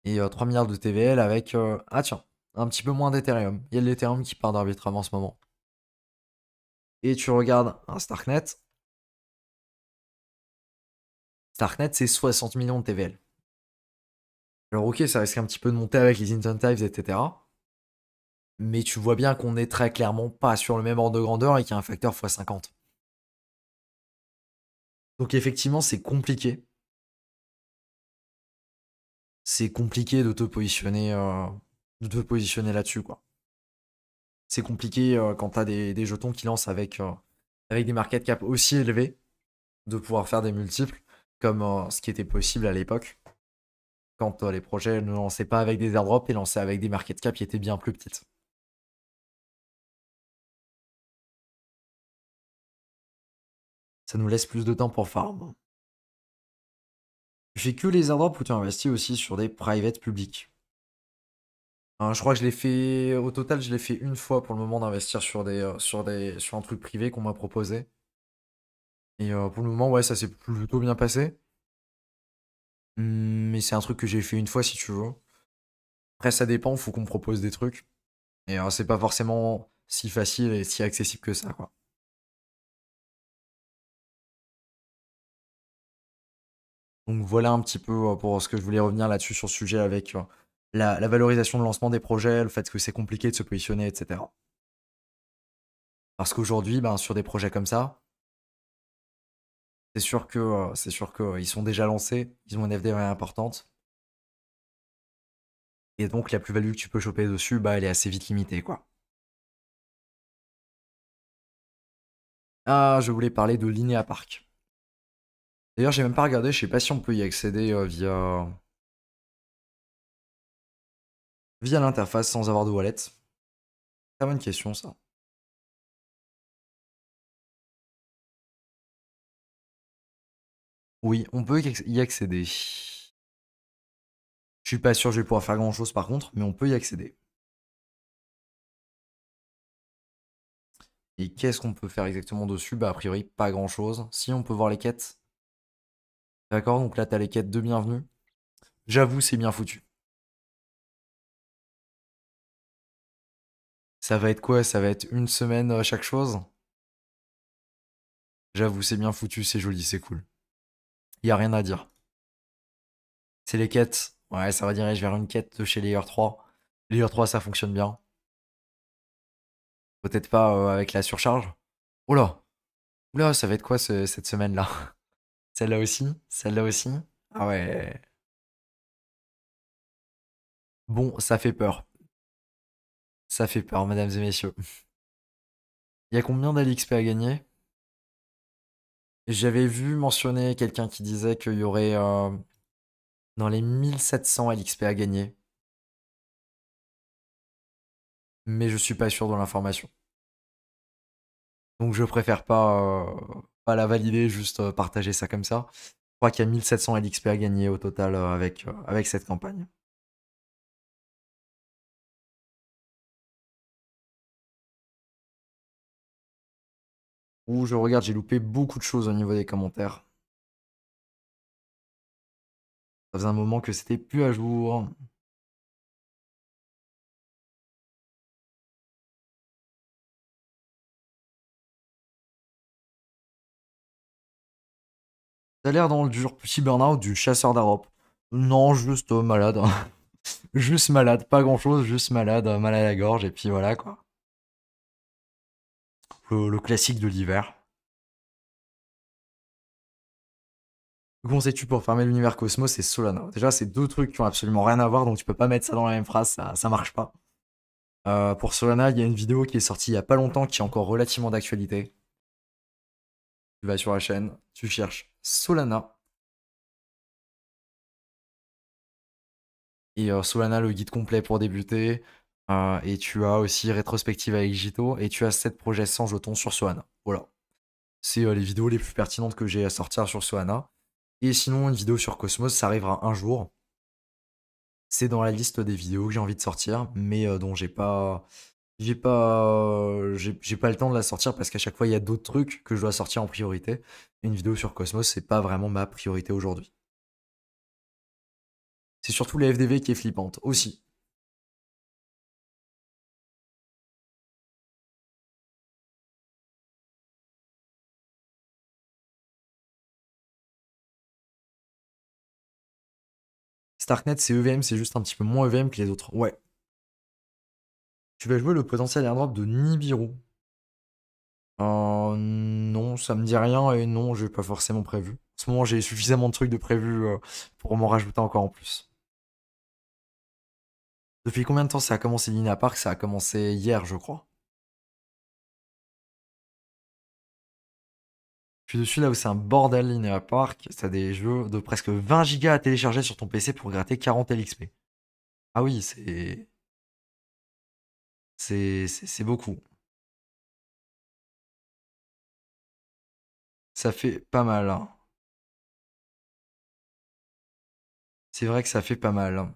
Et 3 milliards de TVL avec. Ah, tiens, un petit peu moins d'Ethereum. Il y a de l'Ethereum qui part d'Arbitrum en ce moment. Et tu regardes un Starknet. Starknet, c'est 60 millions de TVL. Alors, ok, ça risque un petit peu de monter avec les incentives, etc. Mais tu vois bien qu'on est très clairement pas sur le même ordre de grandeur et qu'il y a un facteur x50. Donc, effectivement, c'est compliqué. C'est compliqué de te positionner là-dessus, quoi. C'est compliqué quand t'as des jetons qui lancent avec des market cap aussi élevés de pouvoir faire des multiples comme ce qui était possible à l'époque quand les projets ne lançaient pas avec des airdrops et lançaient avec des market cap qui étaient bien plus petites. Ça nous laisse plus de temps pour farm. J'ai que les airdrops où tu investis aussi sur des private publics. Hein, je crois que je l'ai fait au total, je l'ai fait une fois pour le moment d'investir sur un truc privé qu'on m'a proposé. Et pour le moment, ouais, ça s'est plutôt bien passé. Mais c'est un truc que j'ai fait une fois si tu veux. Après, ça dépend, faut qu'on me propose des trucs. Et c'est pas forcément si facile et si accessible que ça, quoi. Donc voilà un petit peu pour ce que je voulais revenir là-dessus sur le sujet avec la valorisation de lancement des projets, le fait que c'est compliqué de se positionner, etc. Parce qu'aujourd'hui, ben, sur des projets comme ça, c'est sûr que ils sont déjà lancés, ils ont une FDV importante, et donc la plus-value que tu peux choper dessus, bah, elle est assez vite limitée, quoi. Ah, je voulais parler de Linéa Park. D'ailleurs, j'ai même pas regardé, je sais pas si on peut y accéder via l'interface sans avoir de wallet. Très bonne question, ça. Oui, on peut y accéder. Je suis pas sûr que je vais pouvoir faire grand chose par contre, mais on peut y accéder. Et qu'est-ce qu'on peut faire exactement dessus? Bah, a priori, pas grand chose. Si, on peut voir les quêtes. D'accord, donc là, t'as les quêtes de bienvenue. J'avoue, c'est bien foutu. Ça va être quoi? Ça va être une semaine chaque chose? J'avoue, c'est bien foutu, c'est joli, c'est cool. Y a rien à dire. C'est les quêtes. Ouais, ça va diriger vers une quête de chez Layer 3. Layer 3, ça fonctionne bien. Peut-être pas avec la surcharge. Oh là! Oula, ça va être quoi cette semaine-là? Celle-là aussi? Celle-là aussi? Ah ouais. Bon, ça fait peur. Ça fait peur, mesdames et messieurs. Il y a combien d'AliXP à gagner? J'avais vu mentionner quelqu'un qui disait qu'il y aurait dans les 1700 LXP à gagner. Mais je suis pas sûr de l'information. Donc je préfère pas la valider, juste partager ça comme ça. Je crois qu'il y a 1700 LXP à gagner au total avec cette campagne. Ouh, je regarde, j'ai loupé beaucoup de choses au niveau des commentaires. Ça faisait un moment que c'était plus à jour. T'as l'air dans le dur. Petit burn-out du chasseur d'Europe. Non, juste malade. Juste malade, pas grand-chose, juste malade, mal à la gorge, et puis voilà quoi. Le classique de l'hiver. Que conseilles-tu pour farmer l'univers Cosmos et Solana? Déjà, c'est deux trucs qui ont absolument rien à voir, donc tu peux pas mettre ça dans la même phrase, ça marche pas. Pour Solana, il y a une vidéo qui est sortie il y a pas longtemps qui est encore relativement d'actualité. Tu vas sur la chaîne, tu cherches Solana. Et Solana, le guide complet pour débuter. Et tu as aussi rétrospective avec Jito. Et tu as 7 projets sans jetons sur Solana. Voilà. C'est les vidéos les plus pertinentes que j'ai à sortir sur Solana. Et sinon, une vidéo sur Cosmos, ça arrivera un jour. C'est dans la liste des vidéos que j'ai envie de sortir, mais dont j'ai pas le temps de la sortir parce qu'à chaque fois il y a d'autres trucs que je dois sortir en priorité. Et une vidéo sur Cosmos, c'est pas vraiment ma priorité aujourd'hui. C'est surtout la FDV qui est flippante aussi. Starknet, c'est EVM, c'est juste un petit peu moins EVM que les autres. Ouais. Tu vas jouer le potentiel airdrop de Nibiru. Non, ça me dit rien et non, j'ai pas forcément prévu. En ce moment, j'ai suffisamment de trucs de prévu pour m'en rajouter encore en plus. Depuis combien de temps ça a commencé Lina Park? Ça a commencé hier, je crois. Je suis dessus là où c'est un bordel Linear Park. T'as des jeux de presque 20 gigas à télécharger sur ton PC pour gratter 40 LXP. Ah oui, c'est beaucoup. Ça fait pas mal, hein. C'est vrai que ça fait pas mal, hein.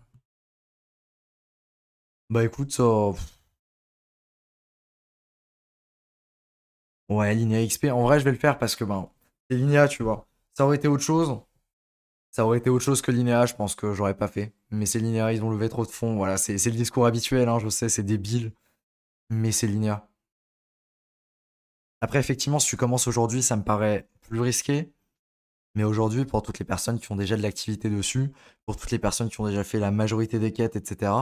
Bah écoute, ouais, Linea XP, en vrai je vais le faire parce que ben, c'est Linea, tu vois. Ça aurait été autre chose. Ça aurait été autre chose que Linea, je pense que j'aurais pas fait. Mais c'est Linea, ils ont levé trop de fonds. Voilà, c'est le discours habituel, hein, je sais, c'est débile. Mais c'est Linea. Après, effectivement, si tu commences aujourd'hui, ça me paraît plus risqué. Mais aujourd'hui, pour toutes les personnes qui ont déjà de l'activité dessus, pour toutes les personnes qui ont déjà fait la majorité des quêtes, etc.,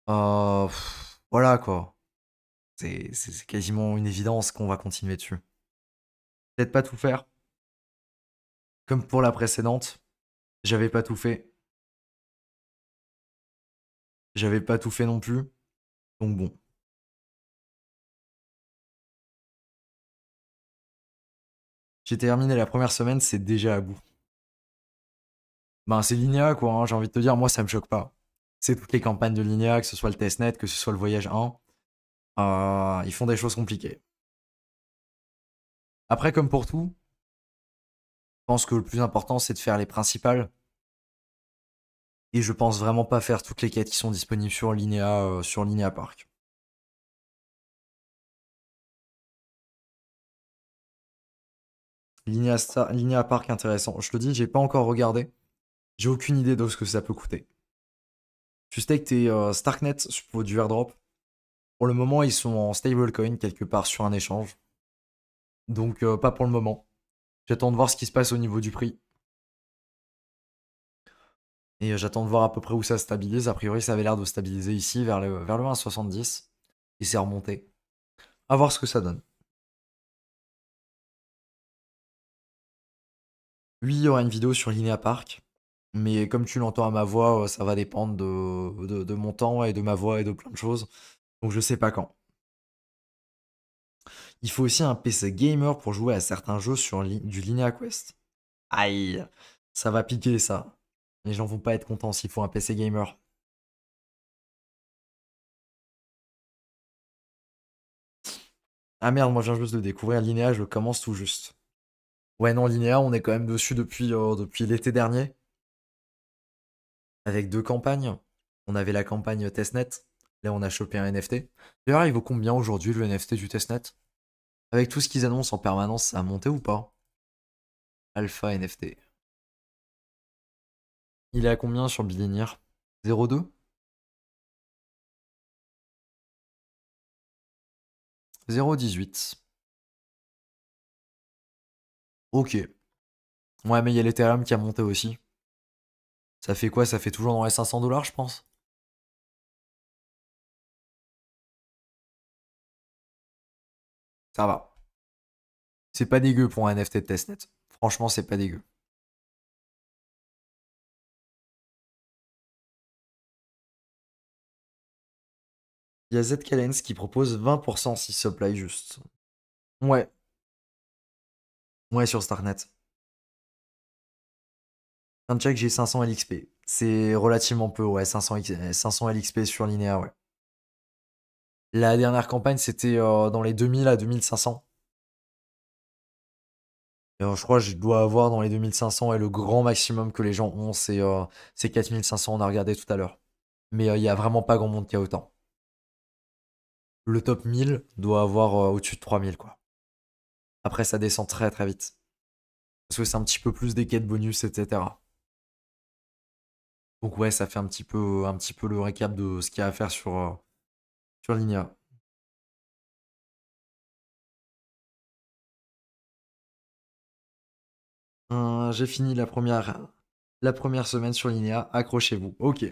voilà quoi. C'est quasiment une évidence qu'on va continuer dessus. Peut-être pas tout faire. Comme pour la précédente, j'avais pas tout fait. J'avais pas tout fait non plus. Donc bon. J'ai terminé la première semaine, c'est déjà à bout. Ben c'est Linéa quoi, hein, j'ai envie de te dire, moi ça me choque pas. C'est toutes les campagnes de Linéa, que ce soit le testnet, que ce soit le voyage 1. Ils font des choses compliquées. Après, comme pour tout, je pense que le plus important c'est de faire les principales. Et je pense vraiment pas faire toutes les quêtes qui sont disponibles sur Linéa Park. Linéa Park intéressant. Je te dis, j'ai pas encore regardé. J'ai aucune idée de ce que ça peut coûter. Tu stake tes Starknet pour du airdrop. Pour le moment, ils sont en stablecoin quelque part sur un échange. Donc pas pour le moment. J'attends de voir ce qui se passe au niveau du prix. Et j'attends de voir à peu près où ça stabilise. A priori, ça avait l'air de stabiliser ici, vers le 1,70. Et c'est remonté. À voir ce que ça donne. Oui, il y aura une vidéo sur Linéa Park. Mais comme tu l'entends à ma voix, ça va dépendre de mon temps et de ma voix et de plein de choses. Donc je sais pas quand. Il faut aussi un PC gamer pour jouer à certains jeux sur du Linear Quest. Aïe, ça va piquer ça. Les gens vont pas être contents s'il faut un PC gamer. Ah merde, moi je viens juste de découvrir Linéa, je le commence tout juste. Ouais non, Linéa, on est quand même dessus depuis l'été dernier. Avec deux campagnes. On avait la campagne testnet. Là on a chopé un NFT. D'ailleurs, il vaut combien aujourd'hui le NFT du testnet? Avec tout ce qu'ils annoncent en permanence, ça a monté ou pas? Alpha NFT. Il est à combien sur Billionaire? 0,2? 0,18. Ok. Ouais, mais il y a l'Ethereum qui a monté aussi. Ça fait quoi? Ça fait toujours dans les 500 dollars, je pense. Ça va. C'est pas dégueu pour un NFT de testnet. Franchement, c'est pas dégueu. Il y a Zcalens qui propose 20% si supply juste. Ouais, ouais, sur Starnet. Un check, j'ai 500 LXP. C'est relativement peu, ouais, 500 LXP sur Linéa, ouais. La dernière campagne, c'était dans les 2000 à 2500. Et, je crois que je dois avoir dans les 2500 et le grand maximum que les gens ont, c'est 4500, on a regardé tout à l'heure. Mais il y a vraiment pas grand monde qui a autant. Le top 1000 doit avoir au-dessus de 3000, quoi. Après, ça descend très très vite. Parce que c'est un petit peu plus des quêtes bonus, etc. Donc ouais, ça fait un petit peu le récap de ce qu'il y a à faire sur Linia. J'ai fini la première semaine sur Linia, accrochez-vous. Ok.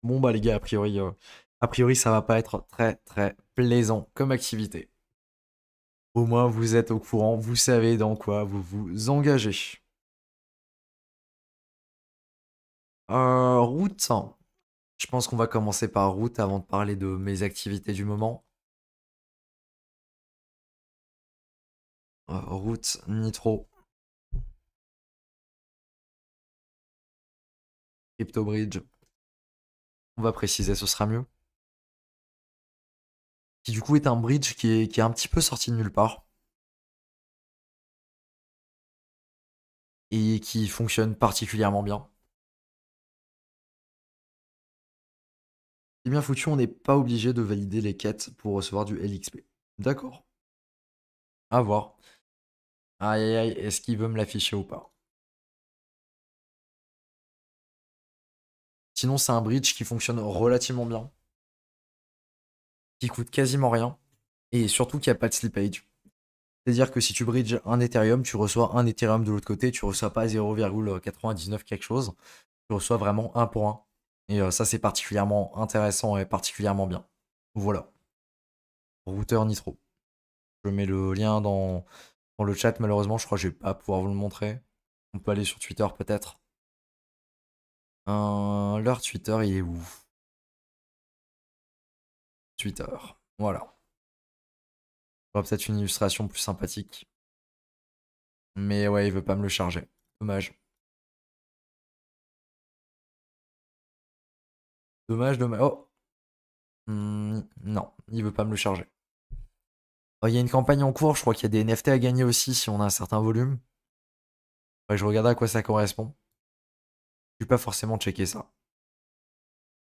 Bon bah les gars, a priori ça va pas être très très plaisant comme activité. Au moins vous êtes au courant, vous savez dans quoi vous vous engagez. Route. Je pense qu'on va commencer par route avant de parler de mes activités du moment. Route, Nitro, Crypto Bridge. On va préciser, ce sera mieux. Qui du coup est un bridge qui est un petit peu sorti de nulle part. Et qui fonctionne particulièrement bien. C'est bien foutu, on n'est pas obligé de valider les quêtes pour recevoir du LXP. D'accord. À voir. Aïe aïe aïe, est-ce qu'il veut me l'afficher ou pas? Sinon, c'est un bridge qui fonctionne relativement bien, qui coûte quasiment rien, et surtout qui a pas de slippage. C'est-à-dire que si tu bridges un Ethereum, tu reçois un Ethereum de l'autre côté, tu reçois pas 0,99 quelque chose, tu reçois vraiment un pour un. Et ça, c'est particulièrement intéressant et particulièrement bien. Voilà. Routeur Nitro. Je mets le lien dans le chat, malheureusement, je crois que je vais pas pouvoir vous le montrer. On peut aller sur Twitter peut-être. Leur Twitter, il est où? Twitter. Voilà. On peut-être une illustration plus sympathique. Mais ouais, il veut pas me le charger. Dommage. Dommage, dommage. Oh! Non, il veut pas me le charger. Oh, il y a une campagne en cours, je crois qu'il y a des NFT à gagner aussi si on a un certain volume. Ouais, je regarde à quoi ça correspond. Je vais pas forcément checker ça.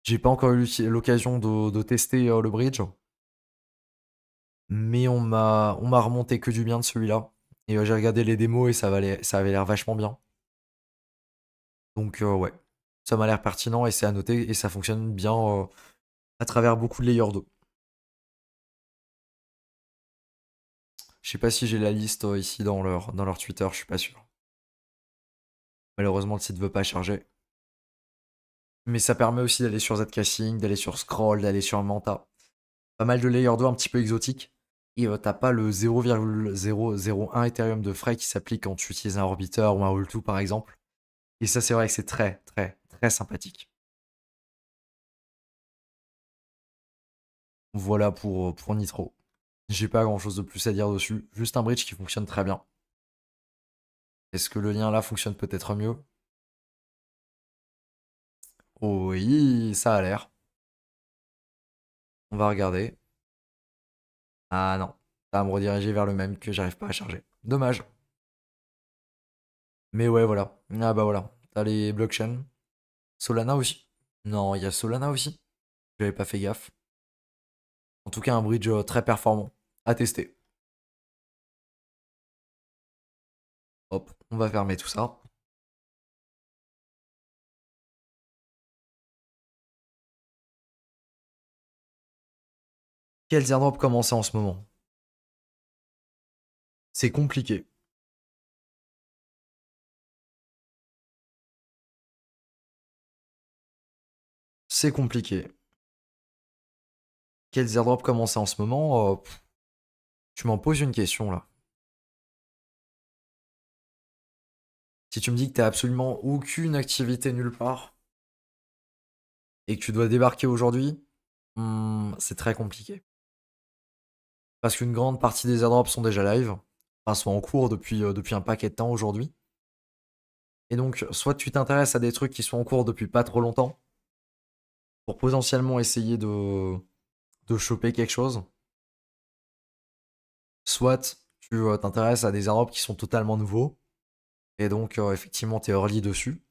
J'ai pas encore eu l'occasion de tester le bridge. Mais on m'a remonté que du bien de celui-là. Et j'ai regardé les démos et ça avait l'air vachement bien. Donc ouais, ça m'a l'air pertinent et c'est à noter et ça fonctionne bien à travers beaucoup de layers d'eau. Je sais pas si j'ai la liste ici dans leur Twitter, je suis pas sûr. Malheureusement, le site veut pas charger. Mais ça permet aussi d'aller sur Zcasing, d'aller sur Scroll, d'aller sur Manta. Pas mal de layer 2 un petit peu exotiques. Et t'as pas le 0,001 Ethereum de frais qui s'applique quand tu utilises un orbiteur ou un All2 par exemple. Et ça, c'est vrai que c'est très, très, très sympathique. Voilà pour Nitro. J'ai pas grand chose de plus à dire dessus. Juste un bridge qui fonctionne très bien. Est-ce que le lien là fonctionne peut-être mieux? Oui, ça a l'air. On va regarder. Ah non, ça va me rediriger vers le même que j'arrive pas à charger. Dommage. Mais ouais, voilà. Ah bah voilà. T'as les blockchains. Solana aussi. Non, il y a Solana aussi. J'avais pas fait gaffe. En tout cas, un bridge très performant. À tester. Hop, on va fermer tout ça. Quels airdrops commencer en ce moment? C'est compliqué. C'est compliqué. Quels airdrops commencer en ce moment? Tu m'en poses une question là. Si tu me dis que t'as absolument aucune activité nulle part et que tu dois débarquer aujourd'hui, c'est très compliqué. Parce qu'une grande partie des airdrops sont déjà live, enfin sont en cours depuis un paquet de temps aujourd'hui. Et donc, soit tu t'intéresses à des trucs qui sont en cours depuis pas trop longtemps, pour potentiellement essayer de choper quelque chose, soit tu t'intéresses à des airdrops qui sont totalement nouveaux, et donc effectivement t'es early dessus,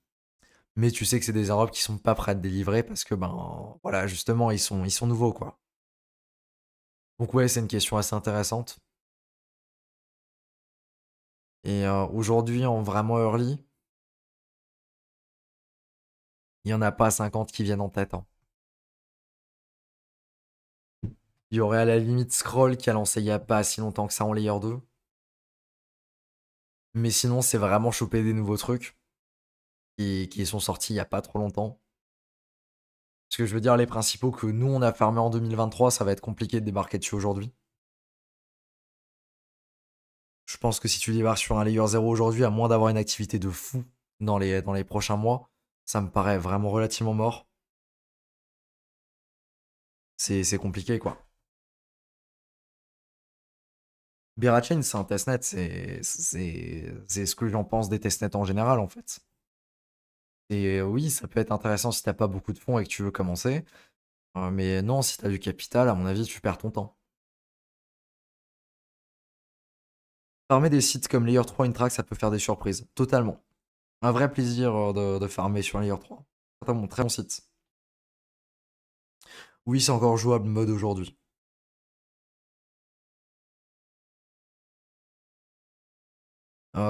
mais tu sais que c'est des airdrops qui sont pas prêts à te délivrer parce que ben voilà justement ils sont nouveaux quoi. Donc ouais c'est une question assez intéressante. Et aujourd'hui en vraiment early, il y en a pas 50 qui viennent en tête, hein. Il y aurait à la limite Scroll qui a lancé il y a pas si longtemps que ça en Layer 2. Mais sinon, c'est vraiment choper des nouveaux trucs qui sont sortis il y a pas trop longtemps. Parce que je veux dire, les principaux que nous on a farmé en 2023, ça va être compliqué de débarquer dessus aujourd'hui. Je pense que si tu débarques sur un Layer 0 aujourd'hui, à moins d'avoir une activité de fou dans les prochains mois, ça me paraît vraiment relativement mort. C'est compliqué quoi. Berachain, c'est un testnet, c'est ce que j'en pense des testnets en général en fait. Et oui, ça peut être intéressant si t'as pas beaucoup de fonds et que tu veux commencer. Mais non, si t'as du capital, à mon avis, tu perds ton temps. Farmer des sites comme Layer 3 Intrax, ça peut faire des surprises. Totalement. Un vrai plaisir de farmer sur Layer 3. Très bon site. Oui, c'est encore jouable mode aujourd'hui.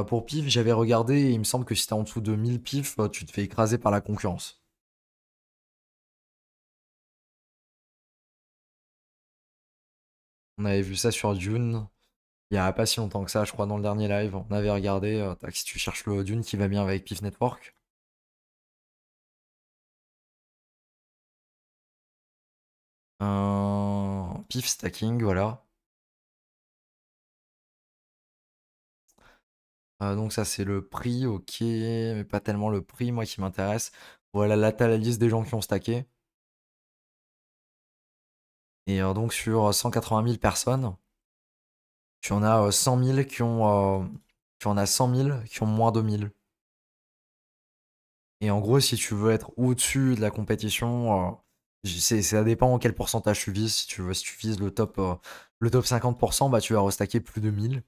Pour pif, j'avais regardé et il me semble que si t'es en dessous de 1000 pif, tu te fais écraser par la concurrence. On avait vu ça sur Dune. Il y a pas si longtemps que ça, je crois, dans le dernier live. On avait regardé. Tac, si tu cherches le Dune qui va bien avec Pif Network. Pif stacking, voilà. Donc ça c'est le prix, ok, mais pas tellement le prix, moi qui m'intéresse. Voilà, là t'as la liste des gens qui ont stacké. Et donc sur 180 000 personnes, tu en as 100 000 tu en as 100 000 qui ont moins de 1000. Et en gros, si tu veux être au-dessus de la compétition, ça dépend quel pourcentage tu vises. Si tu vises le top 50%, bah tu vas restacker plus de 1000.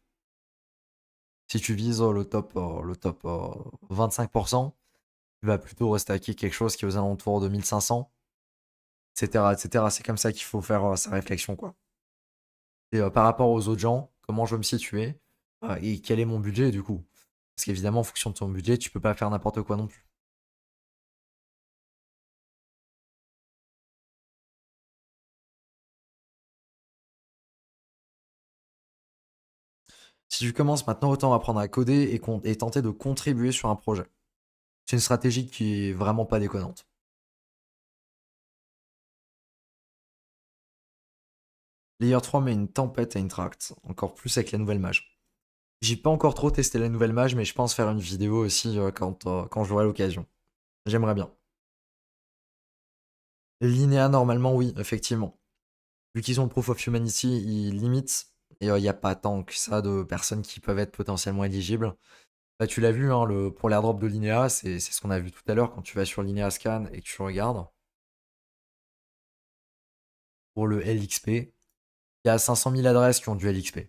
Si tu vises le top 25%, tu vas plutôt restacker quelque chose qui est aux alentours de 1500, etc., etc. C'est comme ça qu'il faut faire sa réflexion, quoi. Et par rapport aux autres gens, comment je veux me situer et quel est mon budget, du coup. Parce qu'évidemment, en fonction de ton budget, tu peux pas faire n'importe quoi non plus. Si tu commences maintenant, autant apprendre à coder et tenter de contribuer sur un projet. C'est une stratégie qui est vraiment pas déconnante. Layer 3 met une tempête à Interact, encore plus avec la nouvelle mage. J'ai pas encore trop testé la nouvelle mage, mais je pense faire une vidéo aussi quand j'aurai l'occasion. J'aimerais bien. Linéa, normalement, oui, effectivement. Vu qu'ils ont le Proof of Humanity, ils limitent. Et il n'y a pas tant que ça de personnes qui peuvent être potentiellement éligibles. Bah, tu l'as vu, hein, pour l'airdrop de Linéa, c'est ce qu'on a vu tout à l'heure quand tu vas sur Linéa Scan et que tu regardes. Pour le LXP, il y a 500 000 adresses qui ont du LXP.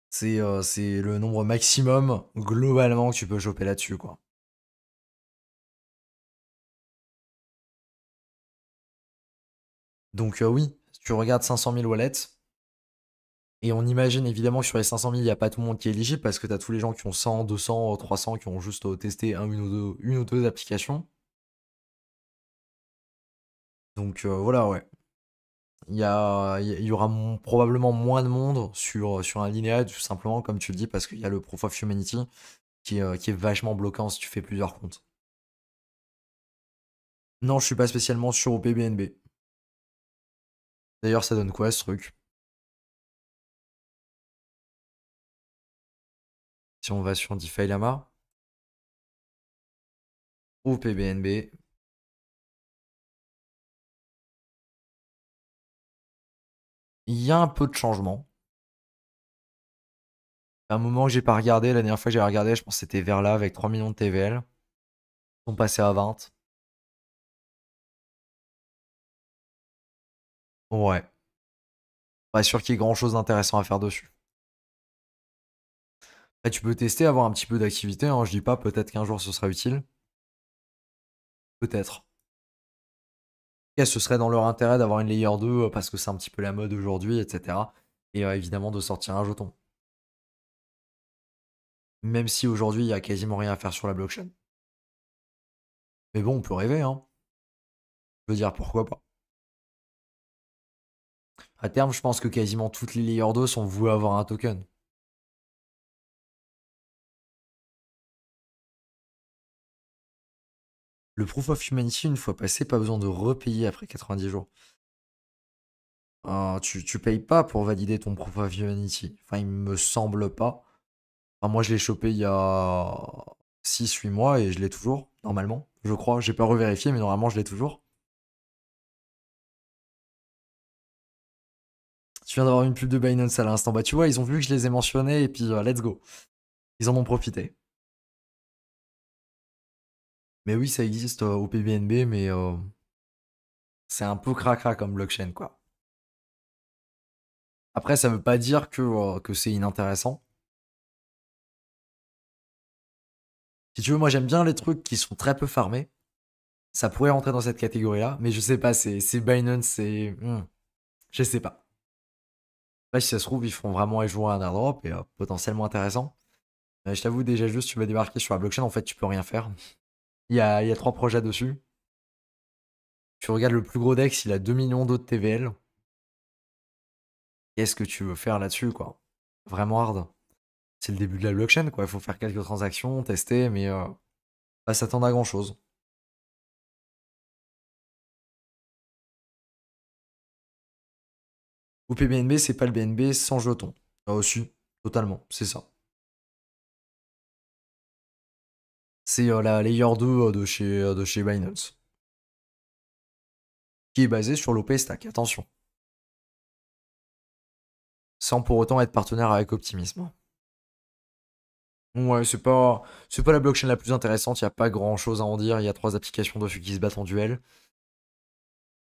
C'est le nombre maximum, globalement, que tu peux choper là-dessus, quoi. Donc oui, si tu regardes 500 000 wallets, et on imagine évidemment que sur les 500 000, il n'y a pas tout le monde qui est éligible, parce que tu as tous les gens qui ont 100, 200, 300, qui ont juste testé une ou deux applications. Donc voilà, ouais. Il y aura probablement moins de monde sur un linéaire, tout simplement, comme tu le dis, parce qu'il y a le Proof of Humanity qui est vachement bloquant si tu fais plusieurs comptes. Non, je suis pas spécialement sur OPBNB. D'ailleurs, ça donne quoi ce truc? Si on va sur DeFi Lama, OPBNB, il y a un peu de changement. À un moment que j'ai pas regardé, la dernière fois que j'ai regardé, je pense que c'était vers là avec 3 millions de TVL. Ils sont passés à 20. Ouais. Pas sûr qu'il y ait grand chose d'intéressant à faire dessus. Là, tu peux tester, avoir un petit peu d'activité, hein, je dis pas, peut-être qu'un jour ce sera utile. Peut-être. Et ce serait dans leur intérêt d'avoir une layer 2 parce que c'est un petit peu la mode aujourd'hui, etc. Et évidemment de sortir un jeton. Même si aujourd'hui il y a quasiment rien à faire sur la blockchain. Mais bon, on peut rêver, hein. Je veux dire, pourquoi pas. À terme, je pense que quasiment toutes les layers 2 sont vouées à avoir un token. Le Proof of Humanity, une fois passé, pas besoin de repayer après 90 jours. Tu payes pas pour valider ton Proof of Humanity. Enfin, il me semble pas. Enfin, moi, je l'ai chopé il y a 6-8 mois et je l'ai toujours, normalement. Je crois. J'ai pas revérifié, mais normalement, je l'ai toujours. Tu viens d'avoir une pub de Binance à l'instant. Bah, tu vois, ils ont vu que je les ai mentionnés et puis let's go. Ils en ont profité. Mais oui, ça existe au PBNB, mais c'est un peu cracra comme blockchain, quoi. Après, ça veut pas dire que c'est inintéressant. Si tu veux, moi, j'aime bien les trucs qui sont très peu farmés. Ça pourrait rentrer dans cette catégorie-là, mais je sais pas, c'est Binance, je sais pas. Là, si ça se trouve, ils font vraiment jouer un airdrop et potentiellement intéressant. Je t'avoue, déjà juste, tu vas débarquer sur la blockchain, en fait, tu peux rien faire. Il y a 3 projets dessus. Tu regardes le plus gros DEX, il a 2 millions d'autres TVL. Qu'est-ce que tu veux faire là-dessus, quoi? Vraiment hard. C'est le début de la blockchain, quoi. Il faut faire quelques transactions, tester, mais pas s'attendre à grand-chose. Ou PBNB, c'est pas le BNB sans jeton. Ah aussi, totalement, c'est ça. C'est la layer 2 de chez Binance. Qui est basée sur l'OP Stack, attention. Sans pour autant être partenaire avec Optimisme. Ouais, c'est pas la blockchain la plus intéressante, il n'y a pas grand chose à en dire, il y a 3 applications dessus qui se battent en duel.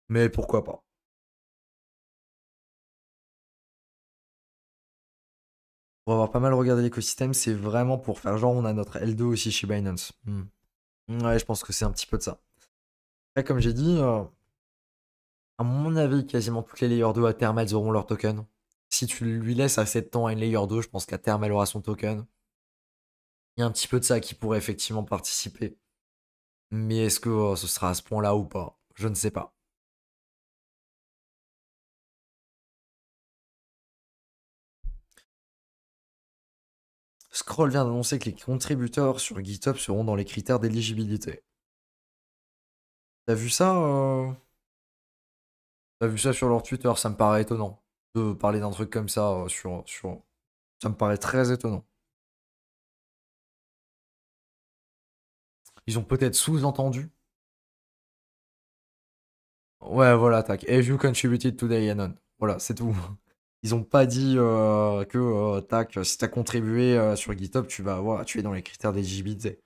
Mais pourquoi pas. Pour avoir pas mal regardé l'écosystème, c'est vraiment pour faire genre on a notre L2 aussi chez Binance. Ouais, je pense que c'est un petit peu de ça. Là, comme j'ai dit, à mon avis, quasiment toutes les layers 2 à terme, elles auront leur token. Si tu lui laisses assez de temps à une layer 2, je pense qu'à terme, elle aura son token. Il y a un petit peu de ça qui pourrait effectivement participer. Mais est-ce que ce sera à ce point-là ou pas? Je ne sais pas. Scroll vient d'annoncer que les contributeurs sur GitHub seront dans les critères d'éligibilité. T'as vu ça T'as vu ça sur leur Twitter, ça me paraît étonnant. De parler d'un truc comme ça Ça me paraît très étonnant. Ils ont peut-être sous-entendu. Ouais, voilà, tac. Have you contributed today, Anon? Voilà, c'est tout. Ils ont pas dit que, tac, si t'as contribué sur GitHub, tu es dans les critères des JBT.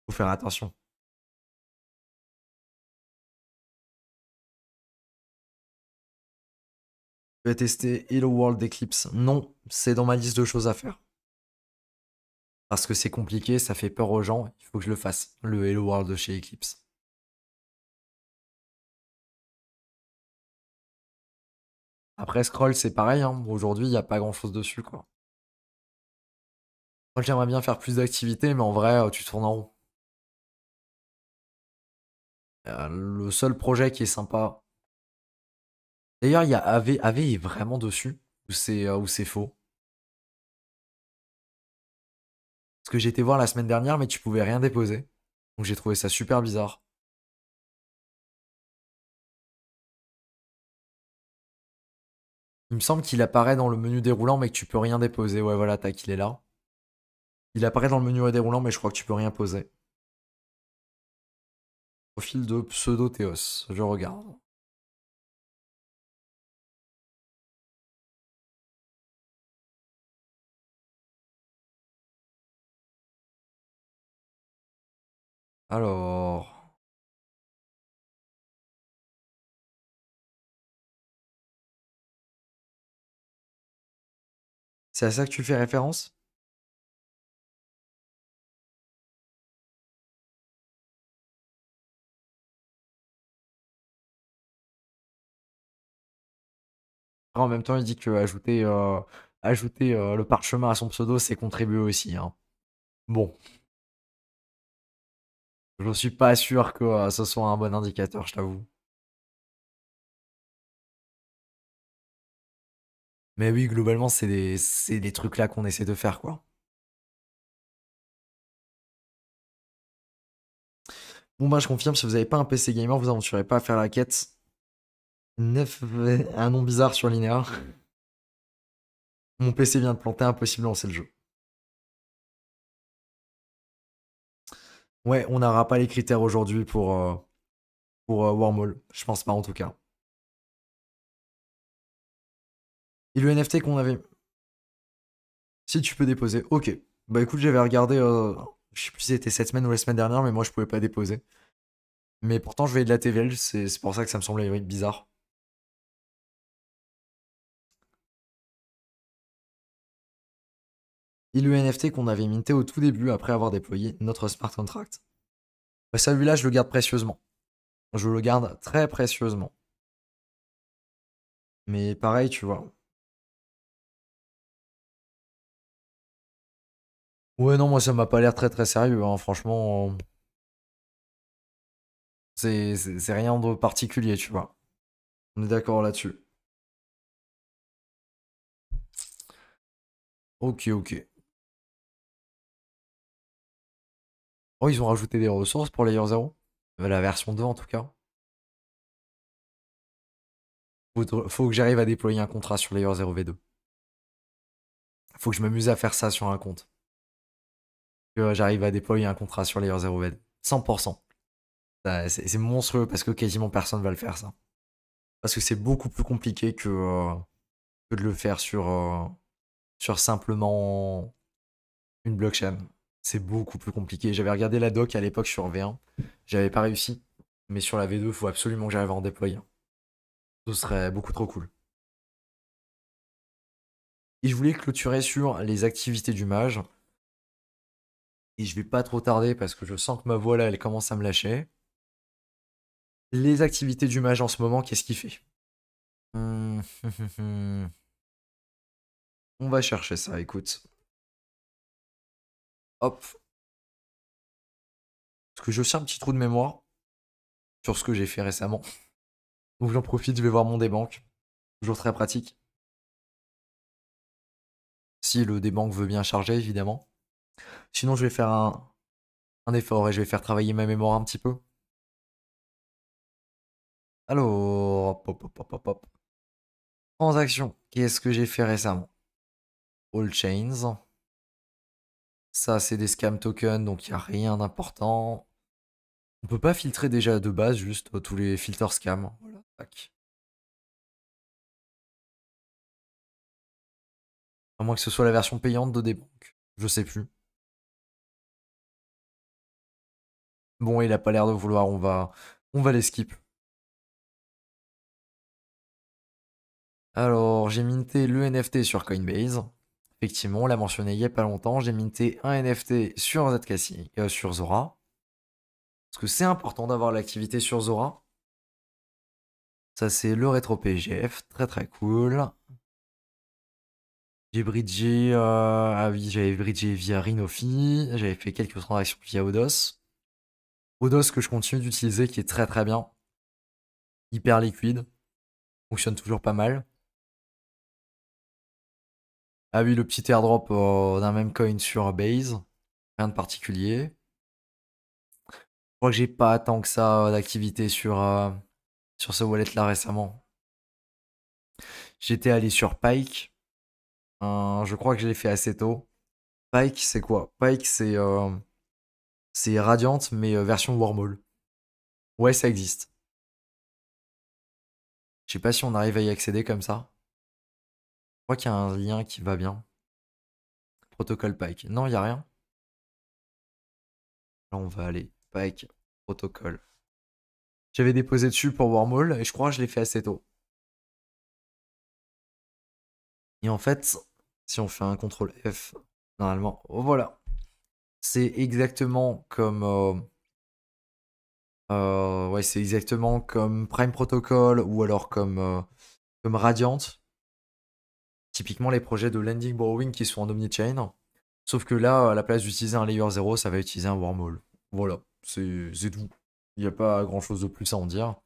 Faut faire attention. Je vais tester Hello World Eclipse. Non, c'est dans ma liste de choses à faire. Parce que c'est compliqué, ça fait peur aux gens. Il faut que je le fasse. Le Hello World de chez Eclipse. Après, Scroll, c'est pareil. Hein. Aujourd'hui, il n'y a pas grand chose dessus, quoi. Moi, j'aimerais bien faire plus d'activités, mais en vrai, tu tournes en rond. Le seul projet qui est sympa. D'ailleurs, il y a AV. AV est vraiment dessus. Ou c'est faux. Parce que j'ai été voir la semaine dernière, mais tu pouvais rien déposer. Donc j'ai trouvé ça super bizarre. Il me semble qu'il apparaît dans le menu déroulant, mais que tu peux rien déposer. Ouais, voilà, tac, il est là. Il apparaît dans le menu déroulant, mais je crois que tu peux rien poser. Profil de Pseudo Théos. Je regarde. Alors. C'est à ça que tu fais référence? En même temps, il dit que ajouter le parchemin à son pseudo, c'est contribuer aussi. Hein. Bon, je suis pas sûr que ce soit un bon indicateur, je t'avoue. Mais oui, globalement, c'est des trucs là qu'on essaie de faire, quoi. Bon, bah, je confirme, si vous avez pas un PC gamer, vous aventurez pas à faire la quête. 9, un nom bizarre sur Linéa. Mon PC vient de planter, impossible de lancer le jeu. Ouais, on n'aura pas les critères aujourd'hui pour Wormhole. Je pense pas en tout cas. Et le NFT qu'on avait. Si tu peux déposer. Ok. Bah écoute, j'avais regardé. Je sais plus si c'était cette semaine ou la semaine dernière, mais moi je pouvais pas déposer. Mais pourtant, je voyais de la TVL, c'est pour ça que ça me semblait bizarre. Et le NFT qu'on avait minté au tout début après avoir déployé notre smart contract. Bah, celui-là, je le garde précieusement. Je le garde très précieusement. Mais pareil, tu vois. Ouais, non, moi ça m'a pas l'air très très sérieux, hein. Franchement, c'est rien de particulier, tu vois. On est d'accord là-dessus. Ok, ok. Oh, ils ont rajouté des ressources pour Layer 0. La version 2 en tout cas. Faut que j'arrive à déployer un contrat sur Layer 0 V2. Faut que je m'amuse à faire ça sur un compte. Que j'arrive à déployer un contrat sur Layer 0 V2. 100%. C'est monstrueux parce que quasiment personne va le faire ça. Parce que c'est beaucoup plus compliqué que de le faire sur simplement une blockchain. C'est beaucoup plus compliqué. J'avais regardé la doc à l'époque sur V1. J'avais pas réussi. Mais sur la V2, il faut absolument que j'arrive à en déployer. Ce serait beaucoup trop cool. Et je voulais clôturer sur les activités du mage. Et je vais pas trop tarder parce que je sens que ma voix là, elle commence à me lâcher. Les activités du mage en ce moment, qu'est-ce qu'il fait? Hum, On va chercher ça, écoute. Hop. Parce que j'ai aussi un petit trou de mémoire sur ce que j'ai fait récemment. Donc j'en profite, je vais voir mon débank. Toujours très pratique. Si le débank veut bien charger, évidemment. Sinon, je vais faire un effort et je vais faire travailler ma mémoire un petit peu. Alors, pop, pop, pop, pop, pop. Transaction. Qu'est-ce que j'ai fait récemment? All chains. Ça, c'est des scam tokens, donc il n'y a rien d'important. On peut pas filtrer déjà de base, juste tous les filters scam. Voilà, tac. À moins que ce soit la version payante de des banques. Je sais plus. Bon, il a pas l'air de vouloir, on va les skip. Alors, j'ai minté le NFT sur Coinbase. Effectivement, on l'a mentionné il y a pas longtemps. J'ai minté un NFT sur Zcash, sur Zora. Parce que c'est important d'avoir l'activité sur Zora. Ça, c'est le rétro PGF. Très très cool. J'ai bridgé. Ah oui, j'avais bridgé via Rinofi. J'avais fait quelques transactions via Odos. Odos que je continue d'utiliser, qui est très très bien. Hyper liquide. Fonctionne toujours pas mal. Ah oui, le petit airdrop d'un même coin sur Base. Rien de particulier. Je crois que j'ai pas tant que ça d'activité sur ce wallet là récemment. J'étais allé sur Pike. Je crois que je l'ai fait assez tôt. Pike, c'est quoi? Pike, c'est Radiant, mais version Wormhole. Ouais, ça existe. Je sais pas si on arrive à y accéder comme ça. Je crois qu'il y a un lien qui va bien. Protocole Pike. Non, il y a rien. Là, on va aller. Pike, protocole. J'avais déposé dessus pour Wormhole et je crois que je l'ai fait assez tôt. Et en fait, si on fait un contrôle F, normalement, oh, voilà. C'est exactement comme. Ouais, c'est exactement comme Prime Protocol ou alors comme Radiant. Typiquement les projets de lending borrowing qui sont en omnichain. Sauf que là, à la place d'utiliser un layer 0, ça va utiliser un wormhole. Voilà, c'est tout. Il n'y a pas grand chose de plus à en dire.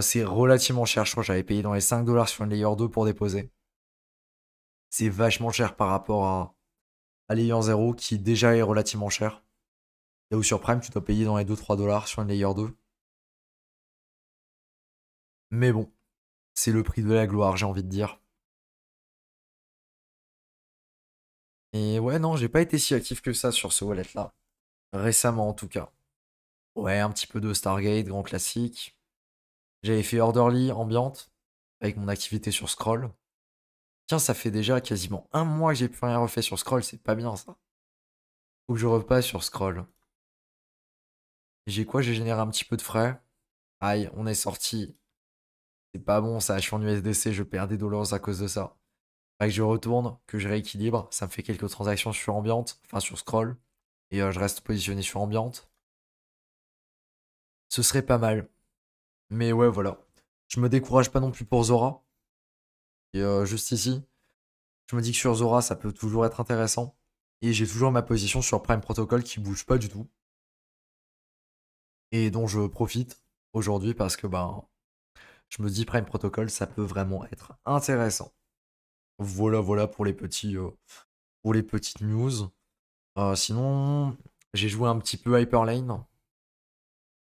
C'est relativement cher, je crois que j'avais payé dans les 5 dollars sur une layer 2 pour déposer. C'est vachement cher par rapport à layer 0 qui déjà est relativement cher. Là où sur Prime, tu dois payer dans les 2-3 dollars sur une layer 2. Mais bon, c'est le prix de la gloire, j'ai envie de dire. Et ouais, non, j'ai pas été si actif que ça sur ce wallet-là. Récemment, en tout cas. Ouais, un petit peu de Stargate, grand classique. J'avais fait Orderly, ambiante, avec mon activité sur Scroll. Tiens, ça fait déjà quasiment un mois que j'ai plus rien refait sur Scroll, c'est pas bien ça. Faut que je repasse sur Scroll. J'ai quoi? J'ai généré un petit peu de frais. Aïe, on est sorti. C'est pas bon ça, je suis en USDC, je perds des dollars à cause de ça. Faudrait que je retourne, que je rééquilibre. Ça me fait quelques transactions sur ambiante, enfin sur Scroll. Et je reste positionné sur ambiante. Ce serait pas mal. Mais ouais, voilà. Je me décourage pas non plus pour Zora. Et juste ici, je me dis que sur Zora, ça peut toujours être intéressant. Et j'ai toujours ma position sur Prime Protocol qui bouge pas du tout. Et dont je profite aujourd'hui parce que ben, je me dis Prime Protocol, ça peut vraiment être intéressant. Voilà, voilà pour les petites news. Sinon, j'ai joué un petit peu Hyperlane.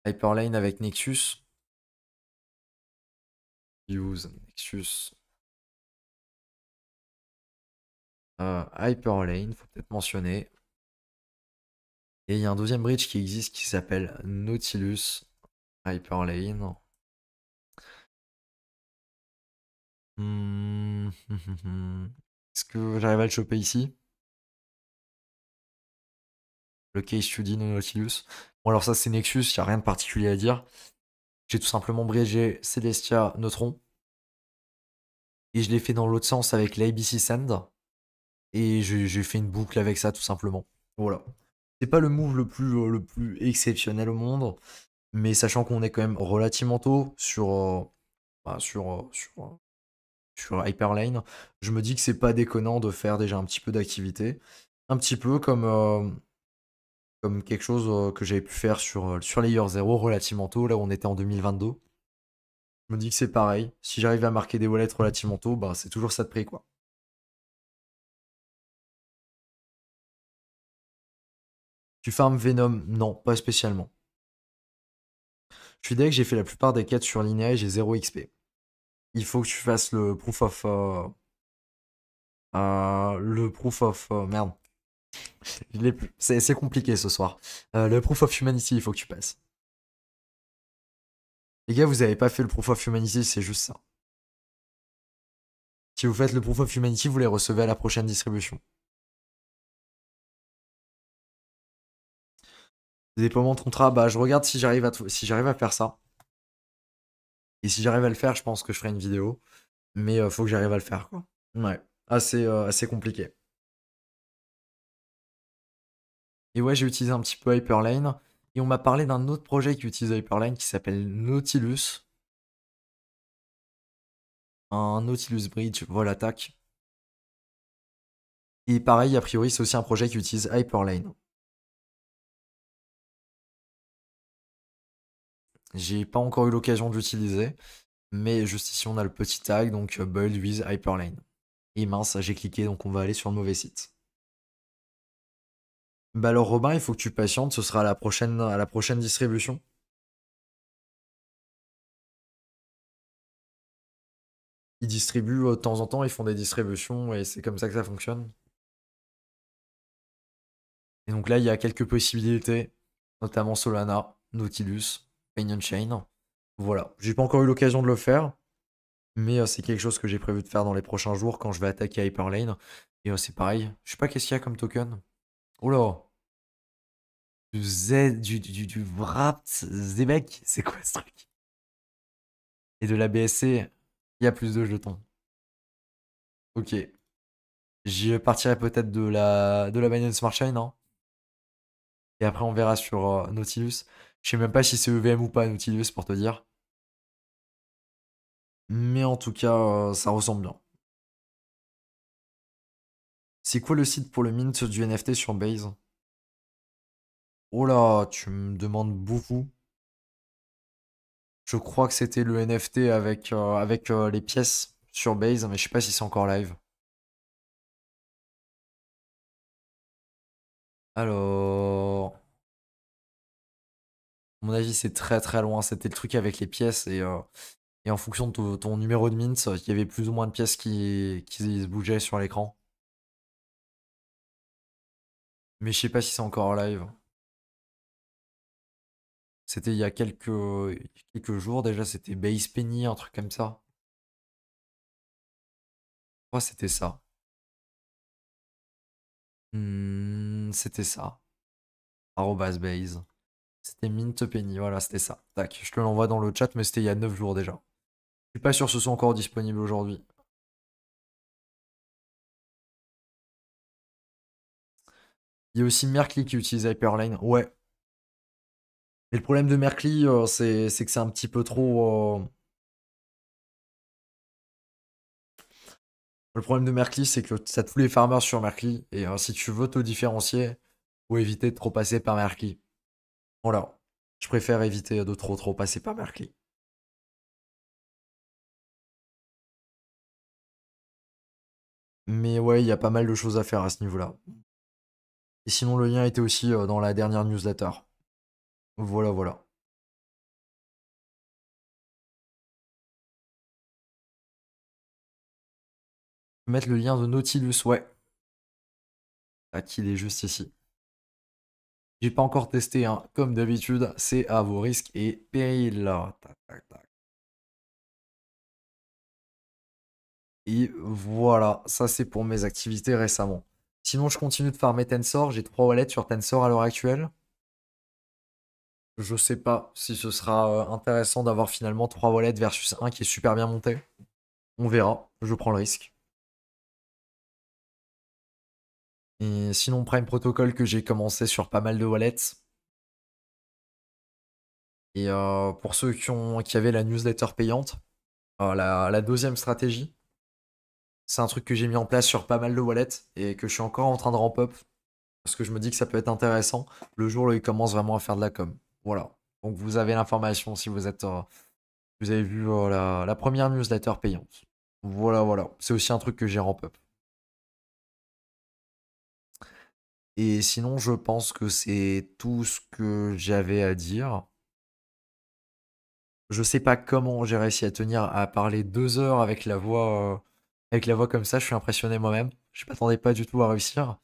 Hyperlane avec Nexus. Use Nexus. Hyperlane, faut peut-être mentionner. Et il y a un deuxième bridge qui existe qui s'appelle Nautilus Hyperlane. Hmm, Est-ce que j'arrive à le choper ici? Le case study de Nautilus. Bon, alors ça, c'est Nexus, il n'y a rien de particulier à dire. J'ai tout simplement bridgé Celestia Neutron. Et je l'ai fait dans l'autre sens avec l'ABC Send. Et j'ai fait une boucle avec ça, tout simplement. Voilà. C'est pas le move le plus exceptionnel au monde. Mais sachant qu'on est quand même relativement tôt bah, sur Hyperlane, je me dis que c'est pas déconnant de faire déjà un petit peu d'activité. Un petit peu comme quelque chose que j'avais pu faire sur Layer 0 relativement tôt, là où on était en 2022. Je me dis que c'est pareil. Si j'arrive à marquer des wallets relativement tôt, bah, c'est toujours ça de prix, quoi. Tu farmes Venom? Non, pas spécialement. Je suis deg, j'ai fait la plupart des quêtes sur Linéa et j'ai 0 XP. Il faut que tu fasses le proof of... merde. C'est compliqué ce soir. Le proof of humanity, il faut que tu passes. Les gars, vous avez pas fait le proof of humanity, c'est juste ça. Si vous faites le proof of humanity, vous les recevez à la prochaine distribution. Déploiement de contrat, bah je regarde si j'arrive à faire ça. Et si j'arrive à le faire, je pense que je ferai une vidéo. Mais faut que j'arrive à le faire, quoi. Ouais, assez compliqué. Et ouais, j'ai utilisé un petit peu Hyperlane. Et on m'a parlé d'un autre projet qui utilise Hyperlane qui s'appelle Nautilus. Un Nautilus Bridge, voilà, tac. Et pareil, a priori, c'est aussi un projet qui utilise Hyperlane. J'ai pas encore eu l'occasion de l'utiliser. Mais juste ici, on a le petit tag, donc build with Hyperlane. Et mince, j'ai cliqué, donc on va aller sur le mauvais site. Bah alors Robin, il faut que tu patientes, ce sera à la prochaine distribution. Ils distribuent de temps en temps, ils font des distributions et c'est comme ça que ça fonctionne. Et donc là, il y a quelques possibilités, notamment Solana, Nautilus, Pain Chain. Voilà, j'ai pas encore eu l'occasion de le faire, mais c'est quelque chose que j'ai prévu de faire dans les prochains jours quand je vais attaquer Hyperlane. Et c'est pareil, je sais pas qu'est-ce qu'il y a comme token. Oh là, du Z, du Wrapped Zebek, c'est quoi ce truc? Et de la BSC, il y a plus de jetons. Ok. J'y partirai peut-être de la Binance Smart Chain, hein. Et après, on verra sur Nautilus. Je sais même pas si c'est EVM ou pas, Nautilus, pour te dire. Mais en tout cas, ça ressemble bien. C'est quoi le site pour le mint du NFT sur Base? Oh là, tu me demandes beaucoup. Je crois que c'était le NFT avec les pièces sur Base, mais je sais pas si c'est encore live. Alors, à mon avis, c'est très très loin. C'était le truc avec les pièces et en fonction de ton numéro de mint, il y avait plus ou moins de pièces qui se bougeaient sur l'écran. Mais je sais pas si c'est encore en live. C'était il y a quelques jours déjà, c'était Base Penny, un truc comme ça. Je crois que c'était ça. C'était ça. Arrobas Base. C'était Mint Penny, voilà, c'était ça. Tac, je te l'envoie dans le chat, mais c'était il y a 9 jours déjà. Je suis pas sûr que ce soit encore disponible aujourd'hui. Il y a aussi Merkly qui utilise Hyperlane. Ouais. Et le problème de Merkly, c'est que c'est un petit peu trop. Le problème de Merkly, c'est que t'as tous les farmers sur Merkly. Et si tu veux te différencier, faut éviter de trop passer par Merkly. Voilà. Je préfère éviter de trop passer par Merkly. Mais ouais, il y a pas mal de choses à faire à ce niveau-là. Et sinon, le lien était aussi dans la dernière newsletter. Voilà, voilà. Mettre le lien de Nautilus, ouais. Ah, qu'il est juste ici. J'ai pas encore testé, hein. Comme d'habitude, c'est à vos risques et périls. Tac, tac, tac. Et voilà, ça c'est pour mes activités récemment. Sinon, je continue de farmer Tensor. J'ai 3 wallets sur Tensor à l'heure actuelle. Je sais pas si ce sera intéressant d'avoir finalement 3 wallets versus un qui est super bien monté. On verra, je prends le risque. Et sinon, Prime Protocol que j'ai commencé sur pas mal de wallets. Et pour ceux qui avaient la newsletter payante, la deuxième stratégie, c'est un truc que j'ai mis en place sur pas mal de wallets et que je suis encore en train de ramp up parce que je me dis que ça peut être intéressant le jour où il commence vraiment à faire de la com. Voilà. Donc vous avez l'information si vous avez vu la première newsletter payante. Voilà, voilà. C'est aussi un truc que j'ai ramp up. Et sinon, je pense que c'est tout ce que j'avais à dire. Je sais pas comment j'ai réussi à tenir à parler 2 heures avec la voix comme ça. Je suis impressionné moi-même. Je m'attendais pas du tout à réussir.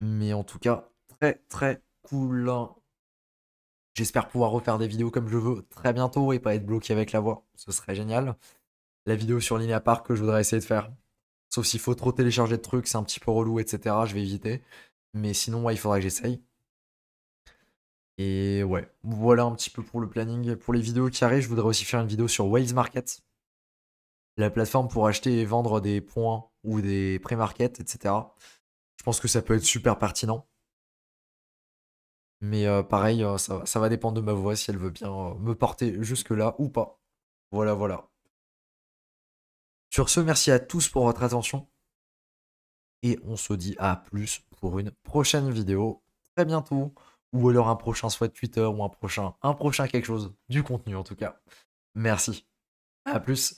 Mais en tout cas, très très cool. J'espère pouvoir refaire des vidéos comme je veux très bientôt et pas être bloqué avec la voix. Ce serait génial. La vidéo sur Linea Park que je voudrais essayer de faire. Sauf s'il faut trop télécharger de trucs, c'est un petit peu relou, etc. Je vais éviter. Mais sinon, ouais, il faudra que j'essaye. Et ouais, voilà un petit peu pour le planning. Pour les vidéos qui arrivent, je voudrais aussi faire une vidéo sur Waze Market, la plateforme pour acheter et vendre des points ou des pré-market, etc. Je pense que ça peut être super pertinent. Mais pareil, ça va dépendre de ma voix si elle veut bien me porter jusque-là ou pas. Voilà, voilà. Sur ce, merci à tous pour votre attention. Et on se dit à plus pour une prochaine vidéo très bientôt. Ou alors un prochain soit Twitter ou un prochain quelque chose. Du contenu en tout cas. Merci. À plus.